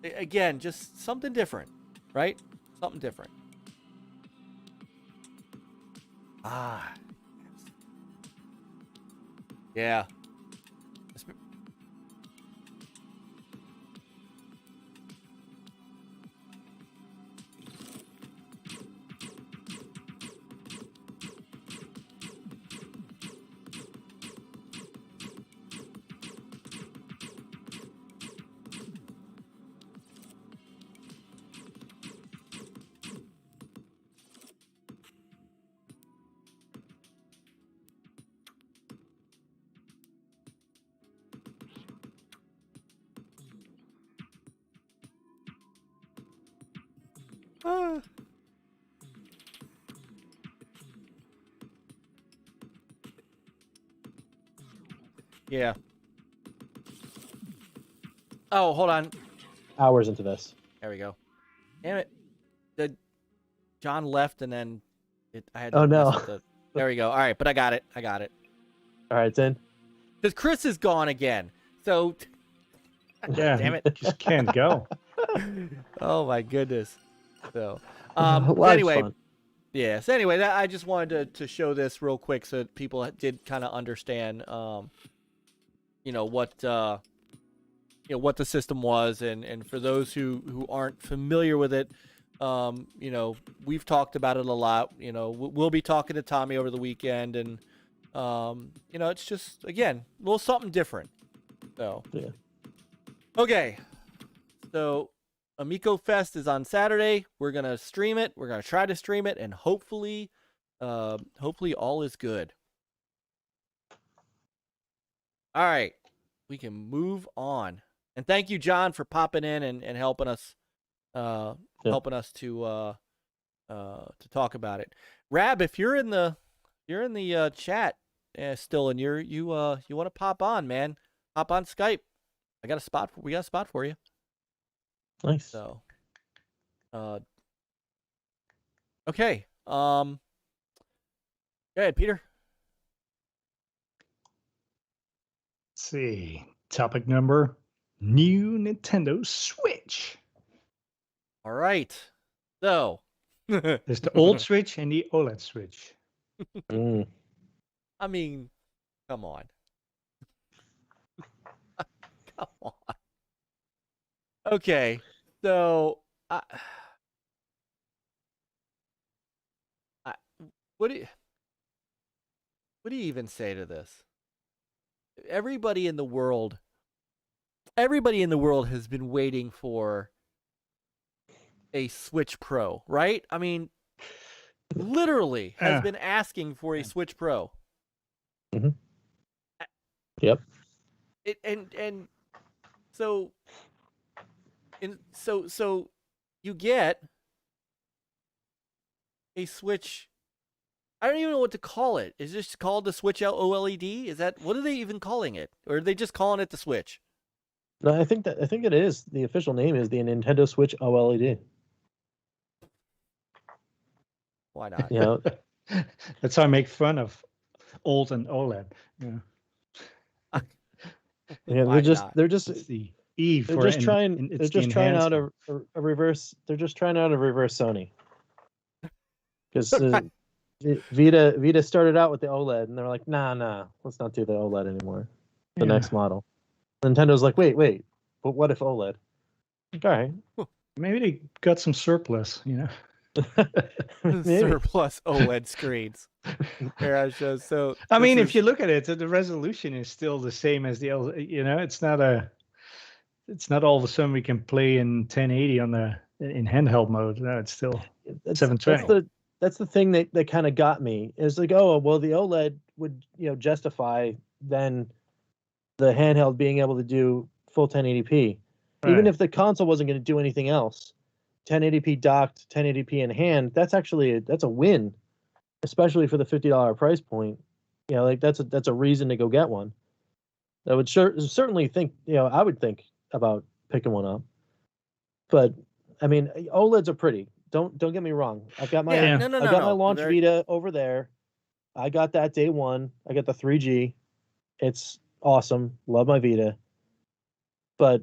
again, just something different, right? Something different. Yeah. Yeah. Oh, hold on. Hours into this. There we go. Damn it. John left and then I had to Oh, no. mess with the... There we go. All right, but I got it. All right, it's in. Because Chris is gone again. So... Yeah, damn it. Just can't go. Oh, my goodness. So... Lots anyway... fun. Yeah, so anyway, I just wanted to show this real quick so that people did kind of understand, you know, what the system was, and for those who aren't familiar with it, you know, we've talked about it a lot. You know, we'll be talking to Tommy over the weekend, and you know, it's just, again, a little something different. So yeah. Okay, so AmicoFest is on Saturday. We're gonna stream it. We're gonna try to stream it, and hopefully all is good. All right, we can move on. And thank you, John, for popping in and helping us, helping us to talk about it. Rab, if you're in the chat still, and you want to pop on, man, hop on Skype. We got a spot for you. Nice. So, okay. Go ahead, Peter. Let's see. Topic number: new Nintendo Switch. All right. So, there's the old Switch and the OLED Switch. I mean, come on. Come on. Okay. So, what do you even say to this? Everybody in the world has been waiting for a Switch Pro, right? I mean, literally has been asking for a Switch Pro. Mm-hmm. Yep. So you get a Switch. I don't even know what to call it. Is this called the Switch OLED? Is that, what are they even calling it? Or are they just calling it the Switch? No, I think it is. The official name is the Nintendo Switch OLED. Why not? You know, That's how I make fun of old and OLED. Yeah. yeah, Why they're just It's the Eve. they're for just en- trying en- they're it's the just trying out enhancement. a reverse. They're just trying out a reverse Sony. Because Vita started out with the OLED, and they're like, nah, let's not do the OLED anymore. The Yeah. next model. Nintendo's like, wait, but what if OLED? Like, all right. Maybe they got some surplus, you know. Maybe. Surplus OLED screens. Yeah, so I mean, this if you look at it, the resolution is still the same as the you know, it's not all of a sudden we can play in 1080 in handheld mode. No, it's still 720. That's the thing that kind of got me. Is like, oh well, the OLED would justify then the handheld being able to do full 1080p, even Right. if the console wasn't going to do anything else. 1080p docked, 1080p in hand. That's actually that's a win, especially for the $50 price point. You know, like that's a reason to go get one. I would certainly think, I would think about picking one up. But I mean, OLEDs are pretty. Don't get me wrong. I've got my Yeah. no, I got my no. launch Very- Vita over there. I got that day one. I got the 3G. It's awesome. Love my Vita. But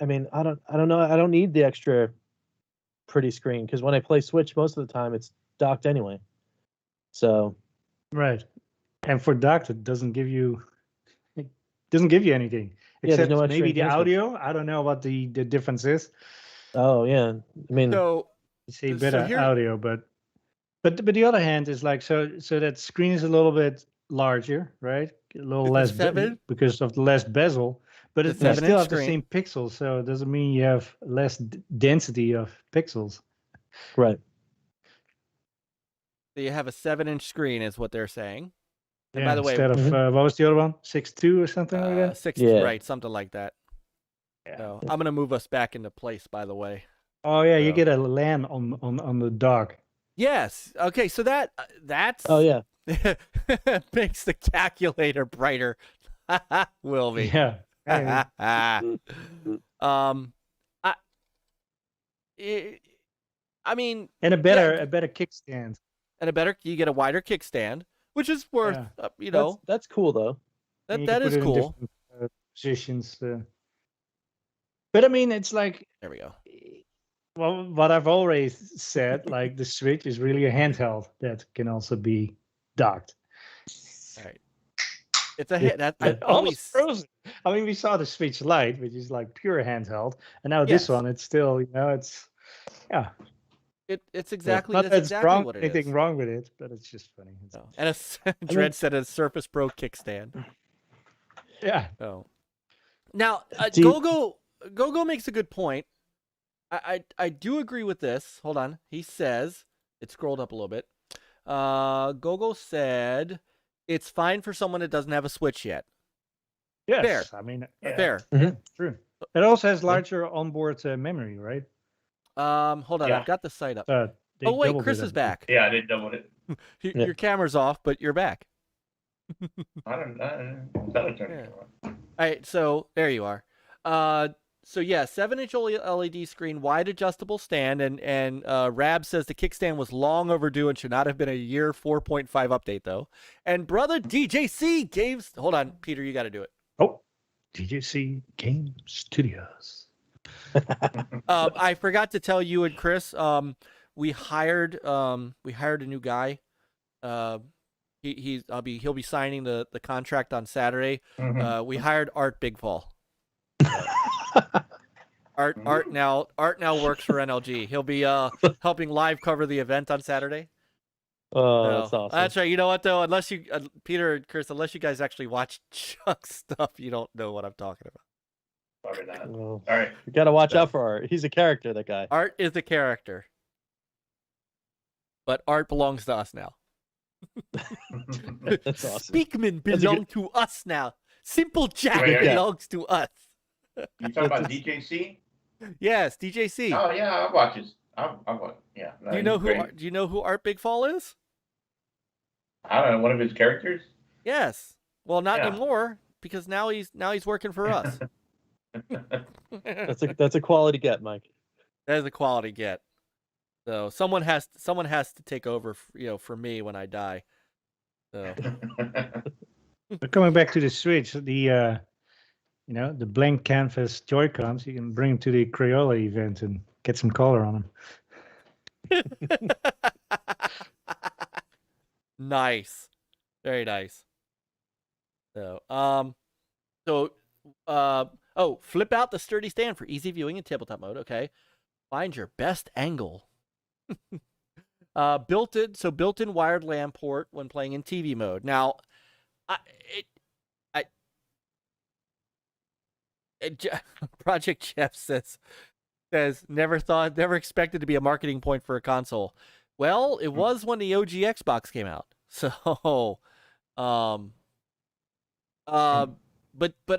I mean, I don't know. I don't need the extra pretty screen because when I play Switch, most of the time it's docked anyway. So Right. And for docked, it doesn't give you anything. Yeah, there's Except no extra maybe the enhancement. audio. I don't know what the difference is. oh yeah, I mean, So You say So better here- audio, but the other hand is like so that screen is a little bit larger, right? A little It's a less 7? because of the less bezel, but The it still 7-inch have the screen. same pixels, so it doesn't mean you have less density of pixels. right. So you have a 7-inch screen, is what they're saying. And by the way, instead of what was the other one? 6.2 or something like that. 6, Yeah. right, something like that. Yeah. So I'm gonna move us back into place. By the way. Oh yeah, you So- get a LAN on the dock. Yes. Okay. So that's. Oh yeah, makes the calculator brighter. Will be. Yeah. Hey, I mean, and a better kickstand. and you get a wider kickstand, which is worth, Yeah. that's cool though. And you that can is put it in cool. different, positions. But I mean, it's like, There we go. well, what I've always said, like the Switch is really a handheld that can also be docked. All right. It's a hit. That I Almost always. frozen. I mean, we saw the Switch Lite, which is like pure handheld, and now this Yes. one, it's still, it's It's exactly not that's that it's exactly what it is. anything wrong with it, but it's just funny. It's- No. And Dread said a Surface Pro kickstand. Yeah. Oh. Now, Do you- Gogo makes a good point. I do agree with this. Hold on. He says it scrolled up a little bit. Gogo said it's fine for someone that doesn't have a Switch yet. Yes. Fair. I mean, Fair. True. It also has larger onboard memory, right? Hold on. Yeah. I've got the site up. They Oh wait, doubled Chris it, is I back. Yeah, I did double it. Yeah. Your camera's off, but you're back. I don't know. All right, so there you are. So yeah, 7-inch LED screen, wide adjustable stand, and Rab says the kickstand was long overdue and should not have been a year 4.5 update though. And brother DJC gave. Hold on, Peter, you got to do it. Oh, DJC Game Studios. I forgot to tell you and Chris. We hired a new guy. He'll be signing the contract on Saturday. We hired Art Bigfall. Art now works for NLG. He'll be helping live cover the event on Saturday. Oh, So, that's awesome. That's right. You know what though? Unless you Peter and Chris, unless you guys actually watch Chuck's stuff, you don't know what I'm talking about. Probably not. Well, All right. you gotta watch out for Art. He's a character, that guy. Art is a character, but Art belongs to us now. That's awesome. Speakman That's a belong to us now. Simple Jack Wait, yeah. belongs to us. You talking about DJC? Yes, DJC. Oh yeah, I watch it. I watch. Yeah. no, do you know he's great. Do you know who Art Bigfall is? I don't know. One of his characters. Yes. Well, not Yeah. anymore because now he's working for us. That's a quality get, Mike. That is a quality get. So someone has to take over, for me when I die. So But coming back to the Switch, the the blank canvas Joy-Cons, you can bring them to the Crayola event and get some color on them. Nice, very nice. So flip out the sturdy stand for easy viewing in tabletop mode. Okay, find your best angle. Built-in wired LAN port when playing in TV mode. Now, Project Jeff says never expected to be a marketing point for a console. Well, it was when the OG Xbox came out. So, but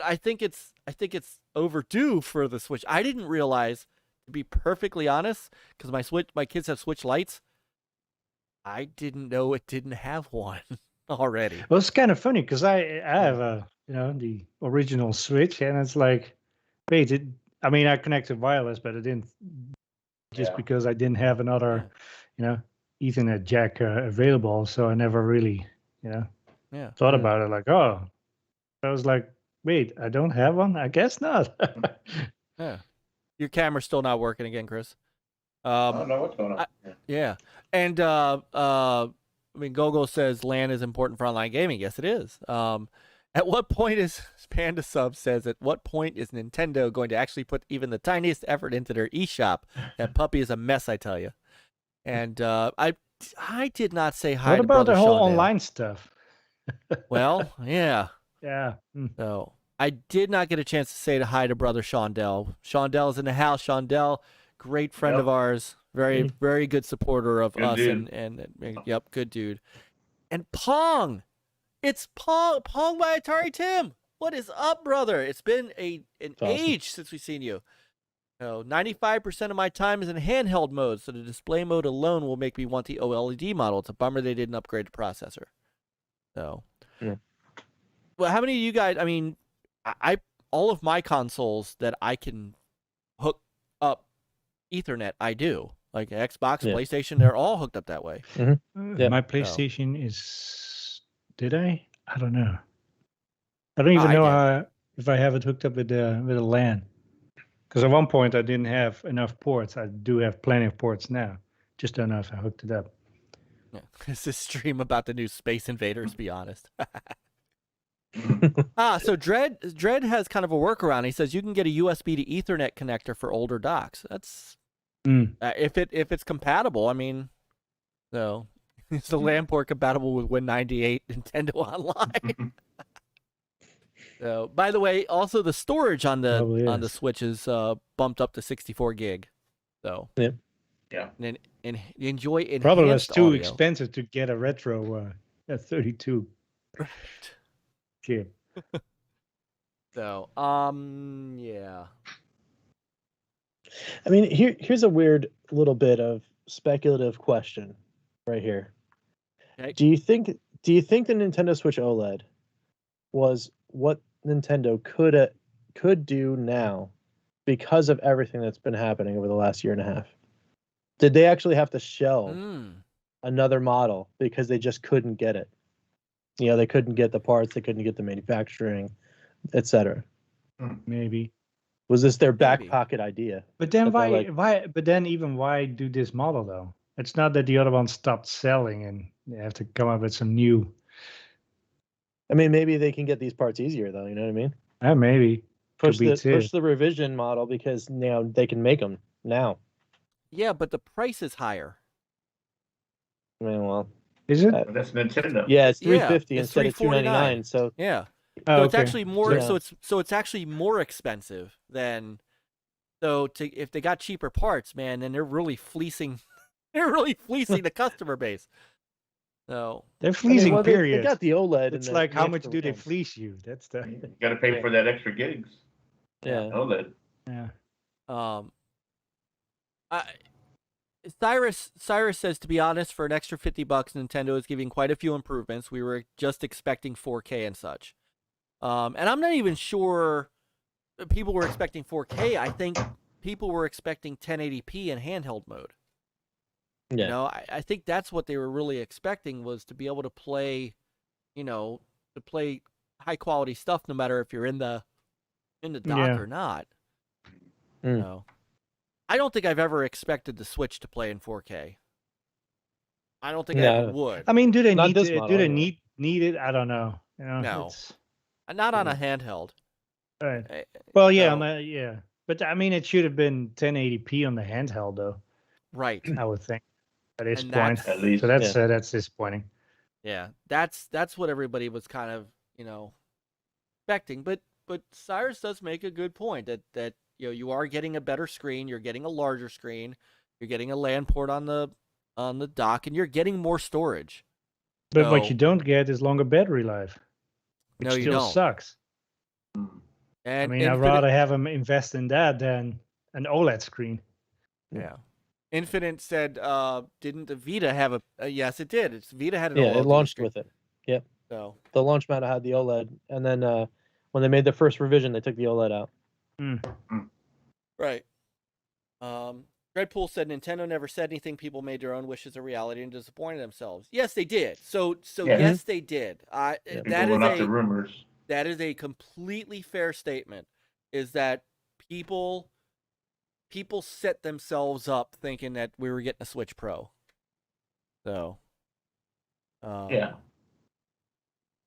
I think it's overdue for the Switch. I didn't realize, to be perfectly honest, because my kids have Switch Lites. I didn't know it didn't have one already. Well, it's kind of funny because I have the original Switch, and it's like, wait, I connected wireless, but it didn't, just because I didn't have another, Ethernet jack available, so I never really, thought about it. Like, I was like, wait, I don't have one? I guess not. Yeah. Your camera's still not working again, Chris. I don't know what's going on. Yeah. And Gogo says LAN is important for online gaming. Yes, it is. At what point is Panda Sub says, at what point is Nintendo going to actually put even the tiniest effort into their eShop? That puppy is a mess, I tell you. And I did not say hi to What about Brother the whole Shondale. online stuff? Well, yeah. Yeah. So I did not get a chance to say hi to Brother Shondale. Shondale's in the house. Shondale, great friend of ours. Very, very good supporter of us. Dude. And yep, good dude. And Pong. It's Pong by Atari Tim. What is up, brother? It's been an age since we've seen you. 95% of my time is in handheld mode, so the display mode alone will make me want the OLED model. It's a bummer they didn't upgrade the processor. So, well, how many of you guys? I mean, I all of my consoles that I can hook up Ethernet, I do. Like Xbox, PlayStation, they're all hooked up that way. My PlayStation is. Did I? I don't know. I don't even know if I have it hooked up with a LAN. Because at one point I didn't have enough ports. I do have plenty of ports now. Just don't know if I hooked it up. Yeah. Is this stream about the new Space Invaders? Be honest. So Dread has kind of a workaround. He says you can get a USB to Ethernet connector for older docks. That's if it's compatible. I mean, so is the LAN port compatible with Win98 Nintendo Online? So, by the way, also the storage on the Switch is bumped up to 64 gig. So and enjoy enhanced probably was too audio. expensive to get a retro 32 chip. So yeah. I mean, here's a weird little bit of speculative question right here. Okay. Do you think the Nintendo Switch OLED was what Nintendo could do now because of everything that's been happening over the last year and a half? Did they actually have to shelve another model because they just couldn't get it? They couldn't get the parts, they couldn't get the manufacturing, etc. Maybe. Was this their back pocket idea? But then why? But then even why do this model though? It's not that the other one stopped selling and they have to come up with some new. I mean, maybe they can get these parts easier though. You know what I mean? Maybe push the revision model because now they can make them now. Yeah, but the price is higher. I mean, well, is it? That's Nintendo. Yeah, it's $350 instead of $299. So yeah. Oh, so it's okay. actually more. Yeah. So it's actually more expensive than. So if they got cheaper parts, man, then they're really fleecing. They're really fleecing the customer base. So they're fleecing. Period. They got the OLED. It's like how much do they fleece you? That's the. You got to pay for that extra gigs. Yeah. OLED. Yeah. Cyrus says, to be honest, for an extra $50, Nintendo is giving quite a few improvements. We were just expecting 4K and such. And I'm not even sure people were expecting 4K. I think people were expecting 1080p in handheld mode. Yeah. You know, I think that's what they were really expecting, was to be able to play, high quality stuff no matter if you're in the dock or not. So, I don't think I've ever expected the Switch to play in 4K. I don't think I ever would. I mean, do they Not need this to, model, do they anyway. need it? I don't know. No. Not on a handheld. Right. Well, yeah, So, but I mean, it should have been 1080p on the handheld, though. right. I would think at this And point. At least. So that's disappointing. Yeah, that's what everybody was kind of, expecting. But Cyrus does make a good point that you are getting a better screen, you're getting a larger screen, you're getting a LAN port on the dock, and you're getting more storage. But what you don't get is longer battery life, which No, you still don't. sucks. And I mean, I'd rather have them invest in that than an OLED screen. Yeah. Infinite said, didn't the Vita have a yes, it did. Vita had an Yeah, OLED it launched screen. with it. Yep. So The launch meta had the OLED, and then when they made the first revision, they took the OLED out. right. Dreadpool said Nintendo never said anything. People made their own wishes a reality and disappointed themselves. Yes, they did. So yes, they did. That People went after rumors. That is a completely fair statement. Is that people set themselves up thinking that we were getting a Switch Pro. So. Yeah.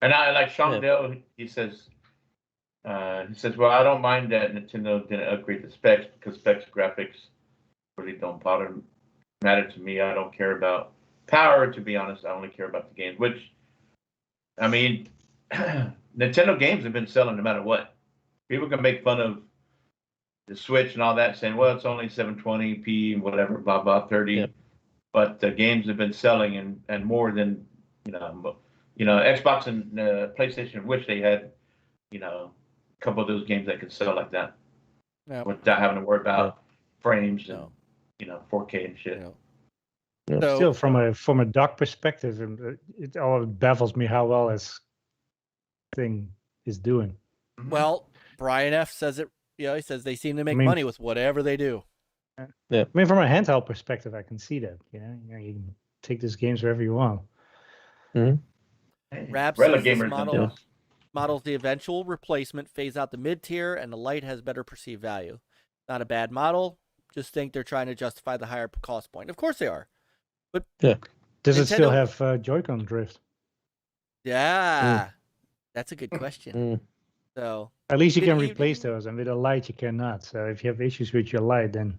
And I like Sean Dale. He says, well, I don't mind that Nintendo didn't upgrade the specs because specs graphics really don't matter to me. I don't care about power, to be honest. I only care about the games. Which, I mean, Nintendo games have been selling no matter what. People can make fun of the Switch and all that, saying, well, it's only 720p and whatever, blah, blah, 30. Yep. But the games have been selling and more than, Xbox and PlayStation wish they had, a couple of those games that could sell like that. Yep. Without having to worry about frames and, No. 4K and shit. So, Still, from a dock perspective, it all baffles me how well this thing is doing. well, Brian F says it. He says they seem to make money with whatever they do. I mean, from a handheld perspective, I can see that. You can take these games wherever you want. Rap Relic says this gamers model's the eventual replacement, phase out the mid-tier, and the light has better perceived value. Not a bad model. Just think they're trying to justify the higher cost point. Of course they are. But does it still have Joy-Con drift? Yeah, that's a good question. So at least you can replace those, and with a light you cannot. So if you have issues with your light, then.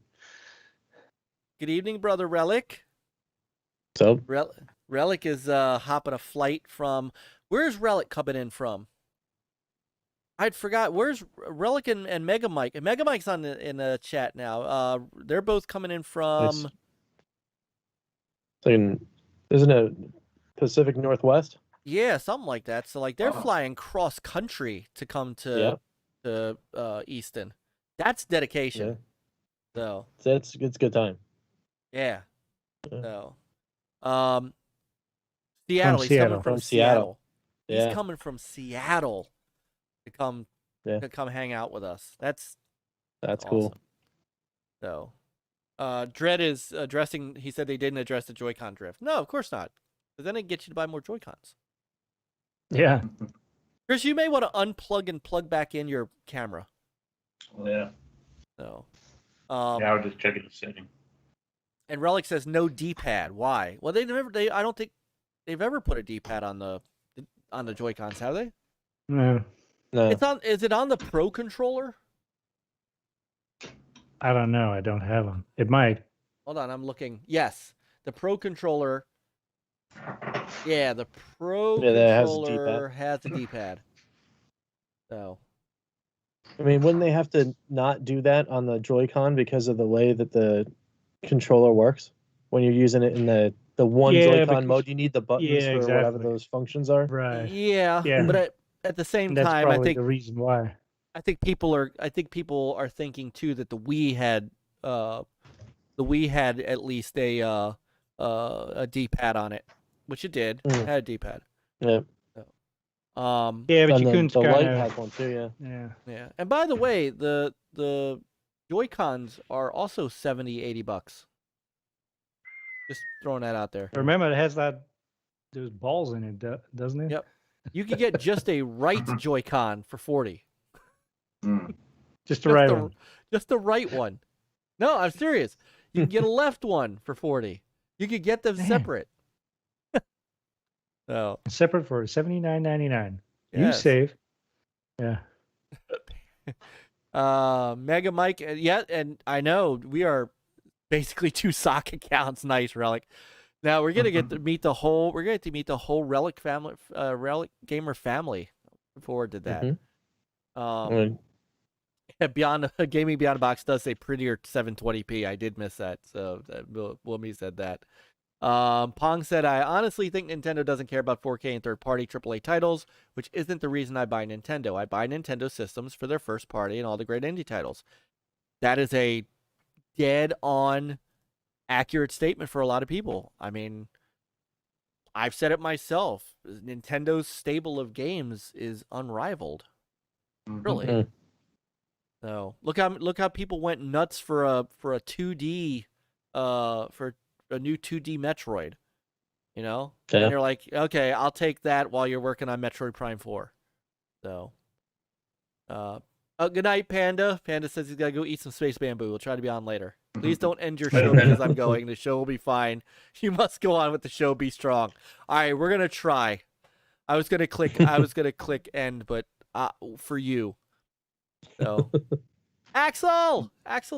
Good evening, brother Relic. So Relic is hopping a flight from. Where's Relic coming in from? I'd forgot. Where's Relic and Myke? And Myke's in the chat now. They're both coming in from. Isn't it Pacific Northwest? Yeah, something like that. So they're flying cross country to come to Easton. That's dedication. So it's a good time. Yeah. So Seattle. He's coming from Seattle. Yeah. He's coming from Seattle to come hang out with us. That's awesome. Cool. So Dredd is addressing. He said they didn't address the Joy-Con drift. No, of course not. Because then it gets you to buy more Joy-Cons. Yeah. Chris, you may want to unplug and plug back in your camera. Yeah. So. I was just checking the setting. And Relic says no D-pad. Why? Well, I don't think they've ever put a D-pad on the Joy-Cons, have they? No. Is it on the Pro controller? I don't know. I don't have them. It might. Hold on, I'm looking. Yes, the Pro controller. Yeah, the Pro controller has a D-pad. So. I mean, wouldn't they have to not do that on the Joy-Con because of the way that the controller works? When you're using it in the one Joy-Con mode, you need the buttons for whatever those functions are. Right. Yeah. But at the same time, I think the reason why. I think people are thinking too that the Wii had at least a D-pad on it, which it did. It had a D-pad. Yeah. Yeah, but And you then couldn't the light kind has one too. Yeah. yeah. Yeah. And by the way, the Joy-Cons are also $70-$80. Just throwing that out there. Remember, it has those balls in it, doesn't it? Yep. You could get just a right Joy-Con for $40. Just the right one. Just the right one. No, I'm serious. You can get a left one for $40. You could get them separate. So separate for $79.99. You yes. save. Yeah. Mega Myke, yeah, and I know we are basically 2 sock accounts. Nice, Relic. Now we're gonna get to meet the whole. We're going to meet the whole Relic family, Relic gamer family. Looking forward to that. Beyond Gaming Beyond the Box does say prettier 720p. I did miss that, so Wilmy said that. Pong said, I honestly think Nintendo doesn't care about 4K and third-party AAA titles, which isn't the reason I buy Nintendo. I buy Nintendo systems for their first-party and all the great indie titles. That is a dead-on accurate statement for a lot of people. I mean, I've said it myself. Nintendo's stable of games is unrivaled. Really. So look how people went nuts for a 2D for a new 2D Metroid, you know? Yeah. And you're like, okay, I'll take that while you're working on Metroid Prime 4. So, good night, Panda. Panda says he's got to go eat some space bamboo. We'll try to be on later. Please don't end your show because I'm going. The show will be fine. You must go on with the show. Be strong. All right, we're going to try. I was going to click end, but for you. So, Axel's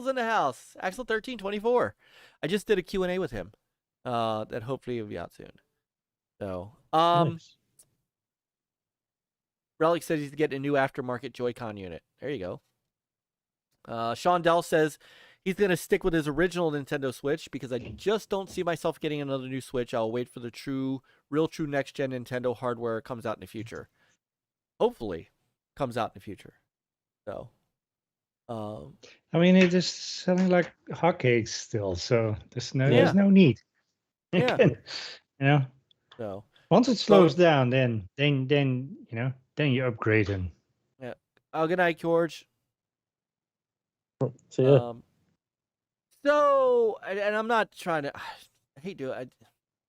in the house. Axel 1324. I just did a Q&A with him. That hopefully will be out soon. So, Nice. Relic says he's getting a new aftermarket Joy-Con unit. There you go. Sean Dell says he's going to stick with his original Nintendo Switch because I just don't see myself getting another new Switch. I'll wait for the real true next-gen Nintendo hardware comes out in the future. Hopefully, comes out in the future. So, I mean, it is selling like hotcakes still, so there's no need. Yeah. You know. So once it slows down, then you upgrade and. Yeah. Oh, good night, Qeorge. See ya. So, and I'm not trying to. I hate to. I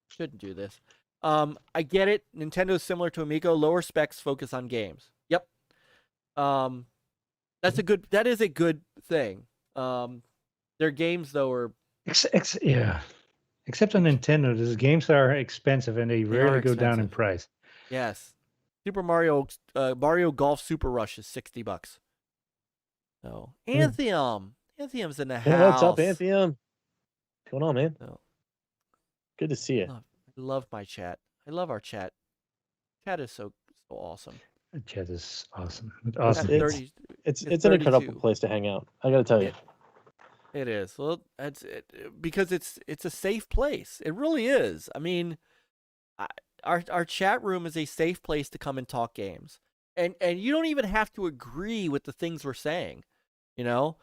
shouldn't do this. I get it. Nintendo's similar to Amico. Lower specs, focus on games. Yep. That is a good thing. Their games though are Except on Nintendo, these games are expensive and they rarely go down in price. Yes. Super Mario Golf Super Rush is $60. So Anthem's in the house. Yeah, what's up, Anthem? What's going on, man? So, Good to see you. I love my chat. I love our chat. Chat is so awesome. The chat is awesome. It's an incredible place to hang out. I got to tell you. It is. Well, that's it, because it's a safe place. It really is. I mean, our chat room is a safe place to come and talk games, and you don't even have to agree with the things we're saying. You know,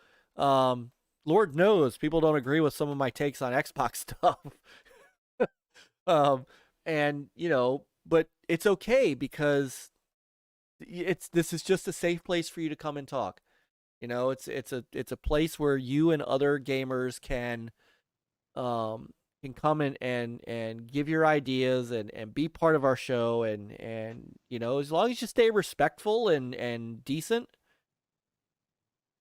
Lord knows people don't agree with some of my takes on Xbox stuff. And you know, but it's okay because this is just a safe place for you to come and talk. You know, it's a place where you and other gamers can come in and give your ideas and be part of our show and you know, as long as you stay respectful and decent,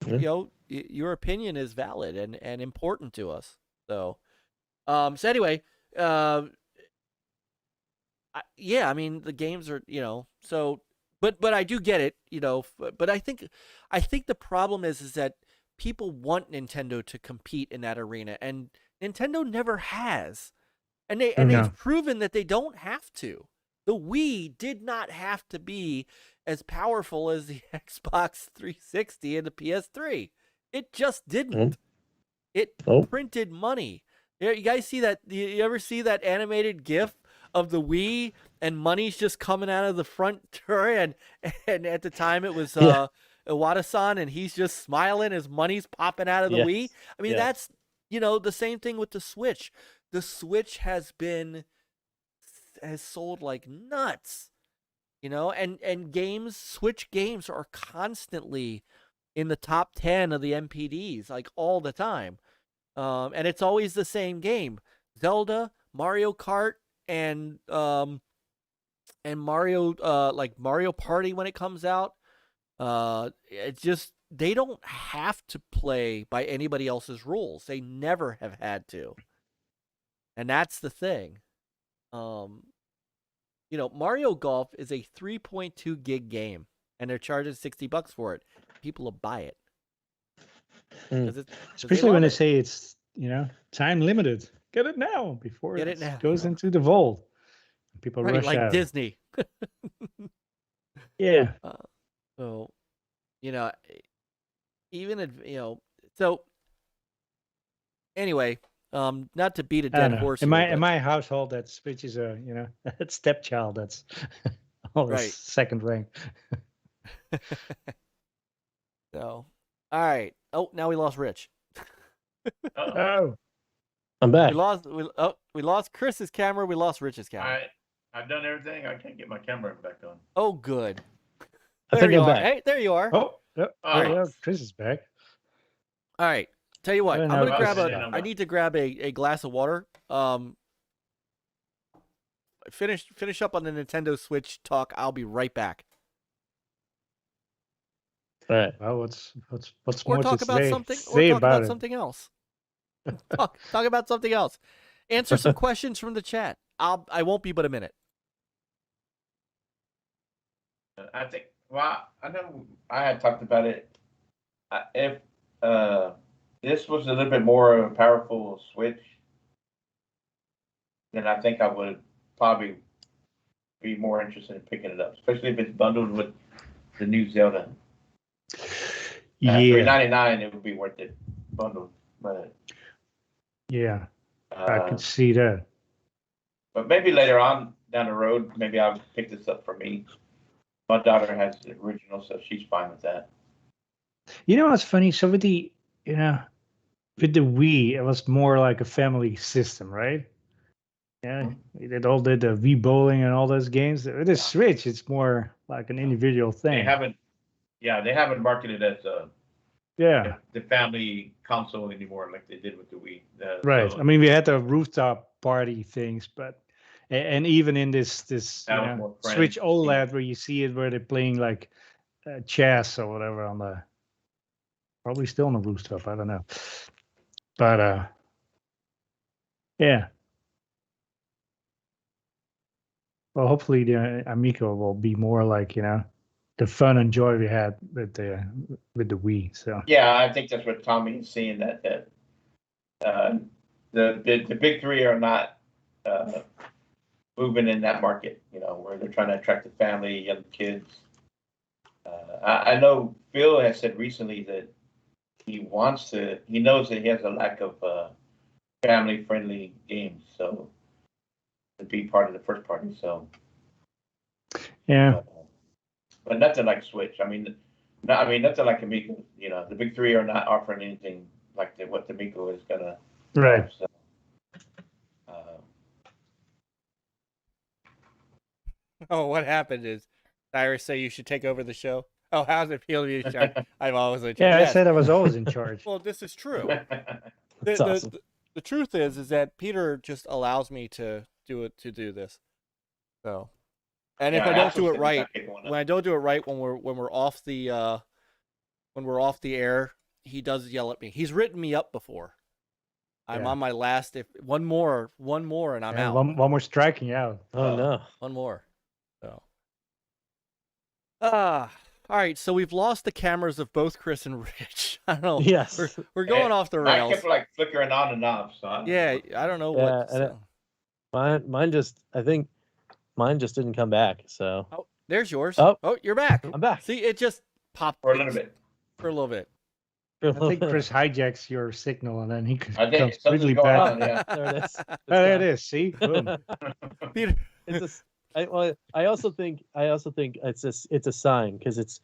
you know, your opinion is valid and important to us. So anyway, yeah, I mean the games are, you know, so. But I do get it, you know. But I think the problem is that people want Nintendo to compete in that arena, and Nintendo never has, and they've proven that they don't have to. The Wii did not have to be as powerful as the Xbox 360 and the PS3. It just didn't. It printed money. You guys see that? You ever see that animated GIF of the Wii and money's just coming out of the front door, and at the time it was Iwata-san, and he's just smiling as money's popping out of the Wii. I mean, that's, you know, the same thing with the Switch. The Switch has sold like nuts, You know, and games, Switch games are constantly in the top 10 of the MPDs, like all the time. And it's always the same game. Zelda, Mario Kart, and Mario like Mario Party when it comes out. It's just they don't have to play by anybody else's rules. They never have had to. And that's the thing. You know, Mario Golf is a 3.2 gig game, and they're charging $60 for it. People will buy it. Especially when they say it's, you know, time limited. Get it now before it goes into the vault. People rush like out. Disney. Yeah. So, you know, even if, you know, so anyway, not to beat a dead horse. In my household, that Switch is a, you know, that stepchild. That's always second rank. So, all right. Oh, now we lost Rich. Oh, I'm back. We lost Chris's camera. We lost Rich's camera. I've done everything. I can't get my camera back on. Oh, good. I think I'm back. Hey, there you are. Oh, yeah, Chris is back. All right. Tell you what, I I'm don't gonna know. grab I need to grab a glass of water. Finish up on the Nintendo Switch talk. I'll be right back. All right. Well, what's Or more talk to about say, something. say Or talk about about it? something else. talk about something else. Answer some questions from the chat. I won't be but a minute. I think. Well, I know I had talked about it. If this was a little bit more of a powerful Switch, then I think I would probably be more interested in picking it up, especially if it's bundled with the new Zelda. Yeah. $3.99, it would be worth it bundled. But yeah, I could see that. But maybe later on down the road, maybe I'll pick this up for me. My daughter has the original, so she's fine with that. You know what's funny? So with the, you know, with the Wii, it was more like a family system, right? Yeah, they all did the Wii bowling and all those games. With the Switch, it's more like an individual thing. They haven't marketed it as the family console anymore like they did with the Wii. Right. So, I mean, we had the rooftop party things, but and even in this you know, Switch OLED where you see it where they're playing like chess or whatever on the probably still on the rooftop. I don't know, but yeah. Well, hopefully the Amico will be more like, you know, the fun and joy we had with the Wii. So yeah, I think that's what Tommy is seeing, that the big three are not moving in that market, you know, where they're trying to attract the family, young kids. I know Phil has said recently that he knows that he has a lack of family friendly games, so to be part of the first party. So yeah, but nothing like Switch. I mean, nothing like Amico. You know, the big three are not offering anything like what the Amico is gonna. Right. Have, so, Oh, what happened is Cyrus say you should take over the show. Oh, how's it feel to be in charge? I'm always in charge. Yeah, Yes. I said I was always in charge. Well, this is true. That's awesome. The truth is that Peter just allows me to do this. So, and if I don't do it right, when I don't do it right, when we're off the air, he does yell at me. He's written me up before. I'm on my last. If one more, and I'm out. One more striking out. Oh no. One more. So. All right. So we've lost the cameras of both Chris and Rich. I don't know. Yes. We're going off the rails. I kept like flickering on and off. So I don't know what. So. Mine just didn't come back. So. Oh, there's yours. Oh, you're back. I'm back. See, it just popped for a little bit. For a little bit. I think Chris hijacks your signal and then he comes really back. On, yeah. There it is. There it is. See, boom. Peter. I also think it's a sign because it's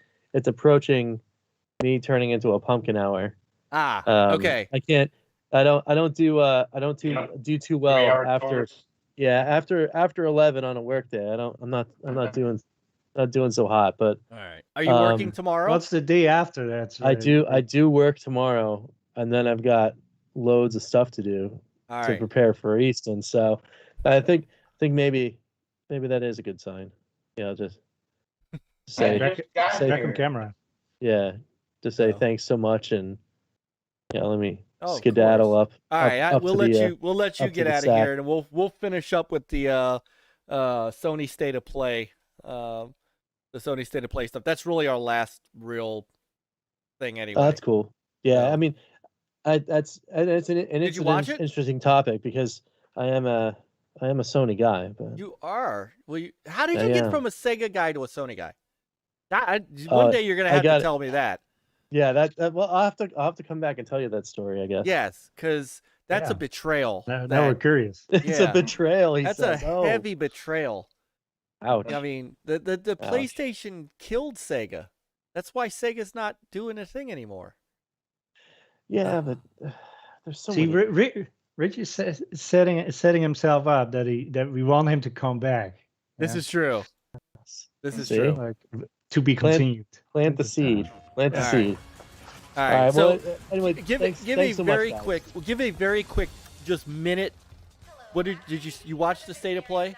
approaching me turning into a pumpkin hour. Okay. I don't do too well after 11 on a work day. I'm not not doing so hot. But All right. Are you working tomorrow? What's the day after that? I do work tomorrow, and then I've got loads of stuff to do All to right. prepare for Easton. So I think maybe that is a good sign. Just say back on camera. yeah, to say Oh. thanks so much, and let me Oh, of skedaddle course. up. All right, up we'll to let the, we'll let you up to get the out of sack. here, and we'll finish up with the Sony State of Play, the Sony State of Play stuff. That's really our last real thing, anyway. That's cool. Yeah, So- I mean, it's you watch it? interesting topic because I am a Sony guy, but You are. Well, how did I you get am. from a Sega guy to a Sony guy? One day you're gonna I have to got it. tell me that. yeah, that well, I'll have to come back and tell you that story, I guess. Yes, because that's a Yeah. betrayal. Now that- we're curious. It's Yeah. a betrayal. He That's says. a Oh, heavy betrayal. ouch. I mean, the Ouch. PlayStation killed Sega. That's why Sega's not doing a thing anymore. Yeah, but there's so See, many. Rich is setting himself up that we want him to come back. This Yeah. is true. This is See? true. Like, to be continued. Plant the seed. Plant the All right. seed. All All right. right. So Well, anyway, give thanks a so much, very guys. quick. We'll give a very quick, just minute. What did you watch the State of Play?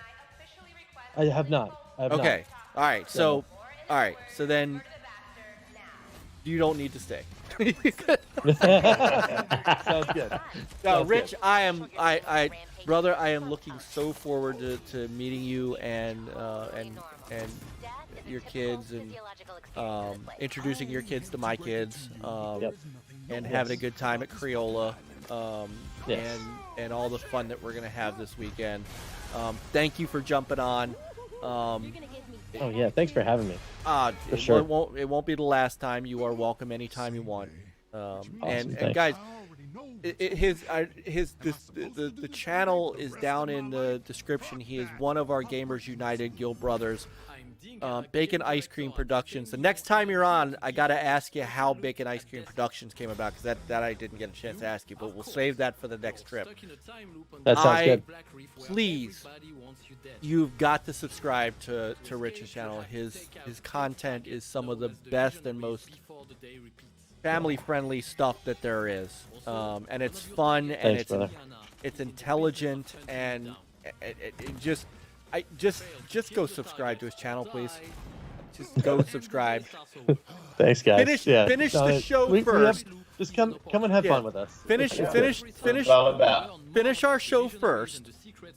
I have not. Okay. All right. So, all right. So then, you don't need to stay. Sounds good. No, Sounds Rich, brother, I am looking so forward to meeting you and your kids and introducing your kids to my kids Yep. and having a good time at Crayola Yes. and all the fun that we're gonna have this weekend. Thank you for jumping on. Oh yeah, thanks for having me. For It sure. won't be the last time. You are welcome anytime you want. And thanks. guys, the channel is down in the description. He is one of our Gamers United Guild brothers. Bacon Ice Cream Productions. The next time you're on, I gotta ask you how Bacon Ice Cream Productions came about, because that I didn't get a chance to ask you, but we'll save that for the next trip. That sounds good. Please, you've got to subscribe to Rich's channel. His content is some of the best and most family-friendly stuff that there is, and it's fun and Thanks, brother. it's intelligent, and it just go subscribe to his channel, please. Just go subscribe. Thanks, guys. Finish No, the show we have- first. just come and have Yeah. fun with us. Finish It's all about. finish our show first,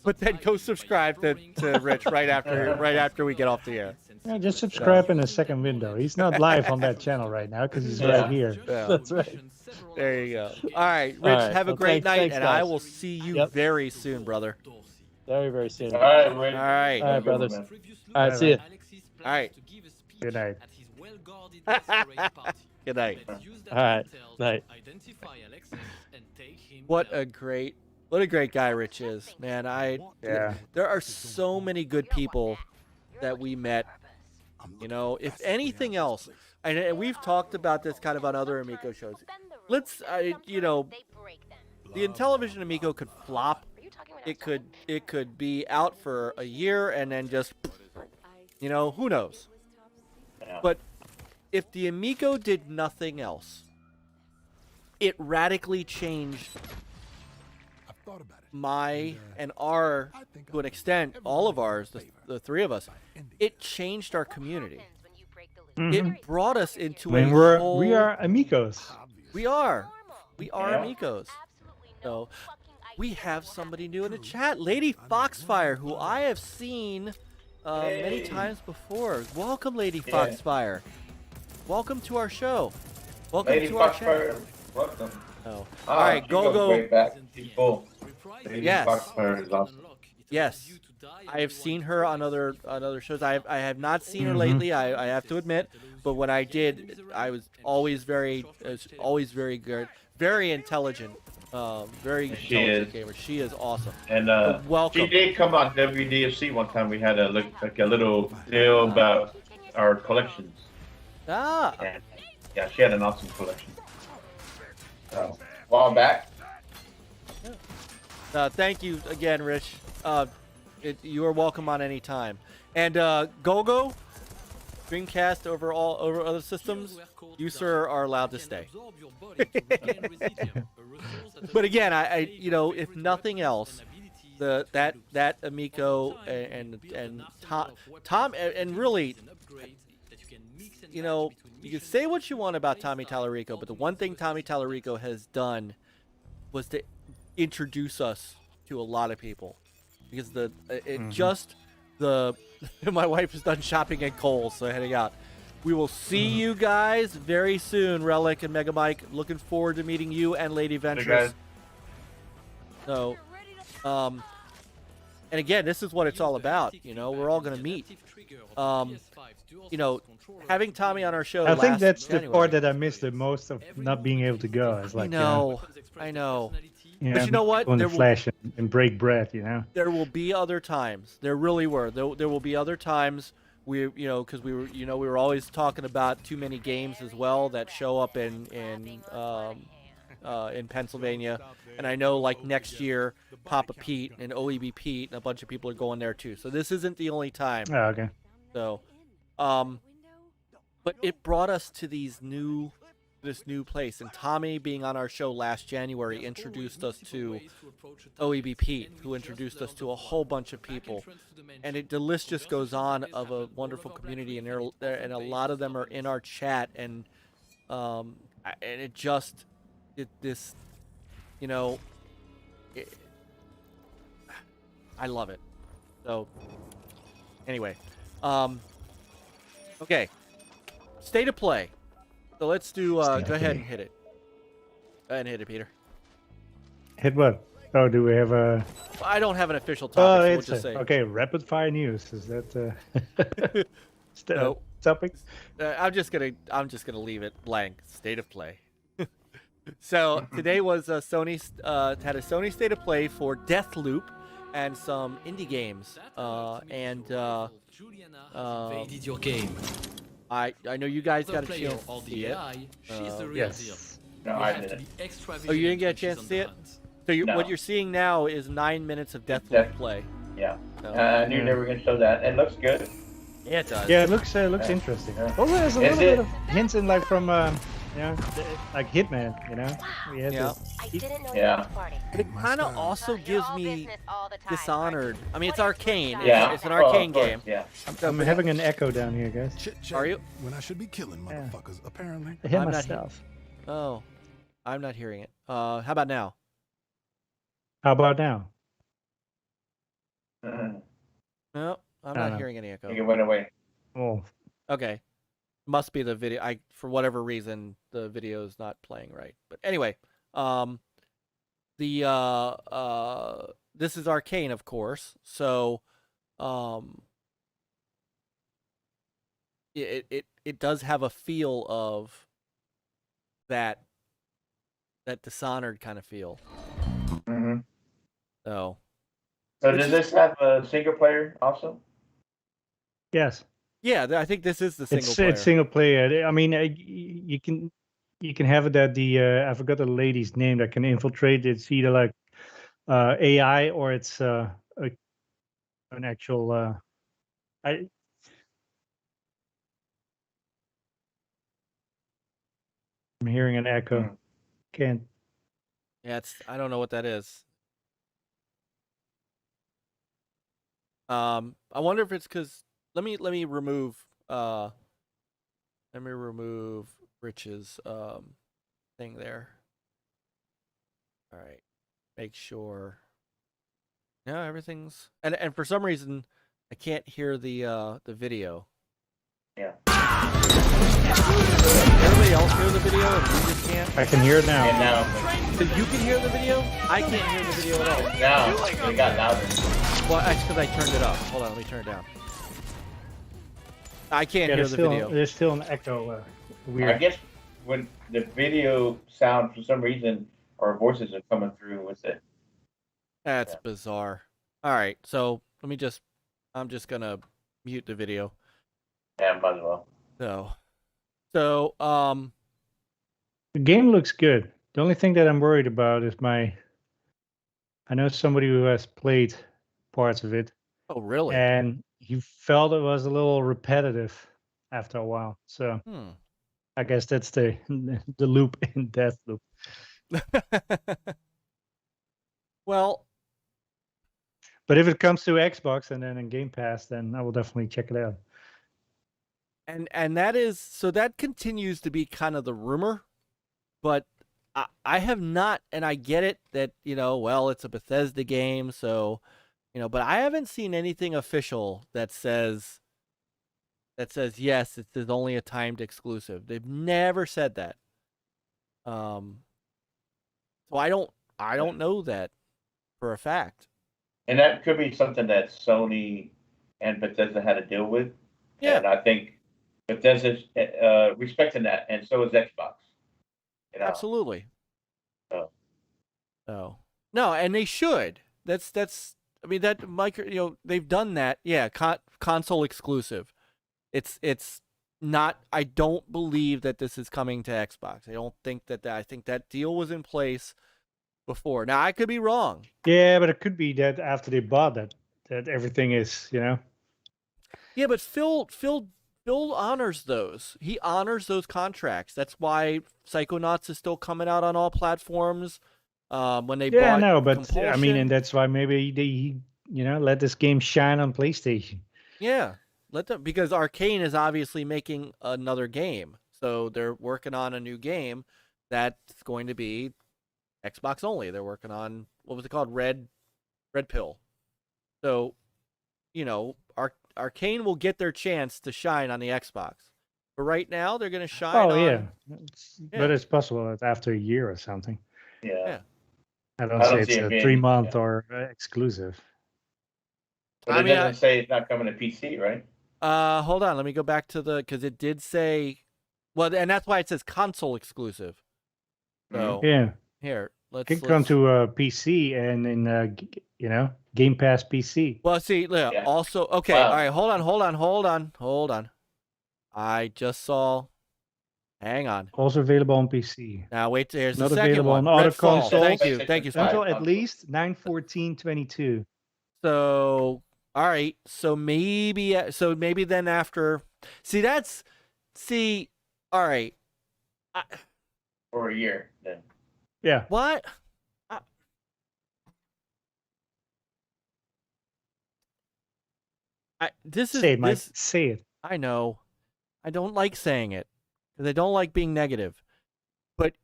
but then go subscribe to Rich right after we get off the air. Yeah, just subscribe in the second window. He's not live on that channel right now because he's Yeah. right here. Yeah. That's right. There you go. All right, Rich, right. have a Well, great night, thanks, and I guys. will see you Yep. very soon, brother. Very, very soon. All right, Rick. All right. All right, brothers. Man. All right, see you. All right. Good night. Good night. All right. Night. What a great guy Rich is, man. Yeah. There are so many good people that we met. You know, if anything else, and we've talked about this kind of on other Amico shows. Let's, the Intellivision Amico could flop. It could be out for a year and then just, who knows? Yeah. But if the Amico did nothing else, it radically changed my and our, to an extent, all of ours, the three of us. It changed our community. It brought us into I mean, a whole. we are amigos. We are Yeah. amigos. So we have somebody new in the chat, Lady Foxfire, who I have seen many times before. Welcome, Lady Yeah. Foxfire. Welcome to our show. Welcome Lady to our channel. Foxfire, welcome. Oh. Ah, All right, she go goes go. way back. She's full. Lady Yes. Foxfire is awesome. Yes, I have seen her on other shows. I have not seen her Mhm. lately. I have to admit, but when I did, I was always very good, very intelligent, very She intelligent is. gamer. She is awesome. And Welcome. she did come on WDFC one time. We had a little deal about our collections. Ah, And yeah, she had an awesome collection. So, while back. thank you again, Rich. You are welcome on any time. And Gogo, Dreamcast over other systems, you sir are allowed to stay. But again, I if nothing else, that Amico and Tom and really, you can say what you want about Tommy Tallarico, but the one thing Tommy Tallarico has done was to introduce us to a lot of people, because my wife is done shopping at Kohl's, so heading out. We will see you guys very soon, Relic and Mega Myke. Looking forward to meeting you and Lady Ventress. So, and again, this is what it's all about. We're all gonna meet. Having Tommy on our show. I think that's January, the part that I missed the most of not being able to go. It's like, I know. Yeah, but you know what? On the flash and break bread, There will be other times. There really were. There will be other times. Because we were always talking about too many games as well that show up in Pennsylvania, and I know like next year, Papa Pete and OEB Pete and a bunch of people are going there too. So this isn't the only time. Oh, okay. So, but it brought us to this new place, and Tommy being on our show last January introduced us to OEB Pete, who introduced us to a whole bunch of people, and the list just goes on of a wonderful community, and a lot of them are in our chat, and I love it. So anyway, okay, state of play. So let's do, go ahead and hit it. Go ahead and hit it, Peter. Hit what? Oh, do we have a... I don't have an official topic, so we'll just say. Okay, rapid fire news. Is that no. topic? I'm just gonna leave it blank. State of play. So today was Sony had a Sony state of play for Deathloop and some indie games. Invaded your game. I know you guys got a chance to see it. Yes. No, I didn't. Oh, you didn't get a chance to see it? So what you're seeing now is 9 minutes of Deathloop play. Yeah. So, I knew they were going to show that. It looks good. yeah, it does. Yeah, it looks interesting. Yeah. Also, there's a little bit of hints in like from like Hitman, We had Yeah. Yeah. But it kind of also gives me Dishonored. I mean, it's Arcane. Yeah. It's an Arcane of course, game. Yeah. I'm having an echo down here, guys. Are you? When I should be killing motherfuckers, apparently. I hit I'm not myself. Oh, I'm not hearing it. How about now? How about now? No, I'm not hearing any I think echo. it went away. Oh, Okay. Must be the video. For whatever reason, the video is not playing right. But anyway, this is Arcane, of course. So, it does have a feel of that Dishonored kind of feel. Mm-hmm. So does this have a single player also? yes. yeah, I think this is the single player. It's single player. I mean, you can have it that I forgot the lady's name that can infiltrate. It's either like AI or it's an actual. I'm hearing an echo. Can't. Yeah, I don't know what that is. I wonder if it's because let me remove Rich's thing there. All right, make sure. No, everything's and for some reason I can't hear the video. Yeah. Everybody else hear the video and you just can't? I can hear it now. And now, So you can hear the video? I can't hear the video at all. now it got louder. Well, that's because I turned it up. Hold on, let me turn it down. I can't hear the video. There's still an echo. Weird. I guess when the video sound, for some reason, our voices are coming through with it. That's bizarre. All right, so I'm just gonna mute the video. Yeah, might as well. So, The game looks good. The only thing that I'm worried about is I know somebody who has played parts of it, oh really? and he felt it was a little repetitive. after a while. So I guess that's the loop in Deathloop. Well, but if it comes to Xbox and then in Game Pass, then I will definitely check it out. And that is, so that continues to be kind of the rumor, but I have not, and I get it that, well, it's a Bethesda game, so, but I haven't seen anything official that says yes, it is only a timed exclusive. They've never said that. So I don't know that for a fact. And that could be something that Sony and Bethesda had to deal with. Yeah. And I think Bethesda's respecting that, and so is Xbox. Absolutely. So. No, and they should. That's. I mean, that micro. They've done that. Yeah, console exclusive. It's not. I don't believe that this is coming to Xbox. I don't think that. I think that deal was in place before. Now I could be wrong. Yeah, but it could be that after they bought that everything is, Yeah, but Phil honors those. He honors those contracts. That's why Psychonauts is still coming out on all platforms. When they bought but Compulsion. I mean, and that's why maybe they let this game shine on PlayStation. Yeah, let them, because Arcane is obviously making another game, so they're working on a new game that's going to be Xbox only. They're working on, what was it called, Red Pill. So, Arcane will get their chance to shine on the Xbox. But right now, they're going to shine on... yeah. But it's possible that after a year or something. Yeah. I don't say it's a 3-month or exclusive. But it doesn't say it's not coming to PC, right? Hold on. Let me go back to because it did say... Well, and that's why it says console exclusive. So, here, let's come to PC and in Game Pass PC. Well, see, also, okay, all right, hold on. I just saw. Hang on. Also available on PC. Now wait, here's not the second available one. on other consoles. Thank you. Until at least 9/14/22. So, all right, so maybe then after. All right. For a year then. Yeah. What? Say it. I know. I don't like saying it because I don't like being negative. But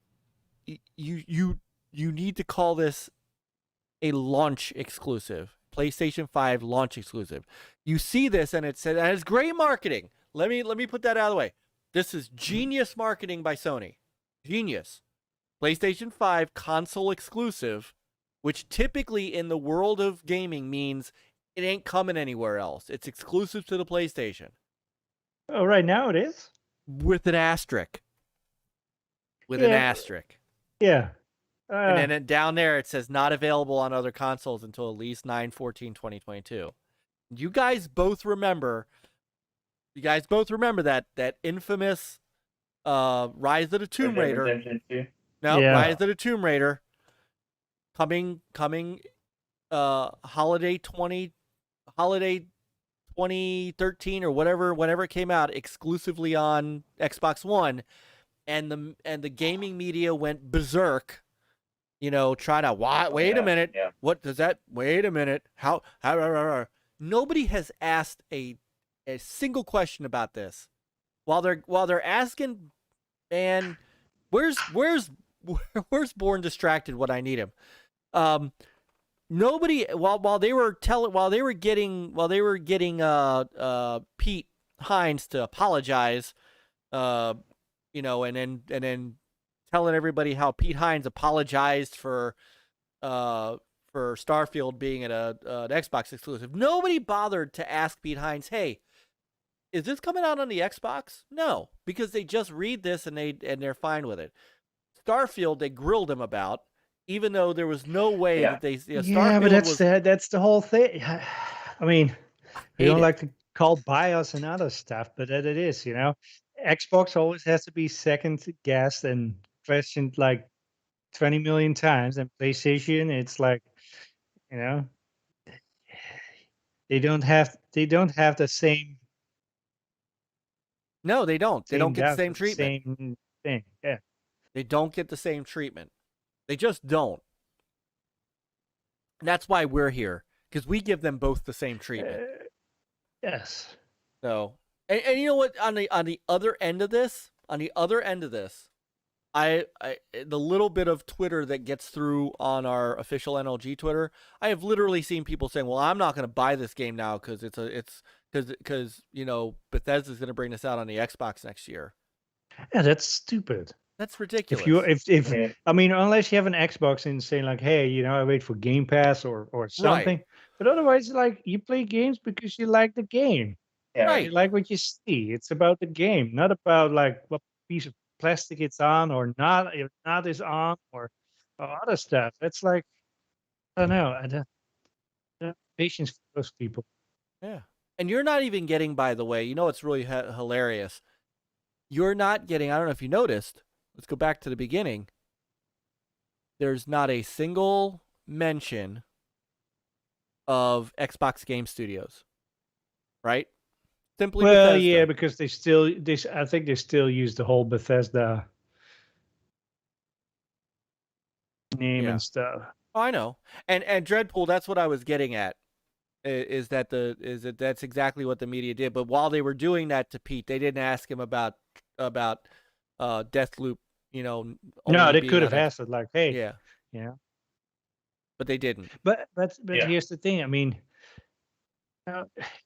you need to call this a launch exclusive. PlayStation 5 launch exclusive. You see this and it's great marketing. Let me put that out of the way. This is genius marketing by Sony. Genius. PlayStation 5 console exclusive, which typically in the world of gaming means it ain't coming anywhere else. It's exclusive to the PlayStation. Oh, right now it is? With an asterisk. An asterisk. Yeah. And then down there it says not available on other consoles until at least 9/14/2022. You guys both remember that infamous Rise of the Tomb Raider. Rise of the Tomb Raider coming holiday 2013 or whenever it came out, exclusively on Xbox One, and the gaming media went berserk. Try to wait a minute. Yeah. What does that? Wait a minute. How nobody has asked a single question about this. While they're asking, man, where's Born Distracted when I need him? Nobody while they were getting Pete Hines to apologize, and then telling everybody how Pete Hines apologized for Starfield being an Xbox exclusive. Nobody bothered to ask Pete Hines, hey, is this coming out on the Xbox? No, because they just read this and they're fine with it. Starfield, they grilled him about, even though there was no way that they. Starfield but that's the whole thing. I mean, you don't like to call BIOS and other stuff, but that it is. Xbox always has to be second guessed and questioned like 20 million times, and PlayStation, it's like, they don't have the same. No, they don't. They don't get the same treatment. Same thing. Yeah. They don't get the same treatment. They just don't. That's why we're here, because we give them both the same treatment. Yes. So, and you know what? On the other end of this, I the little bit of Twitter that gets through on our official NLG Twitter, I have literally seen people saying, "Well, I'm not going to buy this game now because because you know Bethesda's going to bring this out on the Xbox next year." Yeah, that's stupid. That's ridiculous. If I mean, unless you have an Xbox and saying like, hey, you know, I wait for Game Pass or something. Right. But otherwise, like, you play games because you like the game. Yeah. Right. You like what you see. It's about the game, not about like what piece of plastic it's on or not. If not is on or other stuff. It's like, I don't know. I don't have patience for those people. Yeah. And you're not even getting, by the way, you know what's really hilarious? You're not getting, I don't know if you noticed, let's go back to the beginning. There's not a single mention of Xbox Game Studios, right? Simply Well, Bethesda. yeah, because I think they still use the whole Bethesda name and stuff. Oh, I know. And Dreadpool, that's what I was getting at. Is that that's exactly what the media did. But while they were doing that to Pete, they didn't ask him about Deathloop, you know. No, they could have asked it like, hey, yeah. Yeah. But they didn't. But here's the thing. I mean,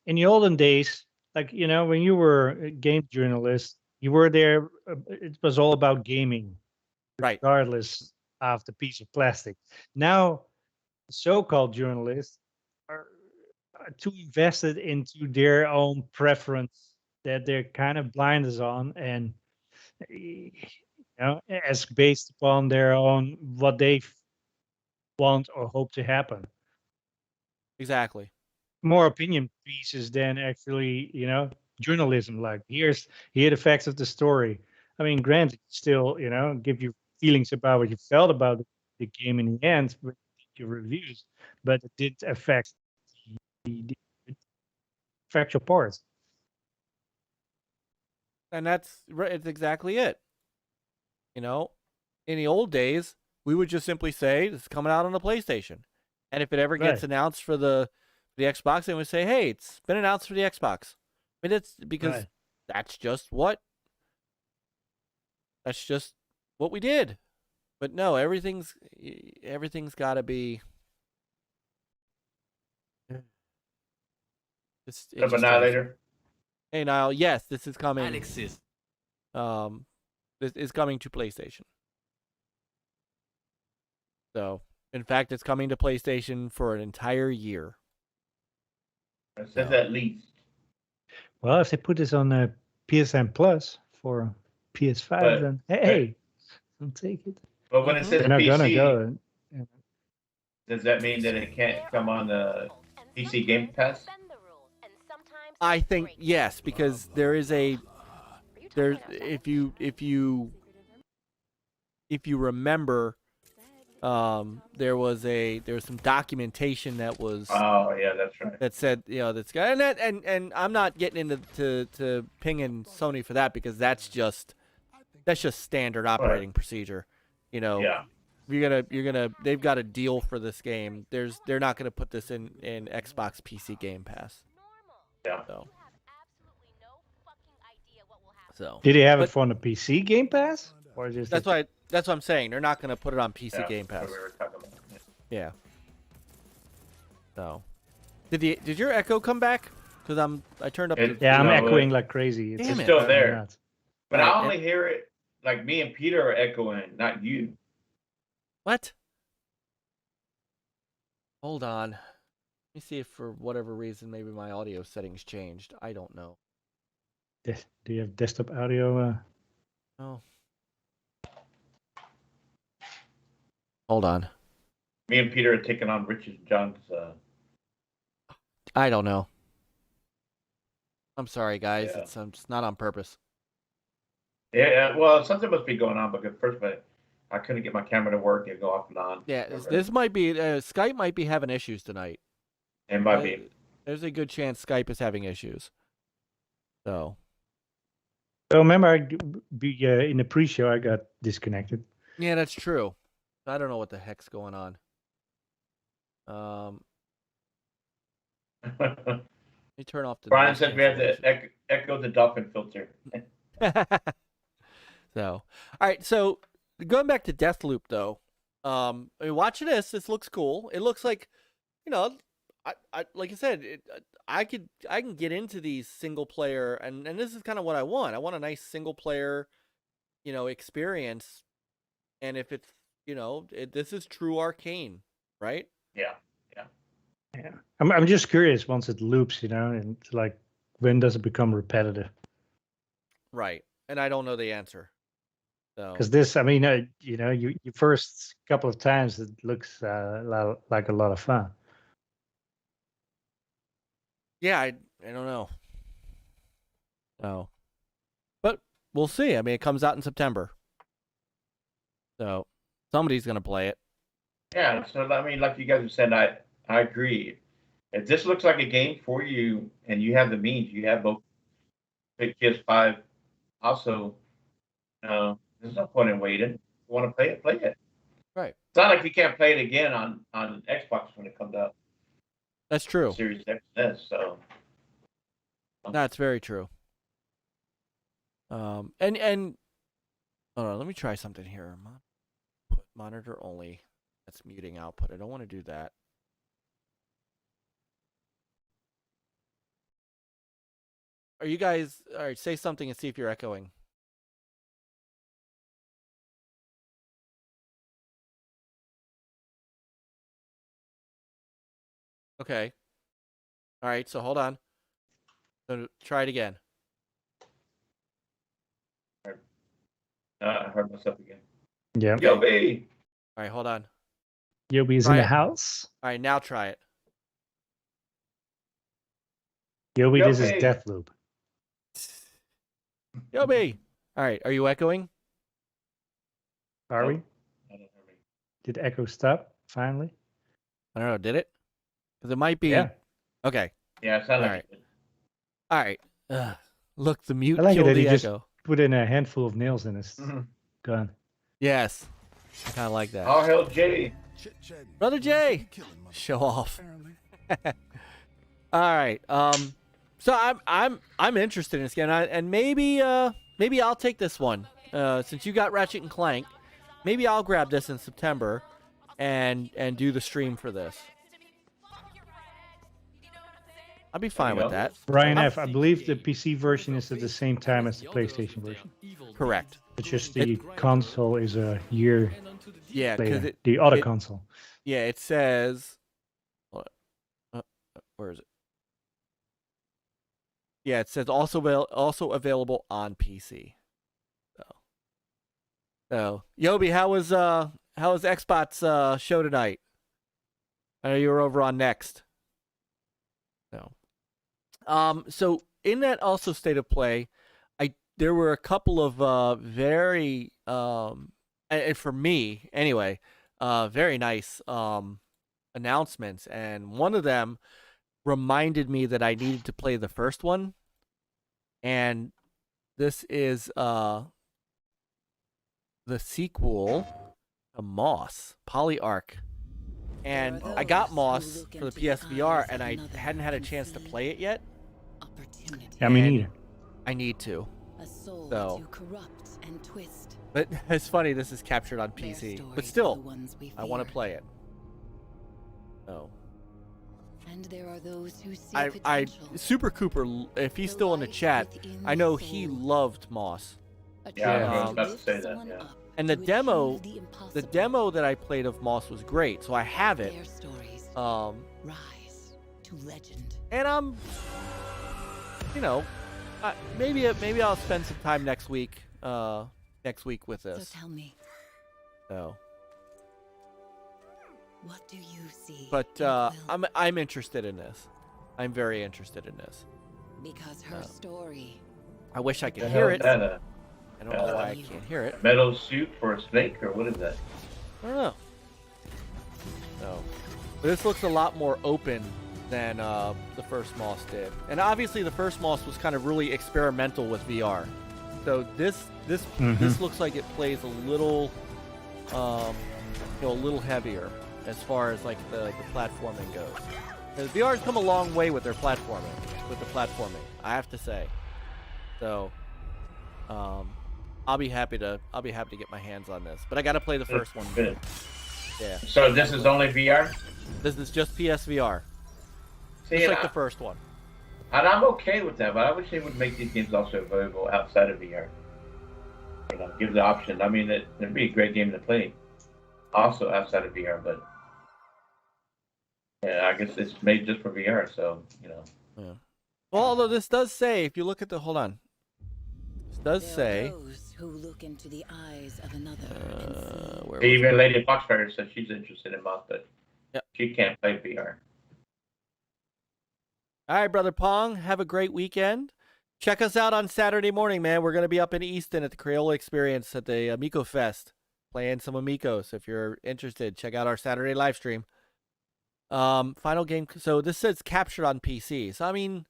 in the olden days, like, you know, when you were a game journalist, you were there. It was all about gaming, right? Regardless of the piece of plastic. Now, so-called journalists are too invested into their own preference that they're kind of blinders on, and you know, as based upon their own what they want or hope to happen. Exactly. More opinion pieces than actually, you know, journalism. Like, here the facts of the story. I mean, granted, still, you know, give you feelings about what you felt about the game in the end with your reviews, but it didn't affect the factual parts. And it's exactly it. You know, in the old days, we would just simply say it's coming out on the PlayStation, and if it ever gets announced for the Xbox, they would say, "Hey, it's been announced for the Xbox." I mean, it's because that's just what we did. But no, everything's got to be. Annihilator. Hey, Niall. Yes, this is coming. Alexis. This is coming to PlayStation. So, in fact, it's coming to PlayStation for an entire year. It says at least. Well, if they put this on PSN Plus for PS5, then hey, I'll take it. But when it says they're not PC, gonna go. Does that mean that it can't come on the PC Game Pass? I think yes, because if you remember, there was some documentation that was. Oh yeah, that's right. That said, you know, that's and I'm not getting into to pinging Sony for that, because that's just standard operating procedure. You know, they've got a deal for this game. They're not gonna put this in Xbox PC Game Pass. Yeah. So. Did he have it for the PC Game Pass? Or just that's what I'm saying. They're not going to put it on PC Game Pass. We were talking about. Yeah. So, did your echo come back? Because I turned up. I'm echoing like crazy. It's still there. But I only hear it like me and Peter are echoing, not you. What? Hold on. Let me see if for whatever reason maybe my audio settings changed. I don't know. Do you have desktop audio? Oh. Hold on. Me and Peter are taking on Richard John's. I don't know. I'm sorry, guys. Yeah. It's not on purpose. Yeah, well, something must be going on, because first I couldn't get my camera to work and go off and on. Yeah, this might be Skype might be having issues tonight. It might be. There's a good chance Skype is having issues. So. So remember, in the pre-show, I got disconnected. Yeah, that's true. I don't know what the heck's going on. Let me turn off the. Brian said we have to echo the dolphin filter. So, all right. So going back to Deathloop, though, I mean, watching this looks cool. It looks like, I like I said, I can get into these single player, and this is kind of what I want. I want a nice single player, experience. And if it's, this is true arcane, right? Yeah. I'm just curious once it loops, and like when does it become repetitive? Right. And I don't know the answer. So Because this, I mean, you first couple of times it looks like a lot of fun. yeah, I don't know. So, but we'll see. I mean, it comes out in September. So somebody's gonna play it. Yeah. So I mean, like you guys have said, I agree. If this looks like a game for you, and you have the means, you have both PS5. Also, there's no point in waiting. If you want to play it, play it. Right. It's not like you can't play it again on Xbox when it comes out. That's true. Series XS. So That's very true. And hold on, let me try something here. Put monitor only. That's muting output. I don't want to do that. Are you guys all right? Say something and see if you're echoing. Okay. All right. So hold on. So try it again. I heard myself again. Yeah. YOBY. All right. Hold on. YOBY's Try in it. the house. All right. Now try it. YOBY, this is YOBY. Deathloop. YOBY. All right. Are you echoing? Are we? I don't hear me. Did Echo stop finally? I don't know. Did it? Because it might be. Yeah. Okay. Yeah, it sounded All like right. All right. Look, the mute I like it killed that the he just echo. put in a handful of nails in his Mhm. gun. Yes. I kind of like that. All hell Jay. Chit-chatting. Brother Jay. Killing motherfuckers, Show off. apparently. All right. So I'm interested in this game, and maybe I'll take this one. Since you got Ratchet and Clank, maybe I'll grab this in September, and do the stream for this. I'll be fine with that. Brian F., I believe the PC version is at the same time as the PlayStation version. Correct. It's just the console is a year Yeah, because later. The other it- console. yeah, it says. Where is it? Yeah, it says also available on PC. So YOBY, how was Xbox show tonight? I know you were over on Next. No. So in that also state of play, there were a couple of very and for me anyway, very nice announcements, and one of them reminded me that I needed to play the first one, and this is the sequel to Moss, Polyarch. And I got Moss for the PSVR, and I hadn't had a chance to play it yet. Yeah, me And neither. I need to. So, So. corrupt and twist. But it's funny, this is captured on Their PC. stories But are still, the ones we I want to fear. play it. So, And there are those who see I potential. SuPRCooPR, if he's still in the chat, I know he loved Moss. Yeah, I was about to say that, yeah. And the demo that I played of Moss was great, so I have it. Their stories Rise to legend. And I'm, maybe I'll spend some time next week with this. So tell me, So, what do you see? but in Quill? I'm interested in this. I'm very interested in this. Because her story. I wish I could The hear hell it. is that, I don't know why I can't hear it. a metal suit for a snake, or what is that? I don't know. So, but this looks a lot more open than the first Moss did, and obviously the first Moss was kind of really experimental with VR. So this looks like it plays a little, a little heavier as far as like the platforming goes. Because VR's come a long way with their platforming, I have to say. So, I'll be happy to get my hands on this, but I got to play the first one. Good. Yeah. So this is only VR? This is just PSVR. See, Just like the first one. And I'm okay with that, but I wish they would make these games also available outside of VR. Give the option. I mean, it'd be a great game to play also outside of VR, but yeah, I guess it's made just for VR, so, Yeah. Well, although this does say, if you look at the, hold on. This does say. Those who look into the eyes of another. Even Lady Foxfire said she's interested in mod, but she can't play VR. All right, Brother Pong, have a great weekend. Check us out on Saturday morning, man. We're going to be up in Easton at the Crayola Experience at the AmicoFest, playing some Amico. So if you're interested, check out our Saturday live stream. Final game. So this says captured on PC. So I mean,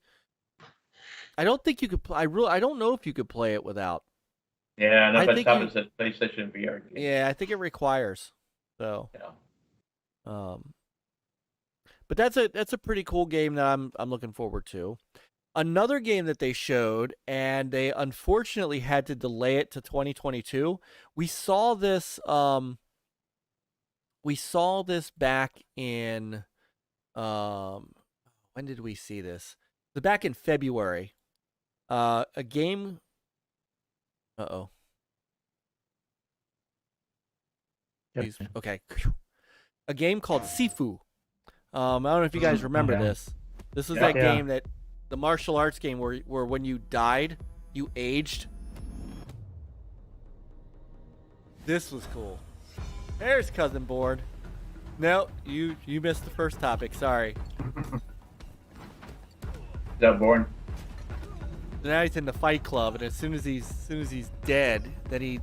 I don't think you could. I don't know if you could play it without. Yeah, no, but top is a PlayStation VR game. Yeah, I think it requires. So. Yeah. But that's a pretty cool game that I'm looking forward to. Another game that they showed, and they unfortunately had to delay it to 2022. We saw this back in when did we see this? It was back in February. A game. Uh-oh. Yep. Okay. A game called Sifu. I don't know if you guys remember this. This is that game that the martial arts game where when you died, you aged. This was cool. There's Cousin Board. No, you missed the first topic. Sorry. Is that Born? Now he's in the Fight Club, and as soon as he's dead, then he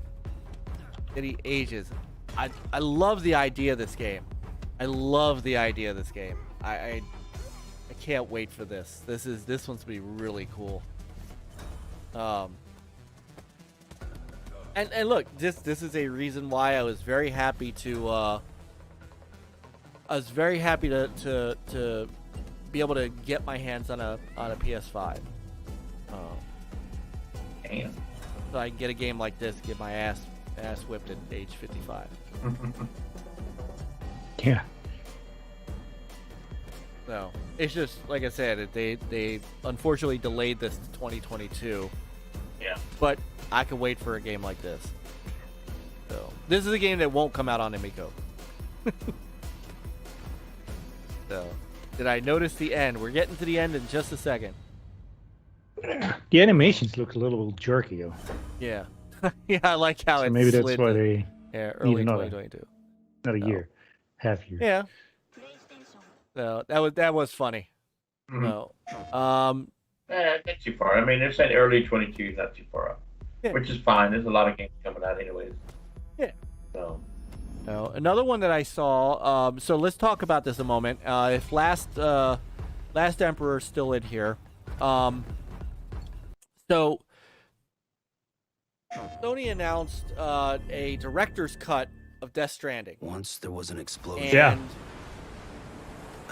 ages. I love the idea of this game. I love the idea of this game. I can't wait for this. This one's gonna be really cool. And look, this is a reason why I was very happy to be able to get my hands on a PS5. Damn. So I can get a game like this, get my ass whipped at age 55. Yeah. So it's just like I said, they unfortunately delayed this to 2022. Yeah. But I can wait for a game like this. So this is a game that won't come out on Amico. So did I notice the end? We're getting to the end in just a second. The animations look a little jerky though. Yeah. Yeah, I like how it's maybe that's why they early 2022. Not a year. Half year. Yeah. So that was funny. No. Not too far. I mean, they're saying early 22, not too far up, which is fine. There's a lot of games coming out anyways. Yeah. So. Another one that I saw. So let's talk about this a moment. If Last Emperor's still in here. So Sony announced a director's cut of Death Stranding. Once there was an explosion. Yeah.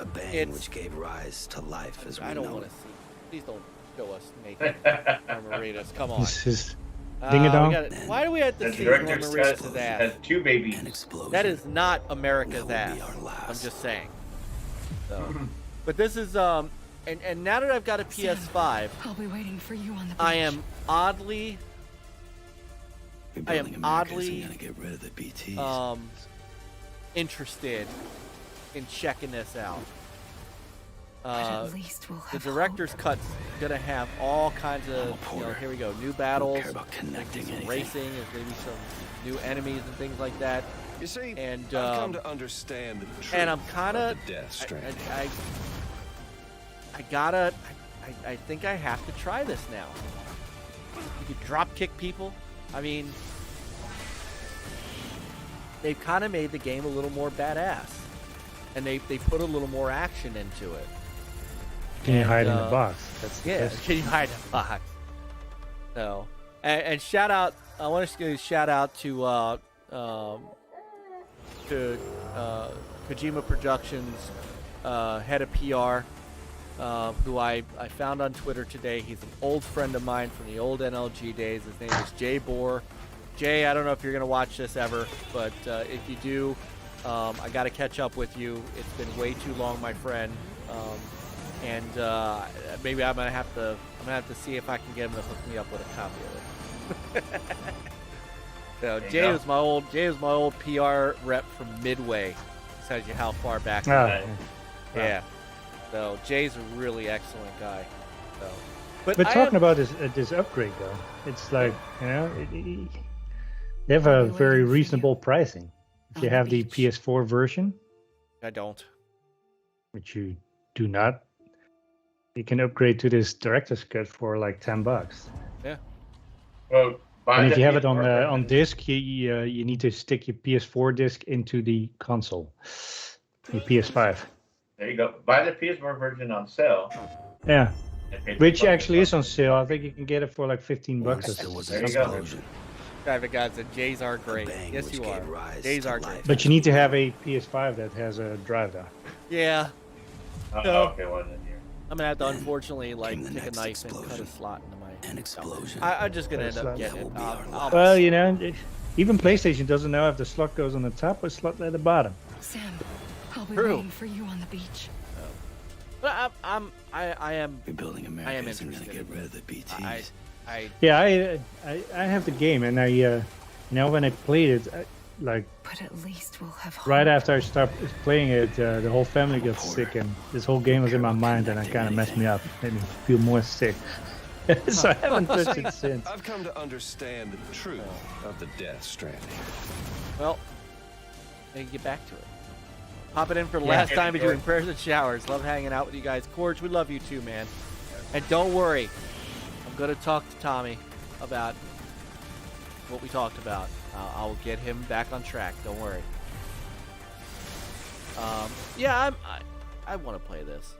A bang which gave rise to life as we know it. I don't want to see. Please don't show us naked margaritas. Come on. This is ding-a-dong. Why do we have to see Margaritas' ass? Has two babies. That is not America's ass. I'm just saying. So. But this is and now that I've got a PS5, I'll be waiting for you on the beach. I am oddly gonna get rid of the BTs. interested in checking this out. At least we'll have the director's cut's gonna have all kinds of, here we go, new battles, some racing, there's maybe some new enemies and things like that. You see, and I've come to understand the truth and I'm kind of I think I have to try this now. You could drop kick people. I mean, they've kind of made the game a little more badass, and they put a little more action into it. Can you hide in the box? Can you hide in the box? So, And shout out. I want to give a shout out to Kojima Productions head of PR, who I found on Twitter today. He's an old friend of mine from the old NLG days. His name is Jay Bohr. Jay, I don't know if you're going to watch this ever, but if you do, I got to catch up with you. It's been way too long, my friend. And maybe I'm gonna have to see if I can get him to hook me up with a copy of it. So Jay was my old PR rep from Midway. Tells you how far back. Yeah. So Jay's a really excellent guy. So, but talking about this upgrade though, it's like they have a very reasonable pricing. If you have the PS4 version, I don't. Which you do not. You can upgrade to this director's cut for like $10. Yeah. Well, and if you have it on disc, you need to stick your PS4 disc into the console, your PS5. There you go. Buy the PS4 version on sale. Yeah. Which actually is on sale. I think you can get it for like $15 or something. There you go. Private guys, the Jays are great. Yes, you are. Jays are great. But you need to have a PS5 that has a drive down. Yeah. Okay, well then here. I'm gonna have to unfortunately take a knife and cut a slot into my. I'm just gonna end up getting it. Well, even PlayStation doesn't know if the slot goes on the top or slot at the bottom. Sam, I'll be waiting for you on the beach. But I am. Rebuilding America isn't gonna get rid of the BTs. I have the game, and when I played it, but at least we'll have right after I stopped playing it, the whole family got sick, and this whole game was in my mind, and it kind of messed me up, made me feel more sick. So I haven't touched it since. I've come to understand the truth of the Death Stranding. Well, I can get back to it. Pop it in for the last time between prayers and showers. Love hanging out with you guys. Qeorge, we love you too, man. And don't worry, I'm going to talk to Tommy about what we talked about. I'll get him back on track. Don't worry. I want to play this.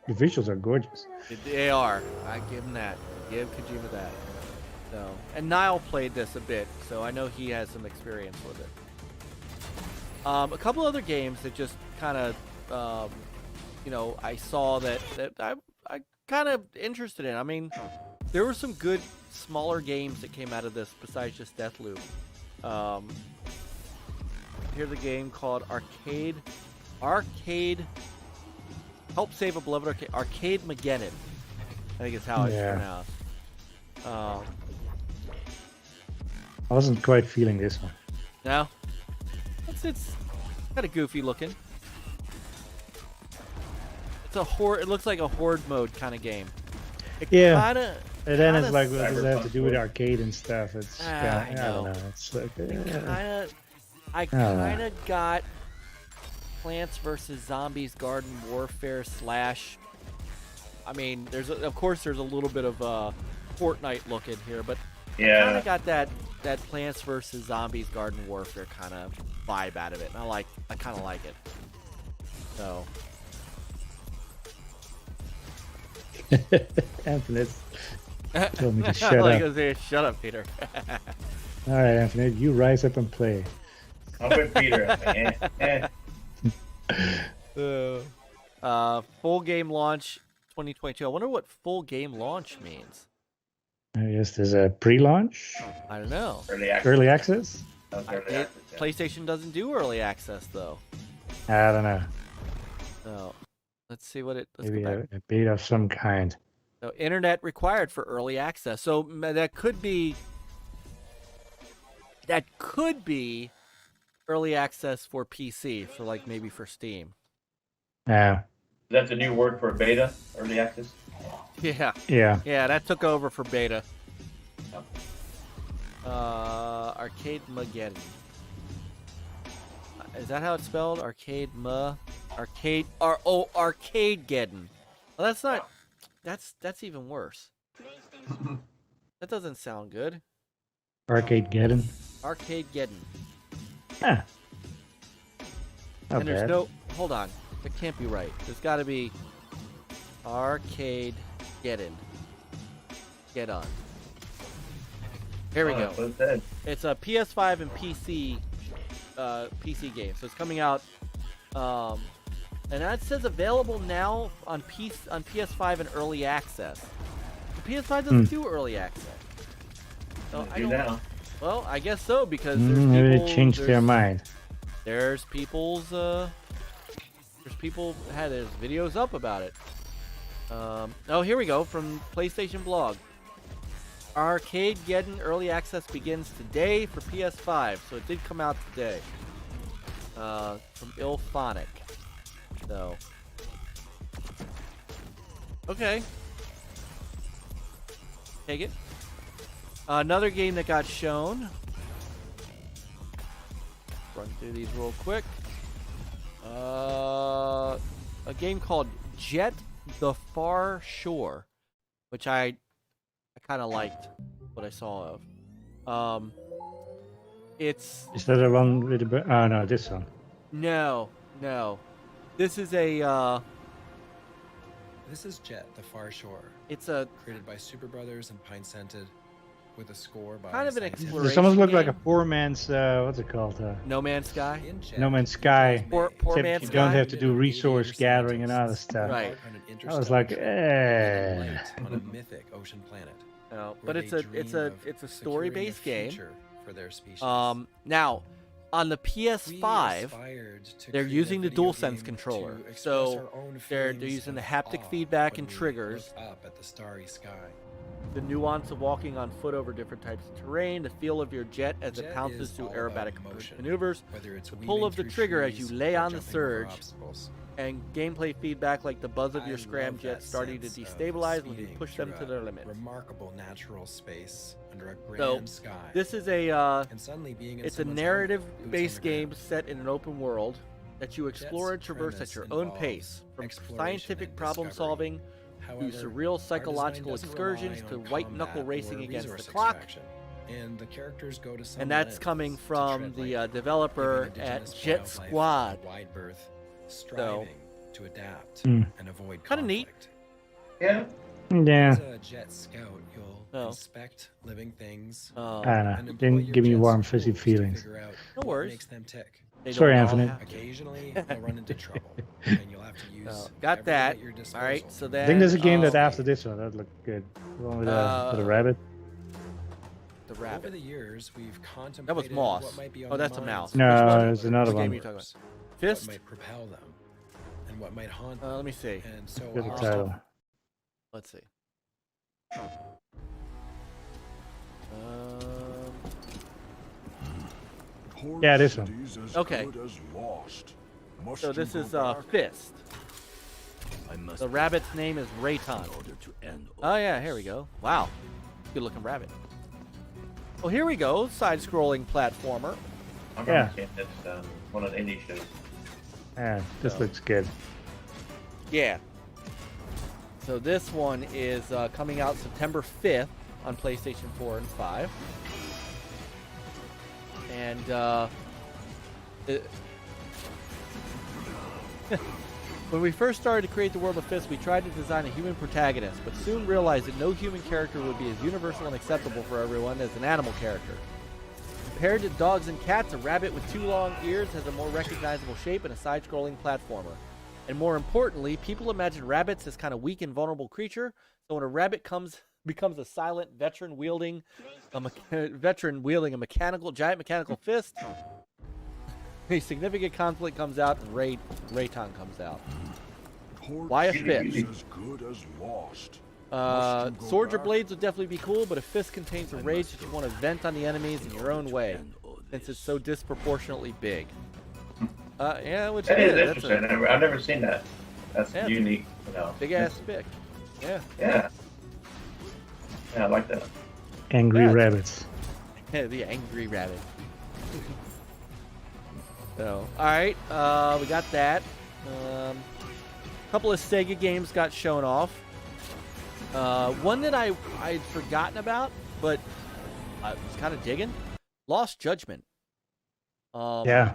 The visuals are gorgeous. They are. I give him that. Give Kojima that. So, and Niall played this a bit, so I know he has some experience with it. A couple other games that just kind of, I saw that I kind of interested in. I mean, there were some good smaller games that came out of this besides just Deathloop. Here's a game called Arcade. Help Save a Beloved Arcade Mageddon, I think is how it's pronounced. I wasn't quite feeling this one. No? It's kind of goofy looking. It's a horde. It looks like a horde mode kind of game. And then it's like, what does it have to do with arcade and stuff? It's I don't know. It's like I kind of got Plants vs. Zombies Garden Warfare / I mean, of course there's a little bit of Fortnite look in here, but I kind of got that Plants vs. Zombies Garden Warfare kind of vibe out of it, and I kind of like it. So. Anthony told me to shut up. Shut up, Peter. All right, Anthony, you rise up and play. I'm with Peter. Full game launch 2022. I wonder what full game launch means. I guess there's a pre-launch. I don't know. Early access? PlayStation doesn't do early access though. I don't know. So let's see what it. Maybe a beta of some kind. So internet required for early access. So that could be early access for PC, for maybe for Steam. Yeah. Is that the new word for beta? Early access? Yeah. Yeah. Yeah, that took over for beta. Arcade Mageddon. Is that how it's spelled? Arcadegeddon. Well, that's not. That's even worse. That doesn't sound good. Arcadegeddon. And Not there's bad. no. Hold on. That can't be right. There's got to be Arcadegeddon. get on. Here we go. It's a PS5 and PC game, so it's coming out. And that says available now on PS5 in early access. The PS5 doesn't do early access. So I don't. Well, I guess so because there's people. Maybe they changed their mind. There's people's. There's videos up about it. Oh, here we go from PlayStation Blog. Arcadegeddon early access begins today for PS5, so it did come out today. From Ilphonic. So. Okay. Take it. Another game that got shown. Run through these real quick. A game called Jet the Far Shore, which I kind of liked what I saw of. It's. Is that the one with the? Oh no, this one. No. This is a. This is Jet the Far Shore. It's a created by Super Brothers and Pine Scented, with a score by kind of an exploration. This almost look game. like a poor man's what's it called? No Man's Sky. No Man's Sky. Poor Man's you Sky. don't have to do resource gathering and other stuff. Right. I was like, on a mythic ocean planet. No, but it's a story-based game. For their species. Now, on the PS5, they're using the DualSense controller, so they're using the haptic feedback and triggers. Up at the starry sky. The nuance of walking on foot over different types of terrain, the feel of your jet as it pounces through aerobatic maneuvers, the pull of the trigger as you lay on the surge, and gameplay feedback like the buzz of your scram jet starting to destabilize when you push them to their limit. Remarkable natural space under a grand sky. This is it's a narrative-based game set in an open world that you explore and traverse at your own pace, from scientific problem solving to surreal psychological excursions to white-knuckle racing against the clock. And the characters go to some and that's coming from the developer at Jet Squad. Wide berth, striving to adapt and avoid kind of neat. Yeah. Yeah. As a jet scout, you'll inspect living things. I don't know. Didn't give me warm, fuzzy feelings. No worries. Makes them tick. Sorry, Anthony. Occasionally, you'll run into trouble, and you'll have to use. Got that. All right. So then. I think there's a game that after this one that looked good. The one with the rabbit. The rabbit. Over the years, we've contemplated that was Moss. What might be on oh, that's their a mouse. No, there's another one. What game are you talking about? Fist? What might propel them, and what might haunt let me see. And so Good title. Let's see. Yeah, this one. Okay. So this is Fist. The rabbit's name is Rayton. Oh yeah, here we go. Wow, good looking rabbit. Oh, here we go. Side-scrolling platformer. Yeah. It's one of the indie shows. Yeah, this looks good. Yeah. So this one is coming out September 5th on PlayStation 4 and 5. And when we first started to create the world of Fist, we tried to design a human protagonist, but soon realized that no human character would be as universal and acceptable for everyone as an animal character. Compared to dogs and cats, a rabbit with 2 long ears has a more recognizable shape and a side-scrolling platformer. And more importantly, people imagine rabbits as kind of weak and vulnerable creature, so when a rabbit becomes a silent veteran wielding a giant mechanical fist, a significant conflict comes out and Rayton comes out. Why a fist? Swords or blades would definitely be cool, but a fist contains a rage that you want to vent on the enemies in your own way, since it's so disproportionately big. Yeah, which that is interesting. I've never seen that. That's unique. You know. Big ass stick. Yeah. Yeah. Yeah, I like that. Angry rabbits. The angry rabbit. So, all right, we got that. A couple of Sega games got shown off. One that I'd forgotten about, but I was kind of digging. Lost Judgment. Yeah.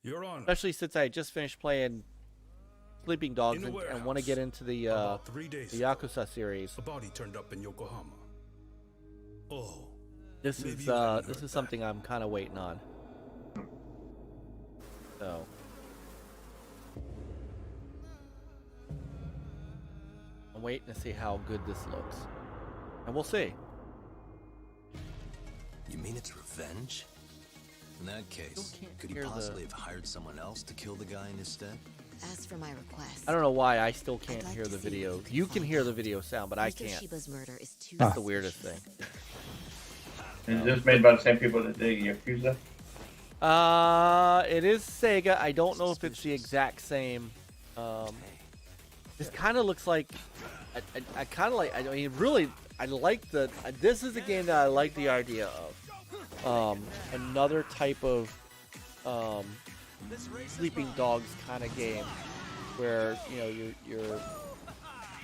Your Honor. Especially since I just finished playing Sleeping Dogs and want to get into the Yakuza series. A body turned up in Yokohama. Oh. This is something I'm kind of waiting on. So. I'm waiting to see how good this looks. And we'll see. You mean it's revenge? In that case, could you possibly have hired someone else to kill the guy in his stead? As for my request, I don't know why I still can't hear the video. You can hear the video sound, but I can't. That's the weirdest thing. Is this made by the same people that did Yakuza? It is Sega. I don't know if it's the exact same. This kind of looks like. I kind of like. I mean, really, I like the. This is a game that I like the idea of. Another type of sleeping dogs kind of game, where you know you're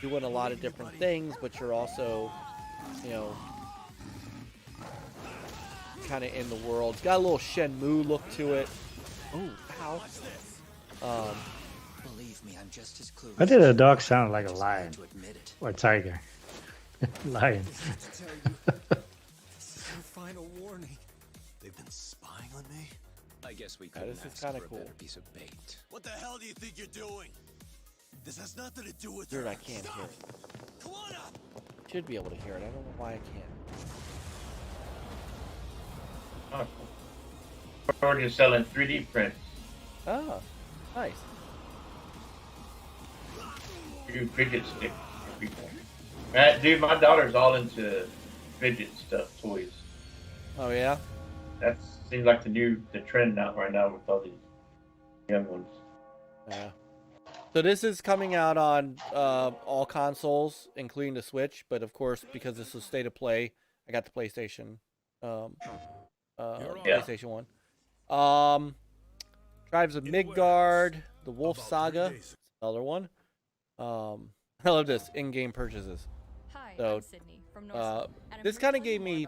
doing a lot of different things, but you're also, you know, kind of in the world. It's got a little Shenmue look to it. Oh, ow. Believe me, I'm just as clueless. Why did a dog sound like a lion or a tiger? Lion. This is your final warning. They've been spying on me? I guess we Yeah, could this is kind of cool. better piece of bait. What the hell do you think you're doing? This has nothing to do with Weird, her. I can't hear it. Come on up. Should be able to hear it. I don't know why I can't. Oh, cool. Qeorge is selling 3D prints. Oh, nice. Do fidget sticks for people. Dude, my daughter's all into fidget stuff, toys. Oh yeah. That seems like the trend now right now with all these young ones. Yeah. So this is coming out on all consoles, including the Switch. But of course, because this is state of play, I got the PlayStation. PlayStation 1. Tribes of Midgard, the Wolf Saga, another one. I love this in-game purchases. Hi, So, I'm Sydney from North. this kind of gave me,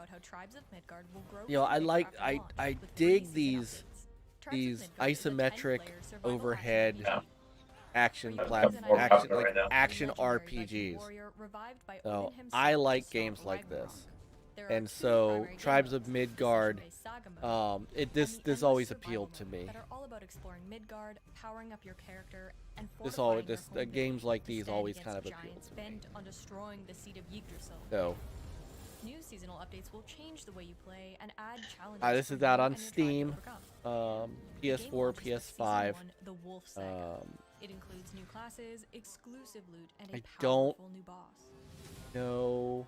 you know, I dig these isometric overhead action action RPGs. So I like games like this. And so Tribes of Midgard, this always appealed to me. Games like these always kind of appeal to me. So new seasonal updates will change the way you play and add challenges. this is out on Steam, PS4, PS5. It includes new classes, exclusive loot, and a don't powerful new boss. know.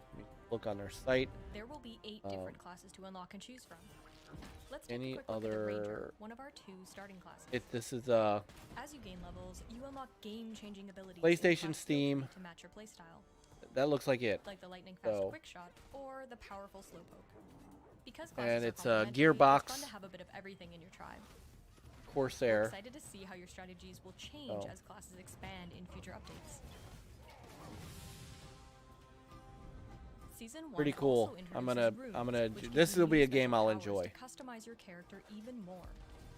Look on their site. There will be 8 different classes to unlock and choose from. Let's take Any a quick look at the other? Ranger, one of our 2 starting classes. This is As you gain levels, you unlock game-changing abilities PlayStation, Steam. to match your playstyle, That looks like it. like the lightning fast So, quick shot or the powerful slowpoke. Because and classes are it's a complementary, Gearbox. It's fun to have a bit of everything in your tribe. We're Corsair. excited to see how your strategies will change as classes expand in future updates. Season 1 Pretty cool. also I'm introduces gonna. runes, which This give will be a you game special I'll powers to enjoy. Customize your character even more.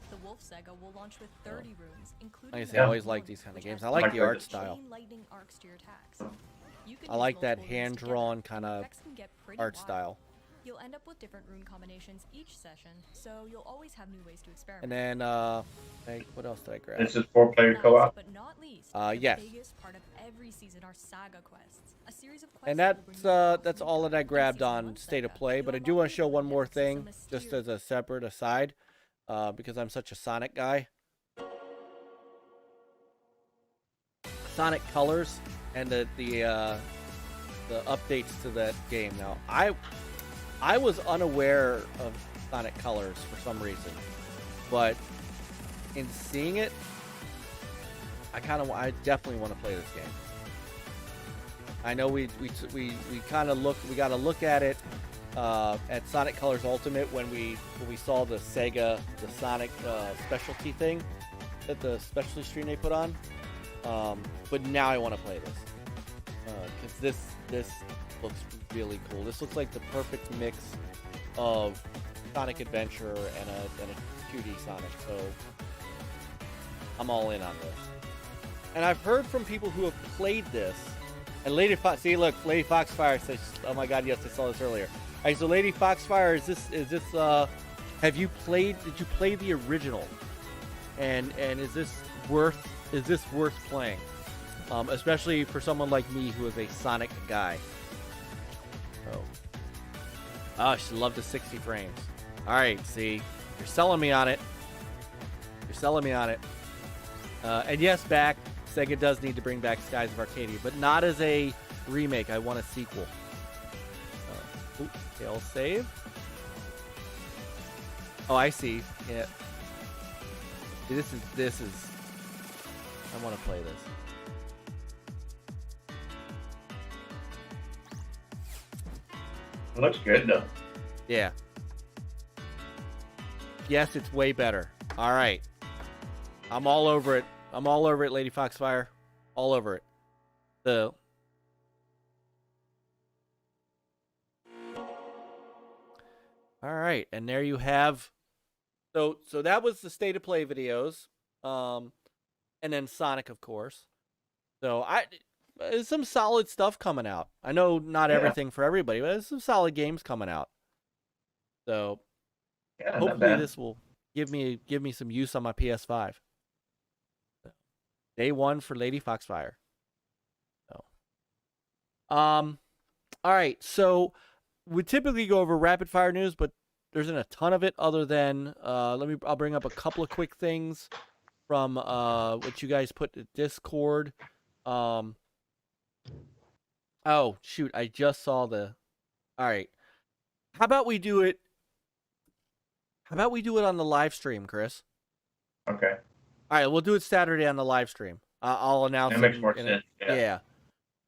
The Wolf Saga will launch with 30 runes, including Like I the say, I always Melonz, like these kind of which games. has I like the art chain style. lightning arcs to your attacks. You can I use like that multiple runes hand-drawn together, kind and of effects can get pretty art wild. style. You'll end up with different rune combinations each session, so you'll always have new ways to experiment. And then what else did I grab? This is 4-player co-op. But not least, yes. the biggest part of every season are saga quests, a series of quests And that will bring you that's all that I grabbed on State of Play. But I do want to show one more thing, just as a separate aside, because I'm such a Sonic guy. Sonic Colors and the updates to that game. Now I was unaware of Sonic Colors for some reason, but in seeing it, I definitely want to play this game. I know we kind of we got to look at it at Sonic Colors Ultimate when we saw the Sega Sonic specialty thing, that the specialty stream they put on. But now I want to play this because this looks really cool. This looks like the perfect mix of Sonic Adventure and a 2D Sonic. So I'm all in on this. And I've heard from people who have played this And Lady Fox, see, look, Lady Foxfire says, "Oh my God, yes, I saw this earlier." All right, so Lady Foxfire, is this? Have you played? Did you play the original? And is this worth playing? Especially for someone like me who is a Sonic guy. Oh, she loved the 60 frames. All right, see, you're selling me on it. And yes, Sega does need to bring back Skies of Arcadia, but not as a remake. I want a sequel. Fail save. Oh, I see. Yeah. This is. I want to play this. It looks good though. Yeah. Yes, it's way better. All right. I'm all over it. Lady Foxfire. All over it. All right, and there you have. So that was the state of play videos, and then Sonic, of course. So there's some solid stuff coming out. I know not everything for everybody, but there's some solid games coming out. So hopefully this will give me some use on my PS5. Day one for Lady Foxfire. So, all right. So we typically go over rapid fire news, but there isn't a ton of it other than I'll bring up a couple of quick things from what you guys put to Discord. Oh shoot, I just saw the. All right. How about we do it on the live stream, Chris? Okay. All right, we'll do it Saturday on the live stream. I'll announce that. Makes more sense. Yeah.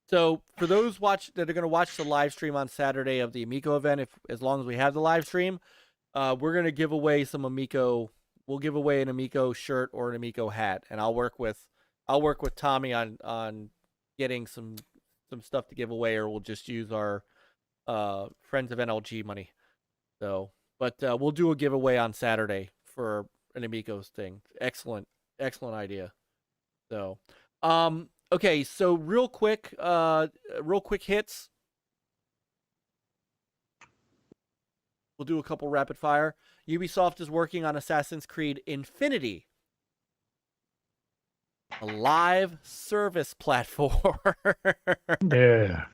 So for those that are going to watch the live stream on Saturday of the Amico event, as long as we have the live stream, we're going to give away some Amico. We'll give away an Amico shirt or an Amico hat, and I'll work with Tommy on getting some stuff to give away, or we'll just use our Friends of NLG money. So, but we'll do a giveaway on Saturday for an Amico's thing. Excellent idea. So, okay, so real quick hits. We'll do a couple rapid fire. Ubisoft is working on Assassin's Creed Infinity, a live service platform. Yeah.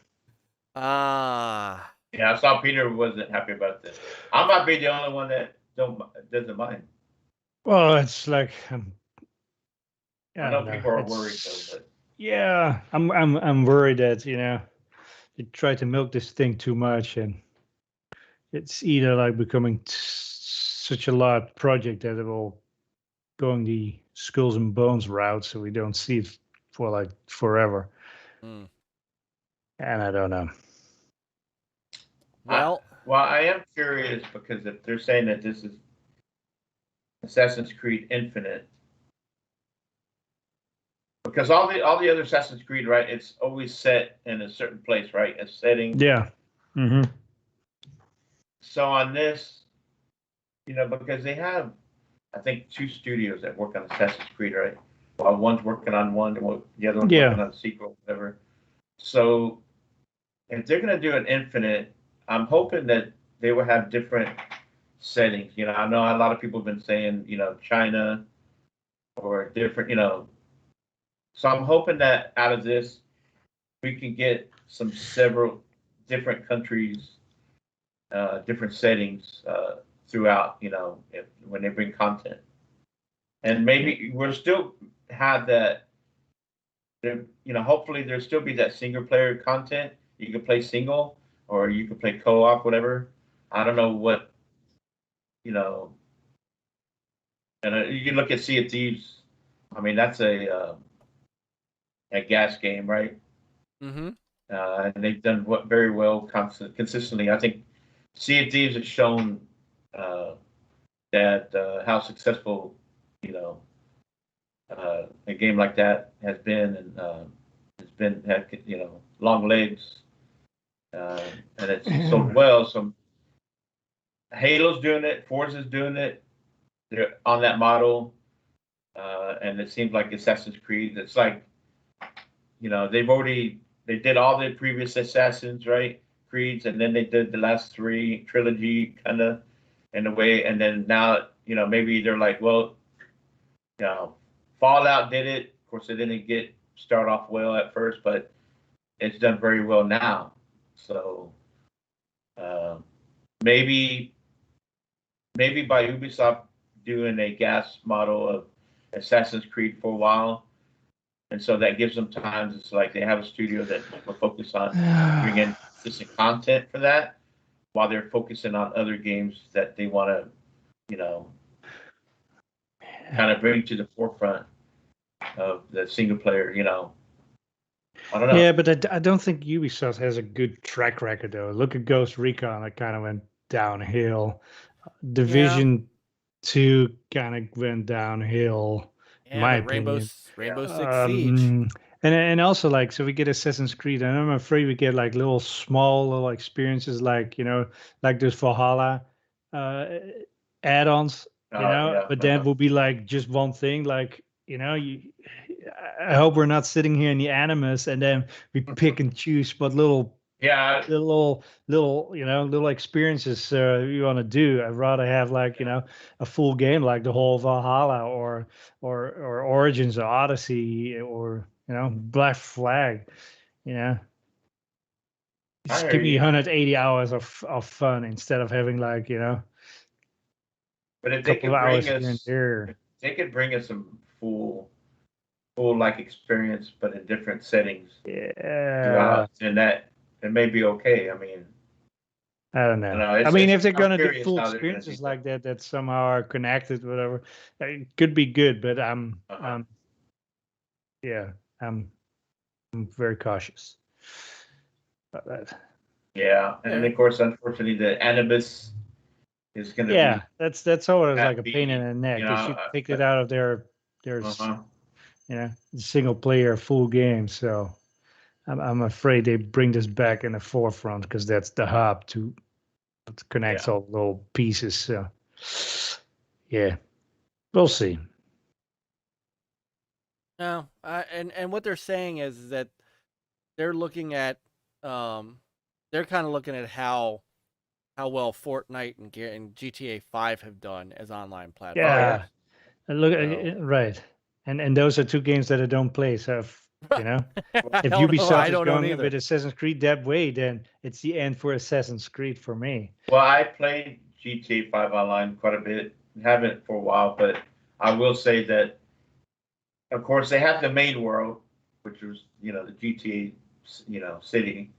Yeah, I saw Peter wasn't happy about this. I might be the only one that doesn't mind. Well, it's like I know people are worried though, but yeah, I'm worried that you try to milk this thing too much, and it's either like becoming such a large project that it will going the skulls and bones route, so we don't see it for like forever. And I don't know. Well, I am curious because if they're saying that this is Assassin's Creed Infinite, because all the other Assassin's Creed, right? It's always set in a certain place, right? A setting. Yeah. Mm-hmm. So on this, because they have, I think, 2 studios that work on Assassin's Creed, right? While one's working on one, and the other one's working on the sequel, whatever. So if they're gonna do an Infinite, I'm hoping that they will have different settings. I know a lot of people have been saying, China or different, So I'm hoping that out of this, we can get several different countries, different settings throughout, when they bring content. And maybe we'll still have that, hopefully there'll still be that single player content. You can play single or you can play co-op, whatever. I don't know what, and you look at Sea of Thieves. I mean, that's a gas game, right? Mm-hmm. And they've done very well consistently. I think Sea of Thieves has shown that how successful, a game like that has been, and it's had long legs, and it's sold well. So Halo's doing it, Forza's doing it. They're on that model, and it seems like Assassin's Creed. It's like, they've already they did all the previous Assassins, right? Creeds, and then they did the last 3 trilogy kind of in a way, and then now, you know, maybe they're like, well, you know, Fallout did it. Of course, it didn't start off well at first, but it's done very well now. So maybe by Ubisoft doing a gas model of Assassin's Creed for a while, and so that gives them time. It's like they have a studio that will focus on bringing consistent content for that, while they're focusing on other games that they want to, you know, kind of bring to the forefront of the single player. You know, I don't know. Yeah, but I don't think Ubisoft has a good track record though. Look at Ghost Recon; it kind of went downhill. Division 2 kind of went downhill. In my opinion. Rainbow Six Siege. And also, like, so we get Assassin's Creed, and I'm afraid we get like small little experiences, like, you know, like those Valhalla add-ons, you know. Yeah, but that will be like just one thing, like, you know, I hope we're not sitting here in the Animus and then we pick and choose what little you know, little experiences you want to do. I'd rather have, like, you know, a full game like the whole Valhalla or Origins or Odyssey or, you know, Black Flag, you know. Just give me 180 hours of fun instead of having, like, you know, but if a couple of hours here and if there. they could bring us some full like experience, but in different settings. Yeah. And that it may be okay. I mean, I don't know. I mean, if they're gonna do full experiences like that somehow are connected, whatever, it could be good. But I'm very cautious about that. Yeah, and then of course, unfortunately, the Animus is going to be. That's always like a pain in the neck. You They know, should take it out of their you know, single player full game. So I'm afraid they bring this back in the forefront because that's the hub to connect all the little pieces. So yeah, we'll see. No, and what they're saying is that they're looking at, they're kind of looking at how well Fortnite and GTA 5 have done as online platforms. Yeah, and look, right, and those are 2 games that I don't play. So you know, if Ubisoft is going with Assassin's Creed that way, then it's the end for Assassin's Creed for me. Well, I played GTA 5 online quite a bit. Haven't for a while, but I will say that, of course, they have the main world, which was, you know, the GTA, you know, city,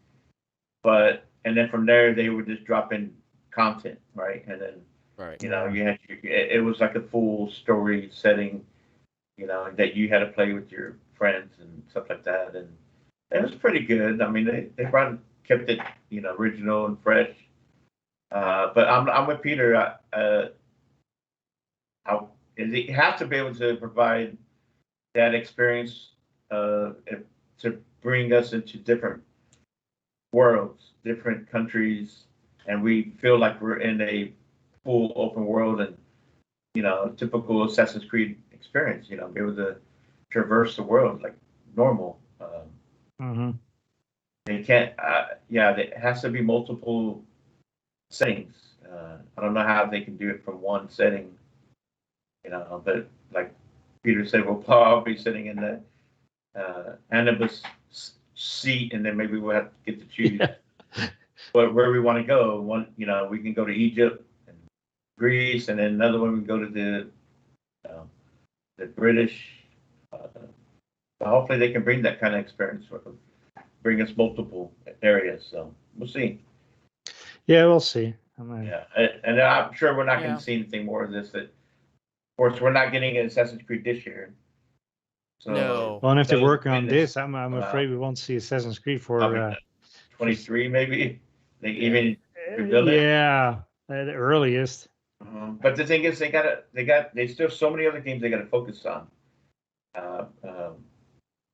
and then from there they would just drop in content, right? And then, you know, you had it was like a full story setting, you know, that you had to play with your friends and stuff like that, and it was pretty good. I mean, they kept it, you know, original and fresh. But I'm with Peter. You have to be able to provide that experience to bring us into different worlds, different countries, and we feel like we're in a full open world and, you know, typical Assassin's Creed experience. You know, be able to traverse the world like normal. They can't. It has to be multiple settings. I don't know how they can do it from one setting. You know, but like Peter said, we'll probably be sitting in the Animus seat, and then maybe we'll have to get to choose where we want to go. One, you know, we can go to Egypt and Greece, and then another one we can go to the British. Hopefully, they can bring that kind of experience, bring us multiple areas. So we'll see. Yeah, we'll see. And I'm sure we're not going to see anything more of this. That, of course, we're not getting an Assassin's Creed this year. So, no. Well, and if they're working on this, I'm afraid we won't see Assassin's Creed for 23, maybe. They even rebuild it. Yeah, at the earliest. But the thing is, they still so many other games they got to focus on.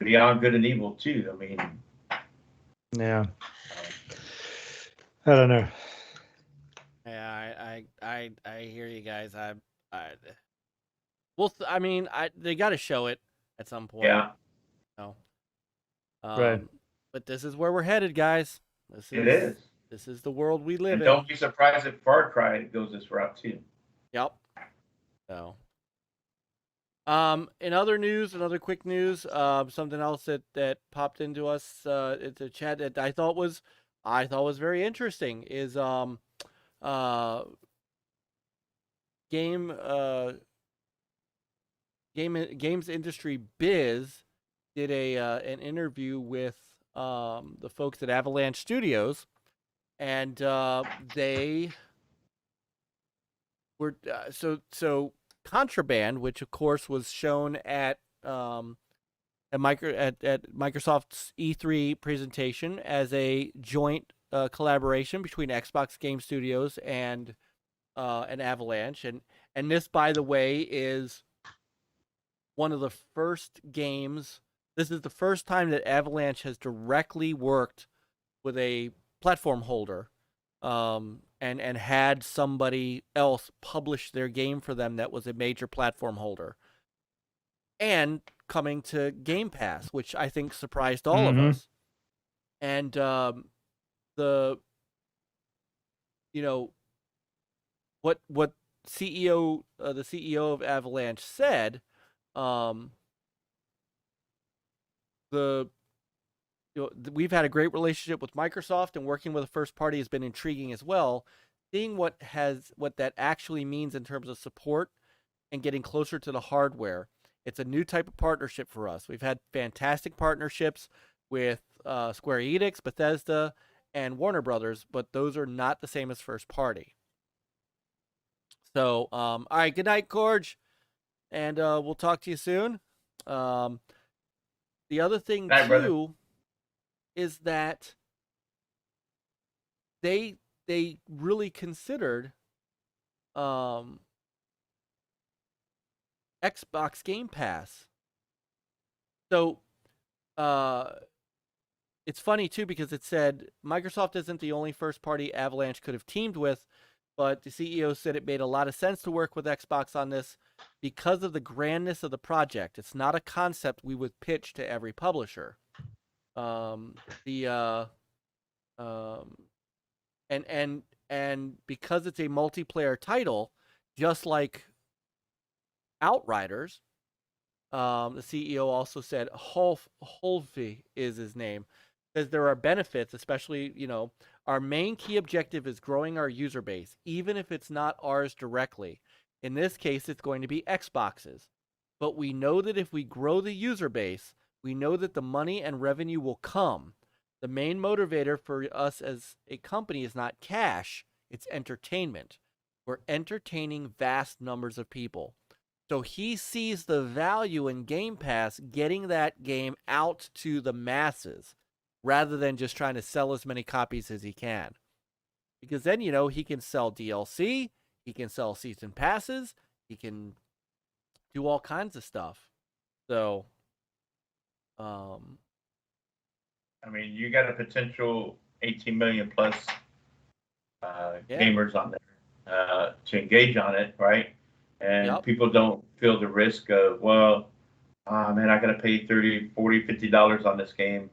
Beyond Good and Evil too. I mean, yeah. I don't know. Yeah, I hear you guys. They got to show it at some point. Yeah. No. Right. But this is where we're headed, guys. It is. This is the world we live and in. Don't be surprised if Far Cry goes this route too. Yep. So, in other news, another quick news, something else that popped into us, it's a chat that I thought was very interesting is games industry biz did an interview with the folks at Avalanche Studios, and they were so Contraband, which of course was shown at Microsoft's E3 presentation as a joint collaboration between Xbox Game Studios and Avalanche, and this, by the way, is one of the first games. This is the first time that Avalanche has directly worked with a platform holder, and had somebody else publish their game for them that was a major platform holder, and coming to Game Pass, which I think surprised all of us. And the what CEO the CEO of Avalanche said, we've had a great relationship with Microsoft, and working with a first party has been intriguing as well. Seeing what that actually means in terms of support and getting closer to the hardware, it's a new type of partnership for us. We've had fantastic partnerships with Square Enix, Bethesda, and Warner Brothers, but those are not the same as first party. So, all right, good night, Qeorge, and we'll talk to you soon. The other thing Night, too brother. is that they really considered Xbox Game Pass. So it's funny too, because it said Microsoft isn't the only first party Avalanche could have teamed with, but the CEO said it made a lot of sense to work with Xbox on this because of the grandness of the project. It's not a concept we would pitch to every publisher. And because it's a multiplayer title, just like Outriders, the CEO also said, Holfi is his name, says there are benefits, especially, our main key objective is growing our user base, even if it's not ours directly. In this case, it's going to be Xbox's. But we know that if we grow the user base, we know that the money and revenue will come. The main motivator for us as a company is not cash, it's entertainment. We're entertaining vast numbers of people. So he sees the value in Game Pass getting that game out to the masses, rather than just trying to sell as many copies as he can. Because then, he can sell DLC, he can sell season passes, he can do all kinds of stuff. So, you got a potential 18 million plus gamers on there to engage on it, right? And people don't feel the risk of, man, I got to pay $30, $40, $50 on this game,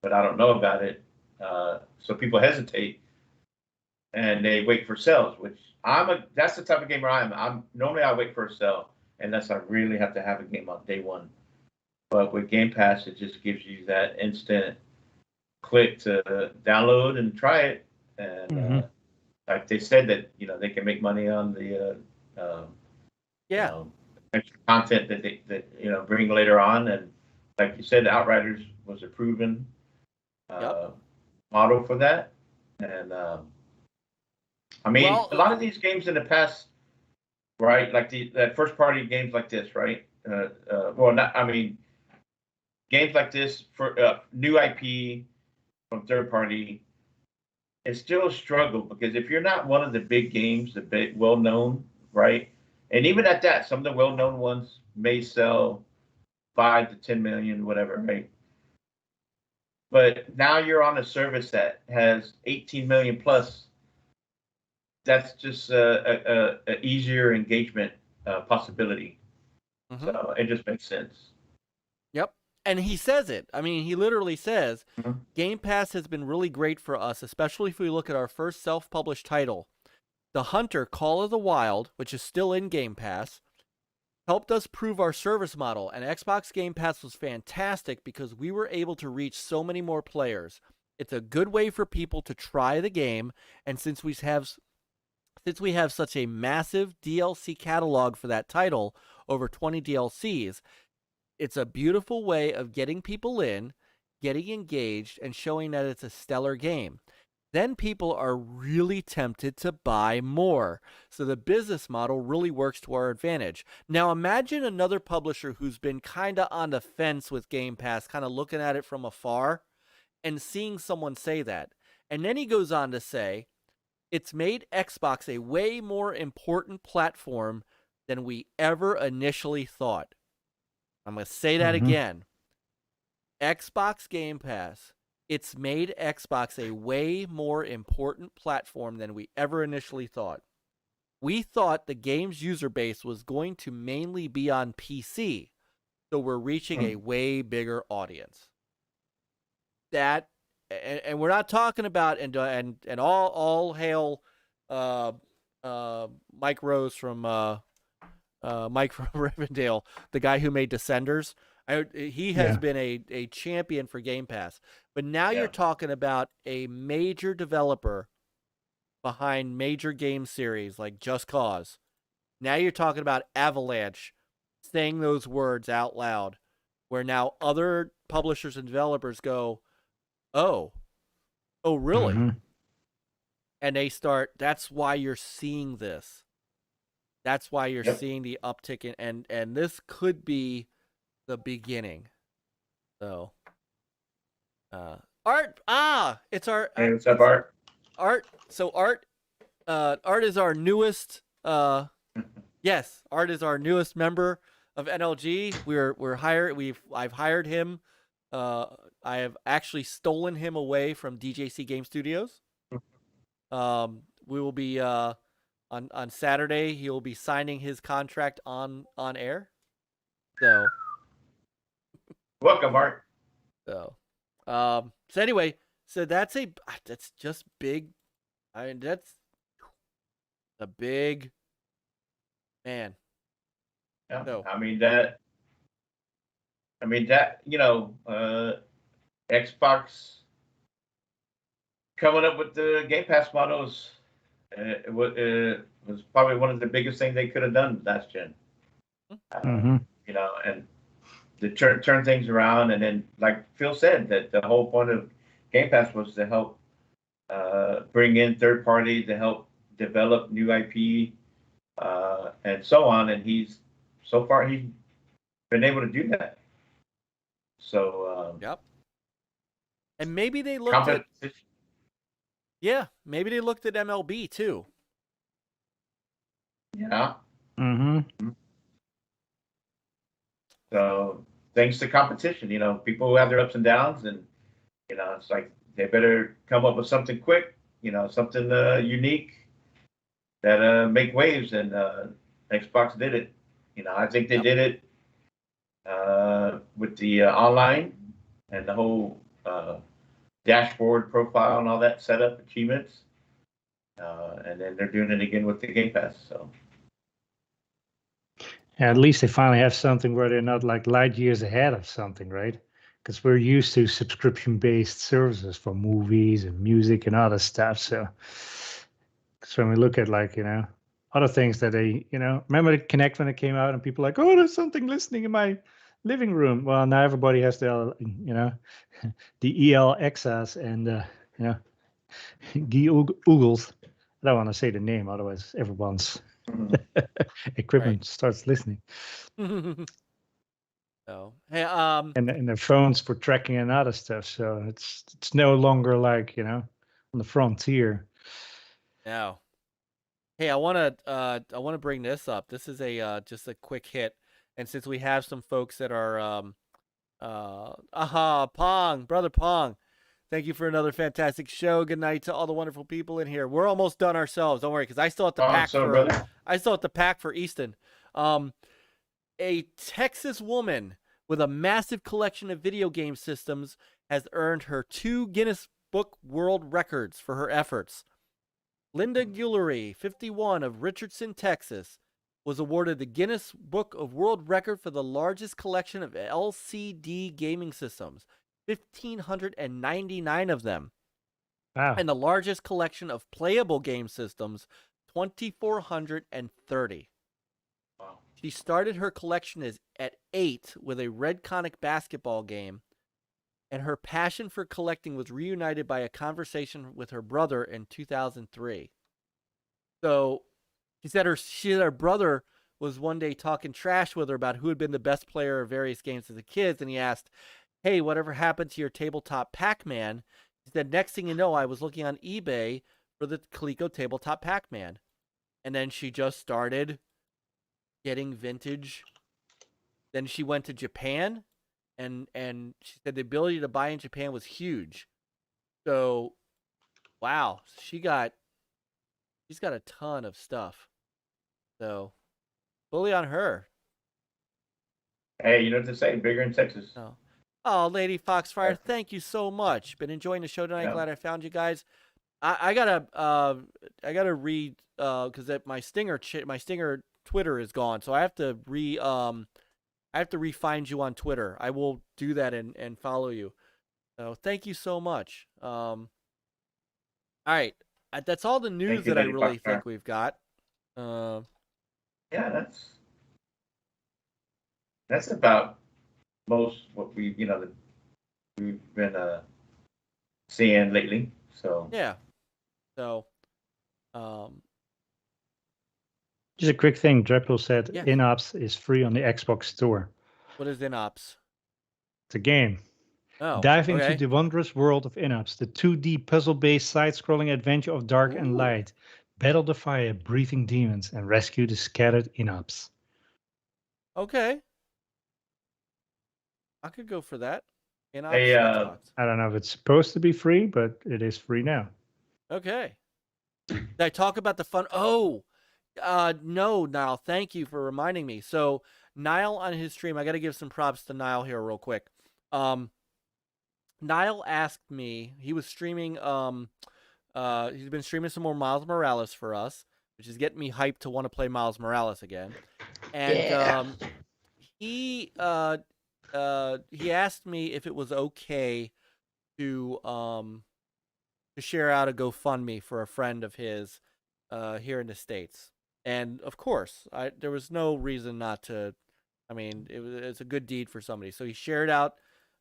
but I don't know about it. So people hesitate and they wait for sales, which that's the type of gamer I am. Normally I wait for a sale unless I really have to have a game on day one. But with Game Pass, it just gives you that instant click to download and try it. And like they said that, they can make money on the extra content that they bring later on. And like you said, Outriders was a proven model for that. And a lot of these games in the past, right? Like that first party games like this, right? Games like this for new IP from third party, it's still a struggle, because if you're not one of the big games, the big well-known, right? And even at that, some of the well-known ones may sell 5 to 10 million, whatever, right? But now you're on a service that has 18 million plus. That's just a easier engagement possibility. So it just makes sense. Yep. And he says it. I mean, he literally says, Game Pass has been really great for us, especially if we look at our first self-published title. The Hunter Call of the Wild, which is still in Game Pass, helped us prove our service model, and Xbox Game Pass was fantastic because we were able to reach so many more players. It's a good way for people to try the game, and since we have such a massive DLC catalog for that title, over 20 DLCs, it's a beautiful way of getting people in, getting engaged, and showing that it's a stellar game. Then people are really tempted to buy more. So the business model really works to our advantage. Now imagine another publisher who's been kind of on the fence with Game Pass, kind of looking at it from afar and seeing someone say that. And then he goes on to say, it's made Xbox a way more important platform than we ever initially thought. I'm going to say that again. Xbox Game Pass, it's made Xbox a way more important platform than we ever initially thought. We thought the game's user base was going to mainly be on PC, so we're reaching a way bigger audience. That, and we're not talking about, and all hail Mike Rose from Mike from Rivendell, the guy who made Descenders. He has been a champion for Game Pass. But now you're talking about a major developer behind major game series like Just Cause. Now you're talking about Avalanche saying those words out loud, where now other publishers and developers go, oh, really? And they start, that's why you're seeing this. That's why you're seeing the uptick in, and this could be the beginning. So, Art, it's our. Hey, what's up, Art? Art. So Art is our newest. Yes, Art is our newest member of NLG. We're hired. I've hired him. I have actually stolen him away from DJC Game Studios. We will be on Saturday. He will be signing his contract on air. So. Welcome, Art. So anyway, so that's just big. I mean, that's a big man. Yeah. So, I mean that, Xbox coming up with the Game Pass models, it was probably one of the biggest things they could have done last gen. And to turn things around, and then, like Phil said, that the whole point of Game Pass was to help bring in third party, to help develop new IP, and so on. And he's been able to do that. So and maybe they looked at maybe they looked at MLB too. Yeah. So thanks to competition, people who have their ups and downs, and it's like they better come up with something quick, something unique that make waves, and Xbox did it. I think they did it with the online and the whole dashboard profile and all that setup achievements, and then they're doing it again with the Game Pass. So. Yeah, at least they finally have something where they're not like light years ahead of something, right? Because we're used to subscription-based services for movies and music and other stuff. So when we look at other things that they, remember the Kinect when it came out and people like, oh, there's something listening in my living room. Well, now everybody has the, the ELXs and, Googles. I don't want to say the name, otherwise everyone's equipment starts listening. So hey, and their phones for tracking and other stuff. So it's no longer like on the frontier. No. Hey, I want to bring this up. This is just a quick hit, and since we have some folks that are Pong, brother Pong. Thank you for another fantastic show. Good night to all the wonderful people in here. We're almost done ourselves. Don't worry, because I still have to pack for Easton. A Texas woman with a massive collection of video game systems, has earned her 2 Guinness Book World Records for her efforts. Linda Guillory, 51, of Richardson, Texas, was awarded the Guinness Book of World Record for the largest collection of LCD gaming systems, 1,599 of them. Wow. And the largest collection of playable game systems, 2,430. Wow. She started her collection at 8 with a Red Conic basketball game, and her passion for collecting was reunited by a conversation with her brother in 2003. So she said her brother was one day talking trash with her about who had been the best player of various games as a kid, and he asked, "Hey, whatever happened to your tabletop Pac-Man?" He said, "Next thing you know, I was looking on eBay for the Coleco tabletop Pac-Man." And then she just started getting vintage. Then she went to Japan, and she said the ability to buy in Japan was huge. So, wow, she's got a ton of stuff. So, fully on her. Hey, you know what to say? Bigger in Texas. No. Oh, Lady Foxfire, thank you so much. Been enjoying the show tonight. Yeah. Glad I found you guys. I gotta read because my Stinger Twitter is gone, so I have to re-find you on Twitter. I will do that and follow you. So thank you so much. All right, that's all the news that I really think we've got. Yeah, that's about most what we've been seeing lately. So yeah. So, just a quick thing. Dreadpool said Yeah. InOps is free on the Xbox Store. what is InOps? It's a game. Oh, Dive into okay. the wondrous world of InOps, the 2D puzzle-based side-scrolling adventure of dark and Ooh. light. Battle the fire, breathing demons, and rescue the scattered InOps. Okay. I could go for that. InOps Hey, Xbox. I don't know if it's supposed to be free, but it is free now. Okay. Did I talk about the fun? Oh, no, Niall. Thank you for reminding me. So Niall on his stream, I got to give some props to Niall here real quick. Niall asked me, he was streaming, he's been streaming some more Miles Morales for us, which is getting me hyped to want to play Miles Morales again. And he asked me if it was okay to share out a GoFundMe for a friend of his here in the States. And of course, there was no reason not to. I mean, it's a good deed for somebody. So he shared out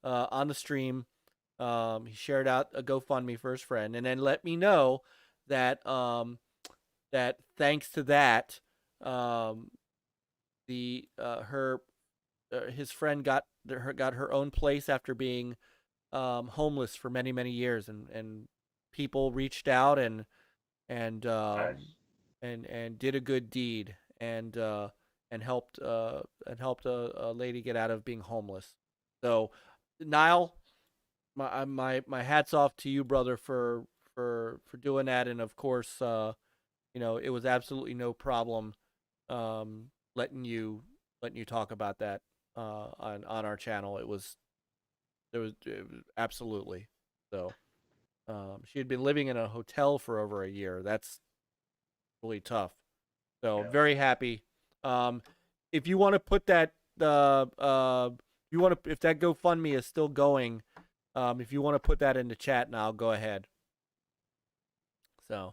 on the stream. He shared out a GoFundMe for his friend, and then let me know that that thanks to that, his friend got her own place after being homeless for many years, and people reached out and did a good deed and helped a lady get out of being homeless. So, Niall, my hats off to you, brother, for doing that, and of course, it was absolutely no problem letting you talk about that on our channel. It was absolutely so. She had been living in a hotel for over a year. That's really tough. So very happy. If you want to put that, if that GoFundMe is still going, if you want to put that in the chat now, go ahead. So,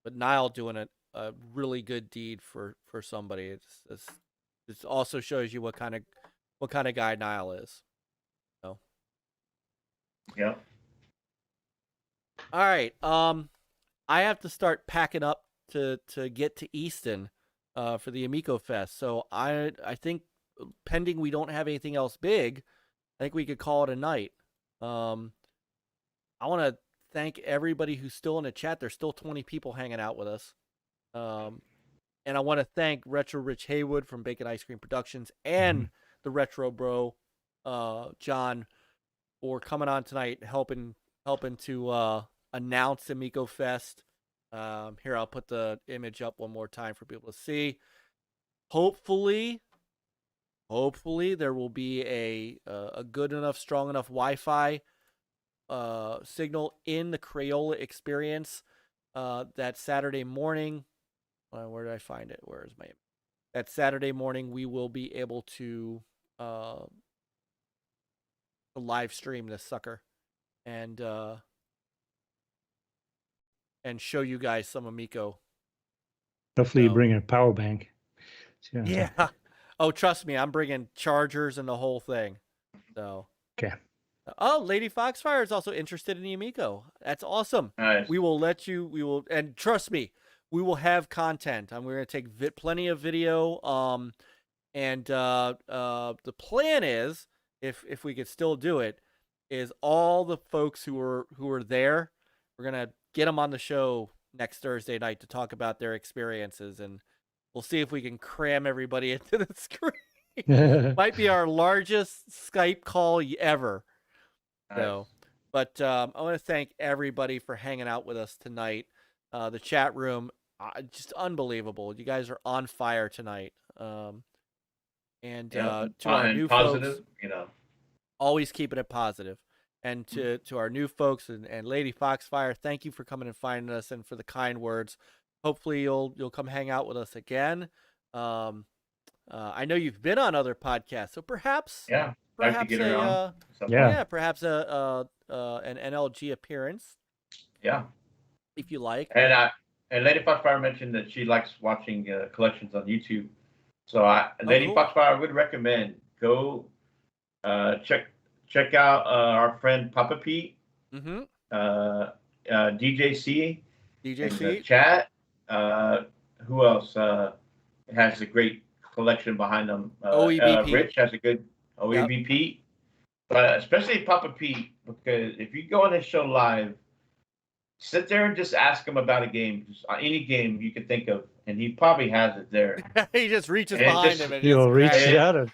but Niall doing a really good deed for somebody. It also shows you what kind of guy Niall is. So. Yeah. All right. I have to start packing up to get to Easton for the AmicoFest. So I think, pending we don't have anything else big, I think we could call it a night. I want to thank everybody who's still in the chat. There's still 20 people hanging out with us. And I want to thank Retro Rich Haywood from Bacon Ice Cream Productions and the Retro Bro, John, for coming on tonight, helping to announce AmicoFest. Here, I'll put the image up one more time for people to see. Hopefully, hopefully there will be a good enough, strong enough Wi-Fi signal in the Crayola Experience that Saturday morning. Where did I find it? Where is my? That Saturday morning we will be able to live stream this sucker and show you guys some Amico. Hopefully you bring a power bank. Yeah. Oh, trust me, I'm bringing chargers and the whole thing. So. Okay. Oh, Lady Foxfire is also interested in the Amico. That's awesome. Nice. We will let you. We will, and trust me, we will have content. We're going to take plenty of video. And the plan is, if we could still do it, is all the folks who are there, we're gonna get them on the show next Thursday night to talk about their experiences, and we'll see if we can cram everybody into the screen. Might be our largest Skype call ever. Nice. So, but I want to thank everybody for hanging out with us tonight. The chat room, just unbelievable. You guys are on fire tonight. To our new positive, folks, always keeping it positive. And to our new folks and Lady Foxfire, thank you for coming and finding us and for the kind words. Hopefully you'll come hang out with us again. I know you've been on other podcasts, so perhaps perhaps perhaps an NLG appearance. Yeah, if you like. And Lady Foxfire mentioned that she likes watching collections on YouTube. So Lady Foxfire, I would recommend go check out our friend Papa Pete, DJ C in the chat. Who else has a great collection behind them? Rich has a good OEB Pete, but especially Papa Pete, because if you go on his show live, sit there and just ask him about a game, just any game you can think of, and he probably has it there. He just reaches behind him and he'll reach it out.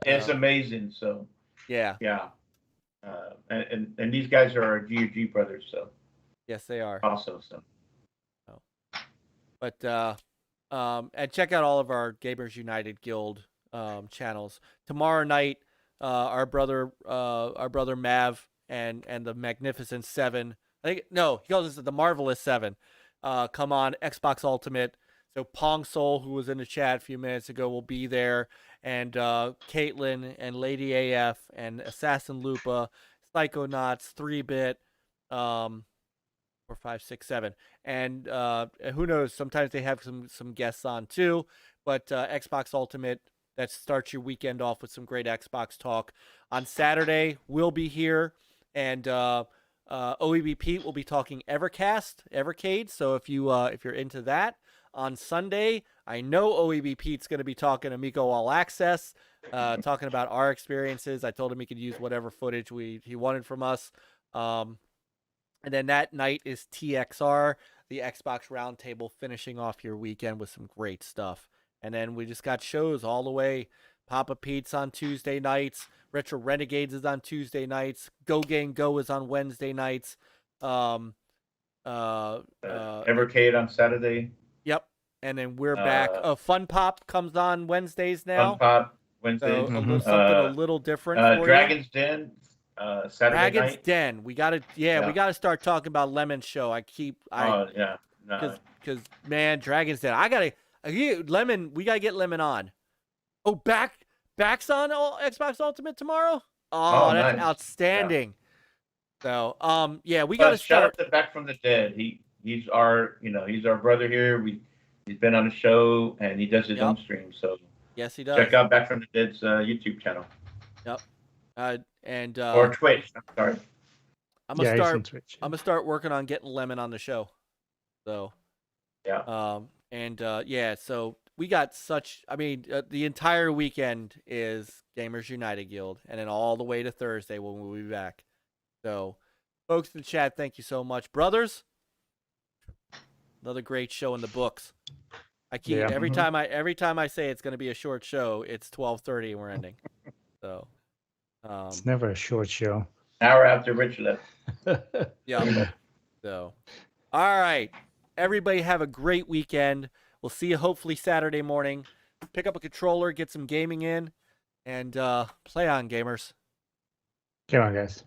It's amazing. So yeah. And these guys are our GOG brothers. So yes, they are also. So, but and check out all of our Gamers United Guild channels tomorrow night. Our brother Mav and the Magnificent Seven. I think he calls it the Marvelous Seven. Come on, Xbox Ultimate. So Pong Soul, who was in the chat a few minutes ago, will be there, and Caitlin and Lady AF and AssassinLupa, Psychonauts, 3-Bit, 4, 5, 6, 7, and who knows? Sometimes they have some guests on too. But Xbox Ultimate, that starts your weekend off with some great Xbox talk. On Saturday, we'll be here, and OEB Pete will be talking Evercade. So if you're into that. On Sunday, I know OEB Pete's going to be talking Amico All Access, talking about our experiences. I told him he could use whatever footage he wanted from us. And then that night is TXR, the Xbox Roundtable, finishing off your weekend with some great stuff. And then we just got shows all the way. Papa Pete's on Tuesday nights. Retro Renegades is on Tuesday nights. Go Gang Go is on Wednesday nights. Evercade on Saturday. Yep. And then we're back. Fun Pop comes on Wednesdays now. Fun Pop Wednesdays. So something a little different for Dragon's Den. Saturday Dragon's night. Den. We gotta start talking about Lemon's show. Because man, Dragon's Den. Lemon. We gotta get Lemon on. Oh, Back's on Xbox Ultimate tomorrow. Oh, that's nice. Outstanding. Yeah. So we gotta shout start. out to Back from the Dead. He's our brother here. He's been on the show and he does his own stream. So yes, he does. Check out Back from the Dead's YouTube channel. Yep. Or Twitch. I'm sorry. I'm gonna start working on getting Lemon on the show. So yeah. So we got the entire weekend is Gamers United Guild, and then all the way to Thursday when we'll be back. So folks in the chat, thank you so much, brothers. Another great show in the books. I keep every time I say it's going to be a short show, it's 12:30 and we're ending. So it's never a short show. Hour after Rich left. Yeah. So all right, everybody have a great weekend. We'll see you hopefully Saturday morning. pick up a controller, get some gaming in, and play on, gamers. Come on, guys.